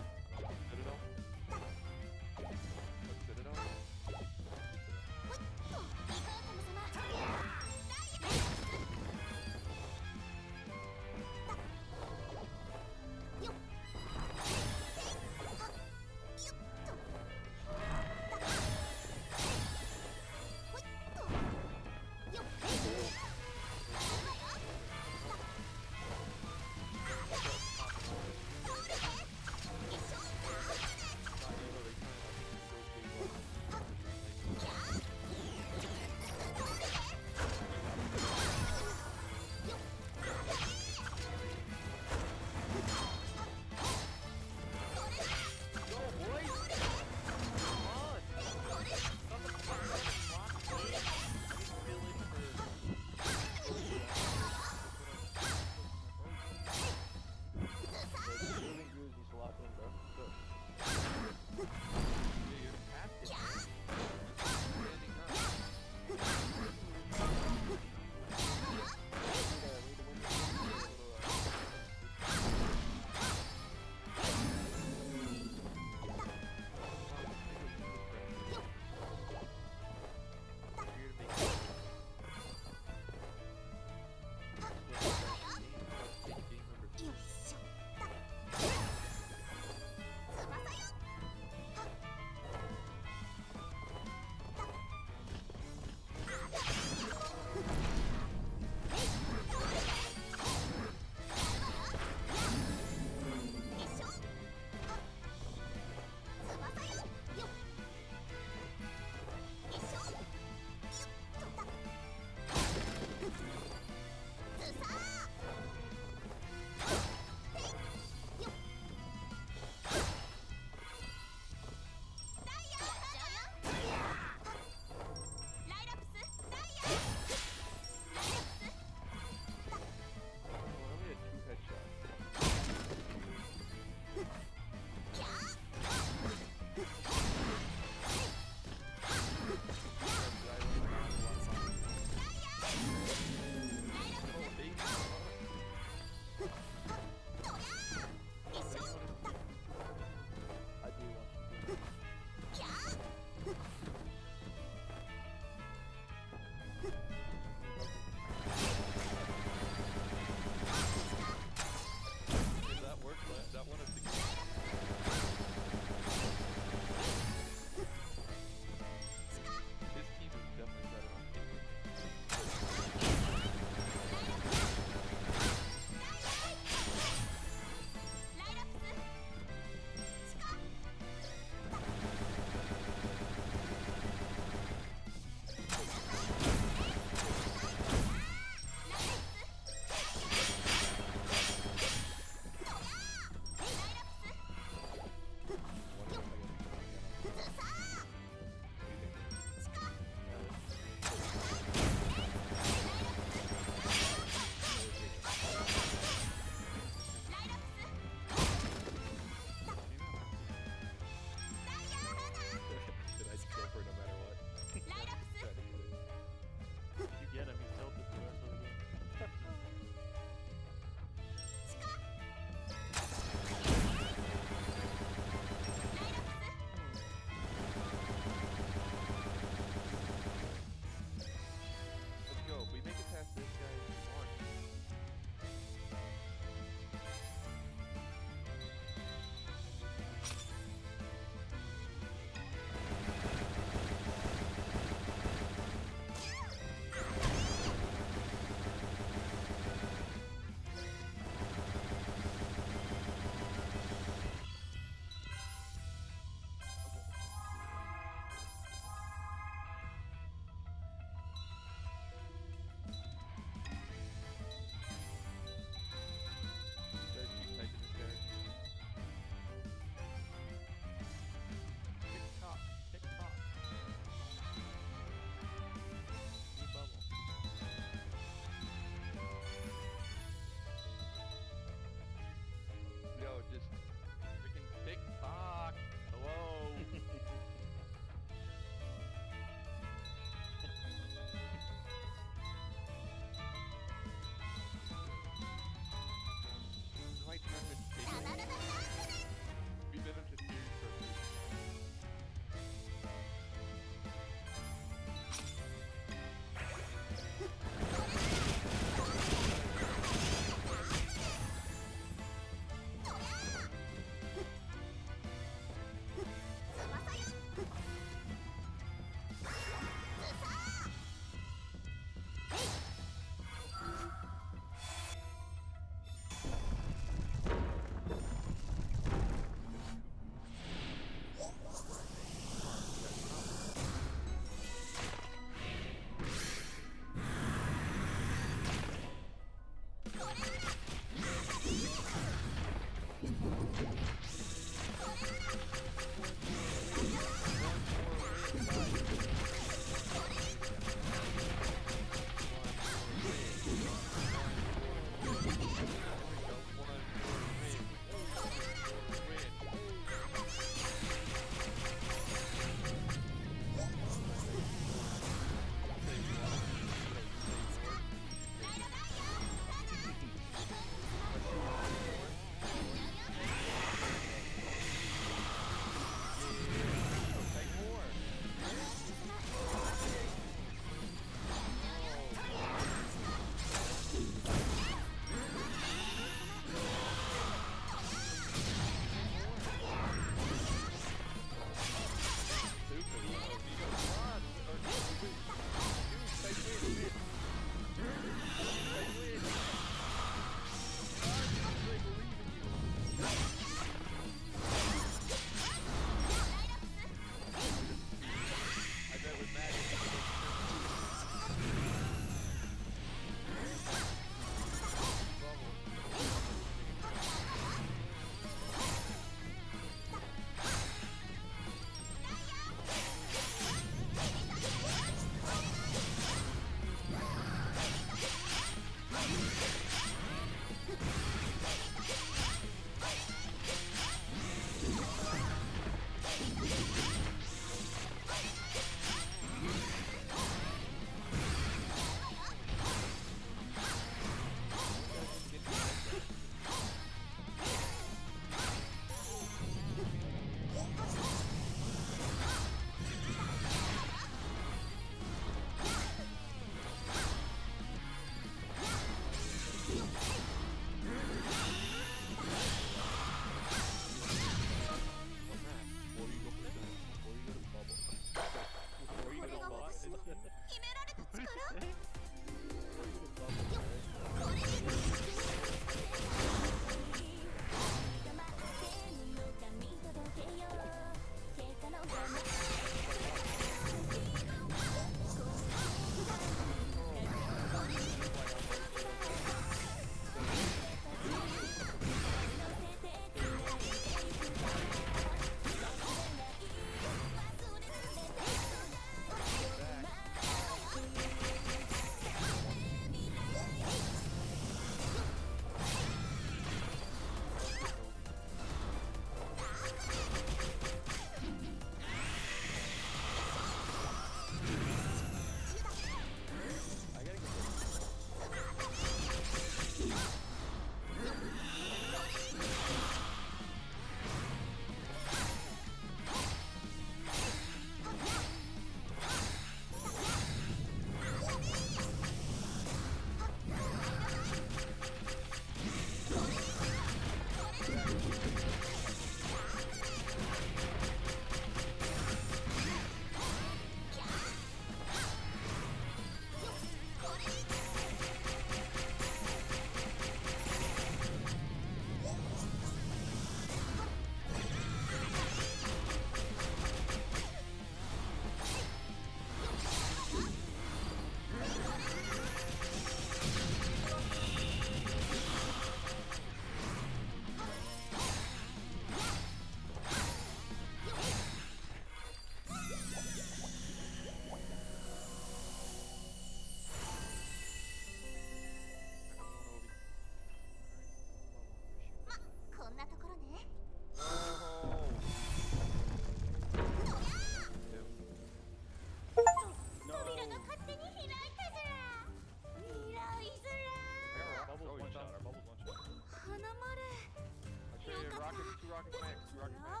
rocking max. Two rocking max.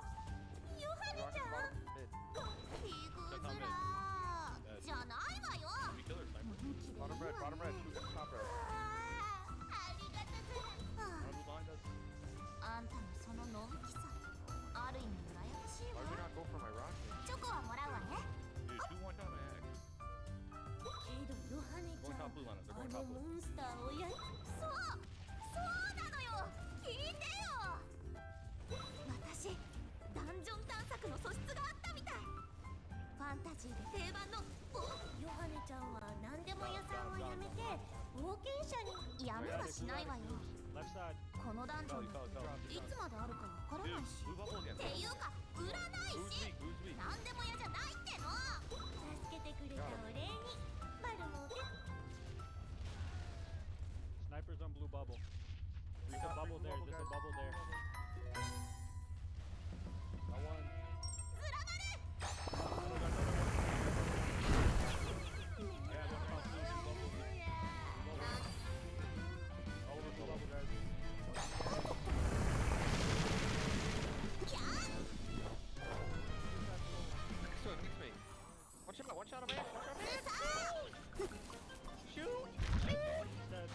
ヨハネ Rocking ちゃん bottom mid. ヒグズラじゃないわよ We kill her sniper. Bottom red. Bottom red. Two top red. ありがとう One who's behind us. あんたのそののんきさある意味羨ましい Why わ did we not go for my rocket? チョコはもらうわね Dude, 2-1 down my axe. けどヨハネち Going ゃ top blue on us. They're ん going あ top の blue. モンスターをやっそうなのよ聞いてよ私ダンジョン探索の素質があったみたいファンタジーで定番のヨハネちゃんは何でも屋さんをやめて冒険者にやめはしないわよ Left side. このダンジョン Tell me, いつまであるかわから Dude, ないし blue bubble again. っていうか売らない Who's し weak? Who's weak? 何でも屋じゃないっての助けてくれたお礼にマルモで Snipers on blue bubble. There's a bubble there. There's a bubble there. Got one. ずらがる Yeah, one top blue. Blue bubble. All over blue bubble, guys. や Next to it. Next to me. Watch out. Watch out, man. Watch out, man. うさ Shoot. Dead.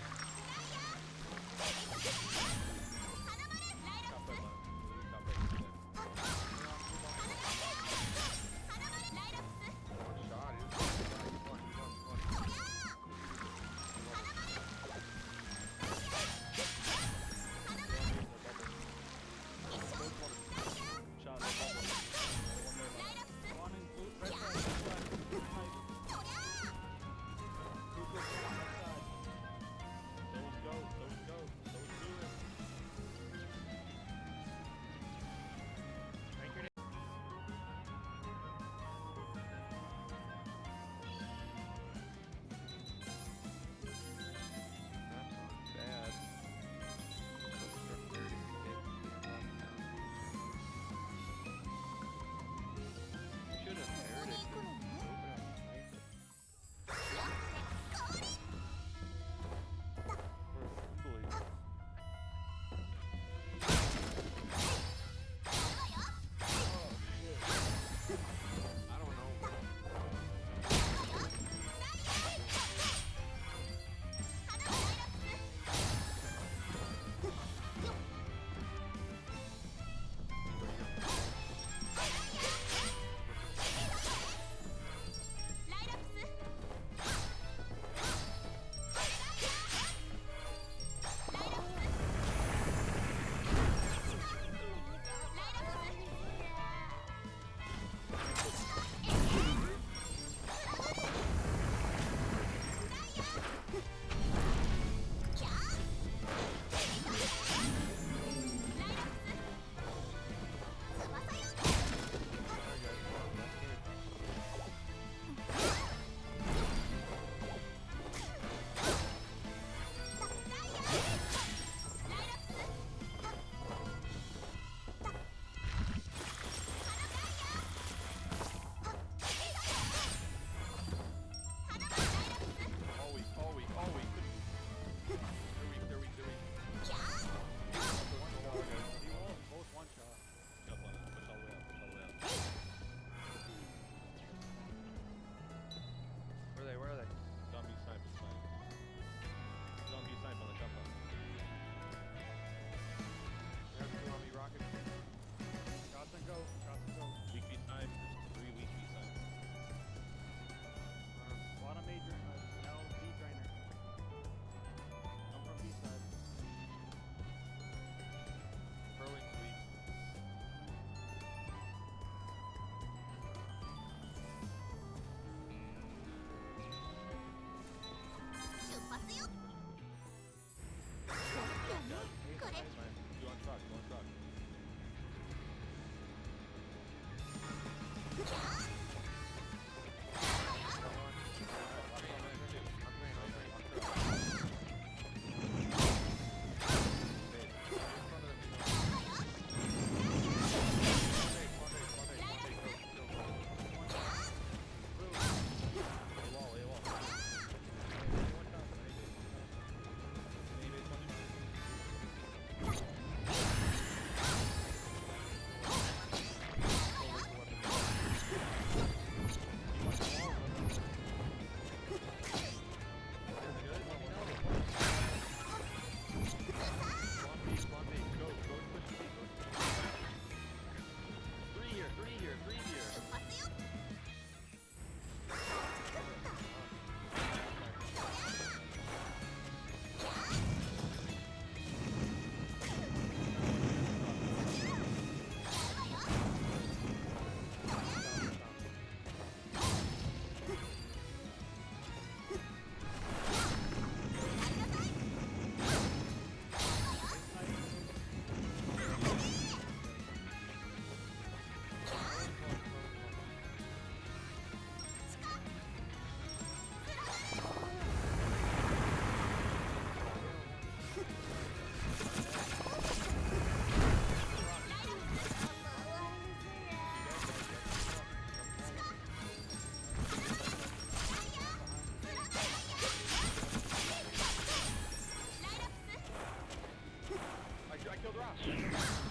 drop.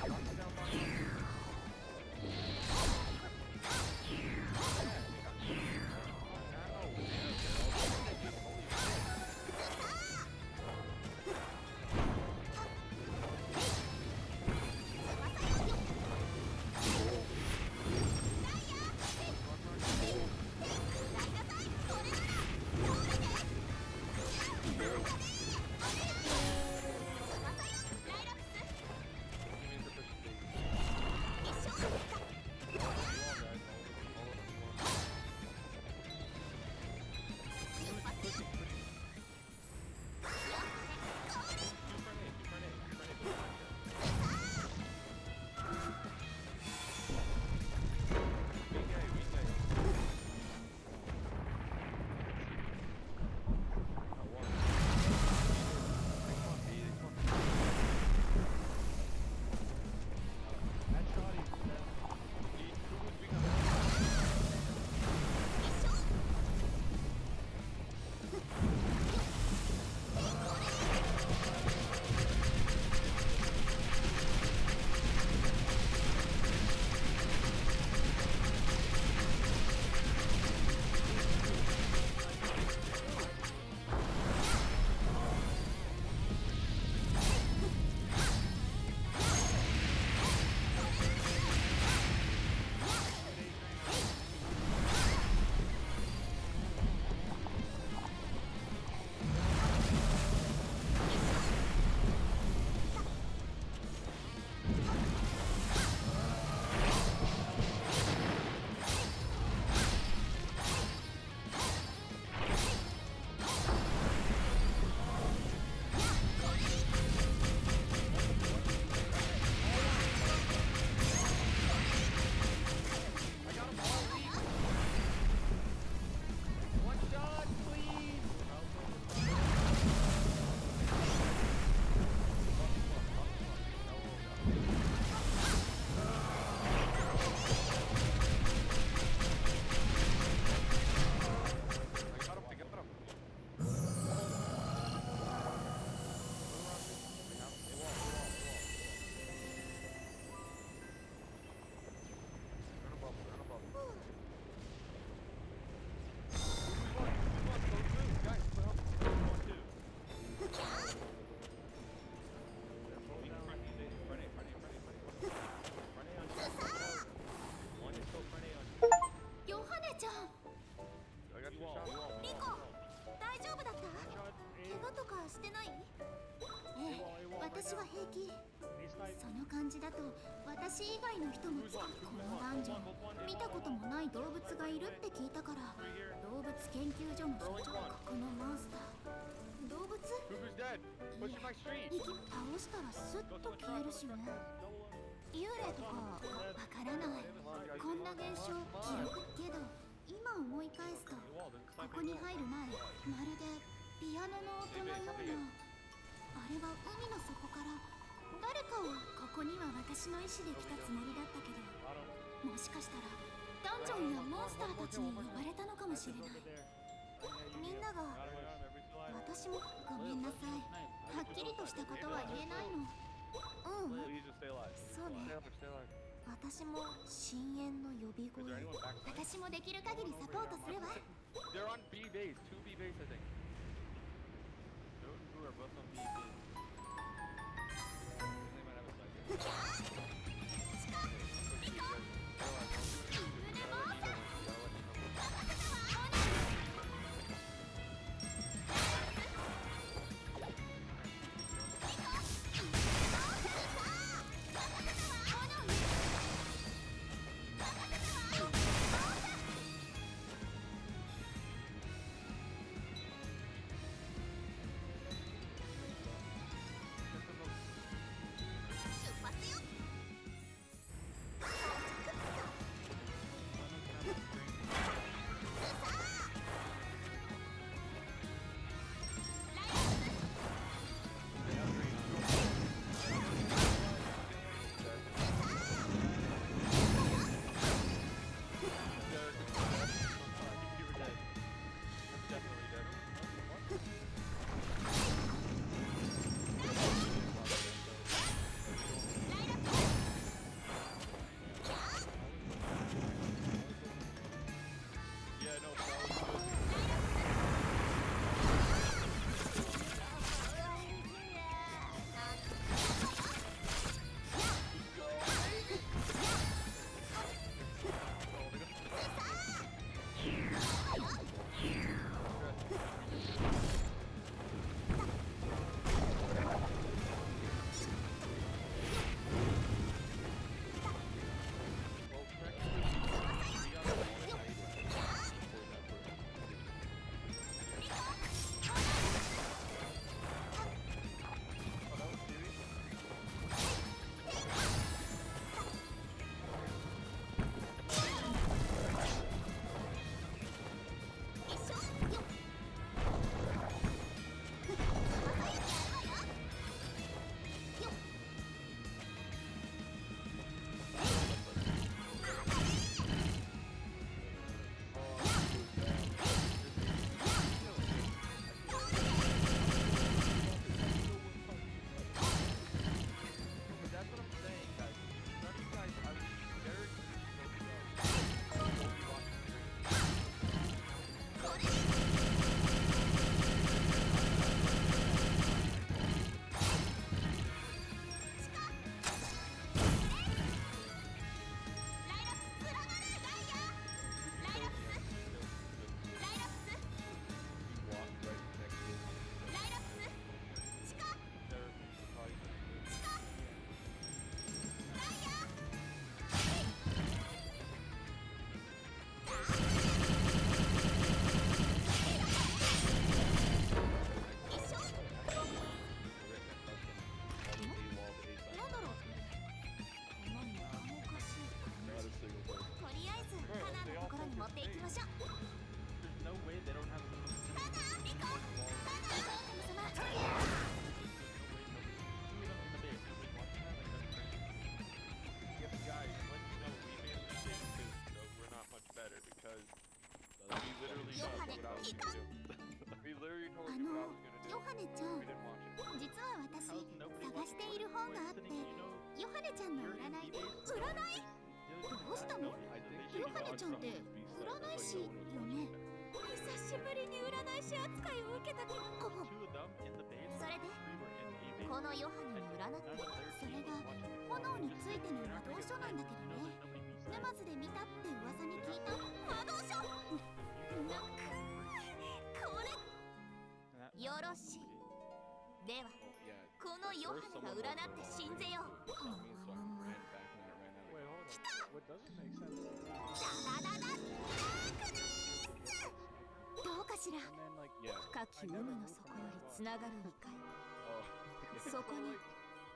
Knock him down by him.その感じだと私以外の人もこのダンジョン見たこともない動物がいるって聞いたから動物研究所の所長がこのモンスター動物いや倒したらスッと消えるしね幽霊とかわからないこんな現象記憶けど今思い返すとここに入る前まるでピアノの音のようなあれは海の底から誰かをここには私の意思で来たつもりだったけどもしかしたらダンジョンやモンスターたちに呼ばれたのかもしれないみんなが私もごめんなさいはっきりとしたことは言えないのそうね私も深淵の呼び声私もできる限りサポートするわ They're on B base, 2B base, I think. Those two are both on B base. They might have a second. こちゃんの占いで。占い？どうしたの？ヨハネちゃんって占い師よね。久しぶりに占い師扱いを受けたけど。それでこのヨハネに占って、それが炎についての魔導書なんだけどね。沼津で見たって噂に聞いた。魔導書？これよろしい。ではこのヨハネが占って信ぜよう。来た！ダダダダダークです！どうかしら。深き海の底よりつながる異界。そこに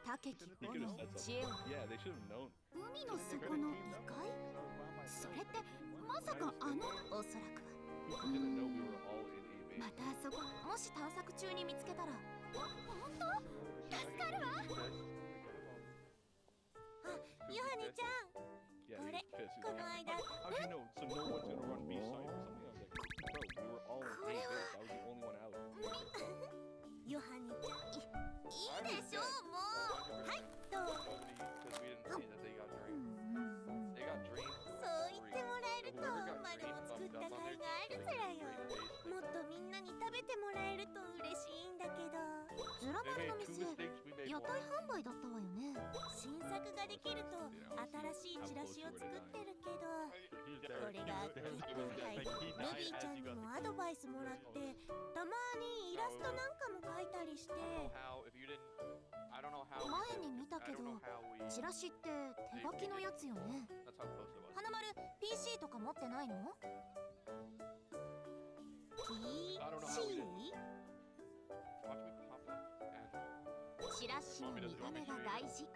高き炎知恵を。海の底の異界？それってまさかおそらくは。またあそこ、もし探索中に見つけたら。本当？助かるわ。あ、ヨハネちゃん、これこの間。これはヨハネちゃん、いいでしょう。もうはい、どうぞ。そう言ってもらえるとマルも作った甲斐があるずらよ。もっとみんなに食べてもらえると嬉しいんだけど。ズラ丸の店、屋台販売だったわよね。新作ができると新しいチラシを作ってるけど、これが結構ルビーちゃんにもアドバイスもらって、たまにイラストなんかも描いたりして。前に見たけど、チラシって手書きのやつよね。花丸、PC とか持ってないの？ PC？ チラシの見た目が大事。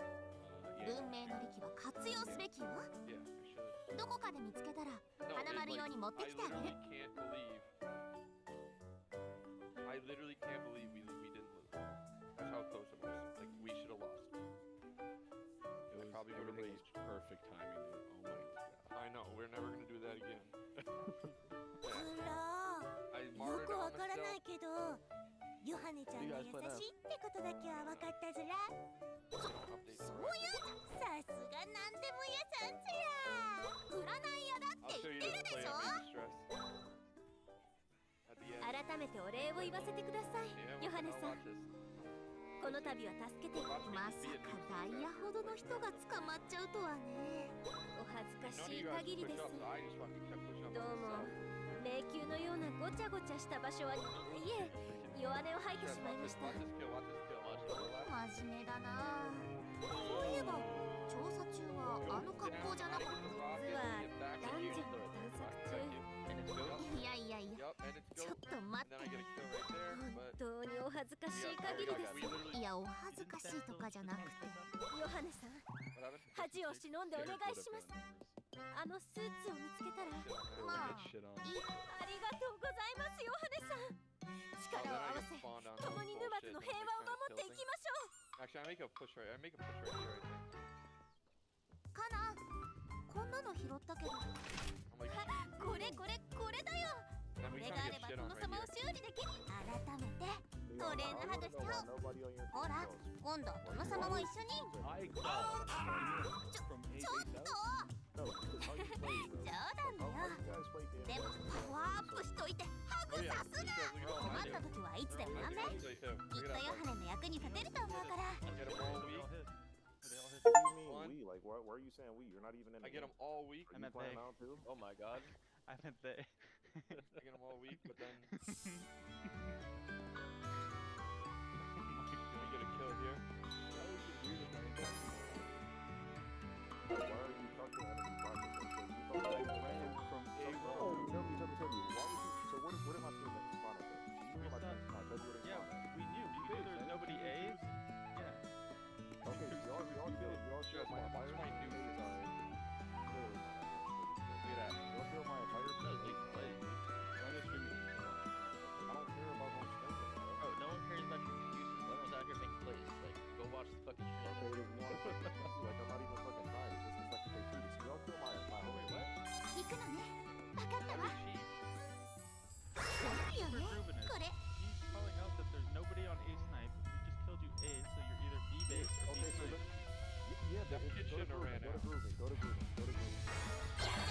文明の利器は活用すべきよ。どこかで見つけたら花丸用に持ってきてあげる。I literally can't believe we didn't lose. That's how close it was. Like, we should have lost. It was probably would have everything raged. was perfect timing, dude. Oh my god. I know, we're never gonna do that again. ずら I よ martyred くわ on からな myself. いけど、ヨハネちゃんが優しいってことだけは分かったずら。 Update. そういうさすがなんでも屋さんずら。占い屋だっ I'll て show 言 you ってる this で play しょ。 and make you stress. At the end. 改めてお礼を言わせてください、 Yeah, ヨハネ I'll さん。 watch this. この度は助けて。まさかダイヤほどの人が捕まっちゃうとはね。お恥ずか None of しい you guys 限り push です。 up, so I just fucking kept pushing up どうも myself. 迷宮のようなごちゃごちゃした場所は、いえ、弱音を吐いてしまいました。 Watch this kill, watch this kill, watch this kill. 真面目だな。そういえば調査中はあの格好じゃなかった。実はダンジョンを探索中。いやいやいや、 Yup, and it's ちょっ go. と待 Then っ I get a kill right there, 本 but 当にお恥ずかしい限りです。 て。いや、お恥ずかしいとかじゃなくて。ヨハネさん、 what happened? 恥を忍んでお願いします。あのスーツを見つけたら。まあ、 Shit on. ありがとうございます、ヨハネさん。力を合わせ、共に沼津の平和を守っていきましょう。 Actually, I make a push right. I make a push right here, I think. カナン、こんなの拾ったけど。 I'm like, これだよ。 then こ we れ try があ to れ get ば shit 殿 on right 様を here. 修理できる。改めてトレーナーハグしちゃおう。ほら、今度は殿様も一緒に。 I call from ちょっ 8 8 7. と冗談だよ。でもパワーアップしといてハグさすな。困った時はいつでもやんね。 Look at きっとヨ that ハネの役に立てると思うから。 one. I get them all weak. What do you mean we? Like, why are you saying we? You're not even in the I get game. them all weak. Are you playing out too? Oh my god. I meant they. I get them all weak, but then can we get a kill here? Why are you talking to enemy projects? So you thought I ran from A Oh, tell me. Why would you? So what if my team that spawn at there? You know my team spawn. Tell me where they Yeah, spawn at. we knew. We knew there was nobody A's. Yeah. Okay, y'all killed my entire That's my team. new Look Look at that. y'all killed my entire team. Run the stream. I don't care about no streaming, bro. Bro, no one cares about your excuses. Let us out here make plays. Like, go watch the fucking stream. Okay, there's no like I'm not even fucking tired. It's just the second they cheated. So y'all killed my whole team. 行くのね。分かったわ。 Cheat. そうよね。 Proven it. これ。 He's calling out that there's nobody on A snipe. We just killed you A, so you're either B base or B Okay, so snipe. yeah, That kid Go to shouldn't have ran grooving. out. Go to grooving. Go to grooving.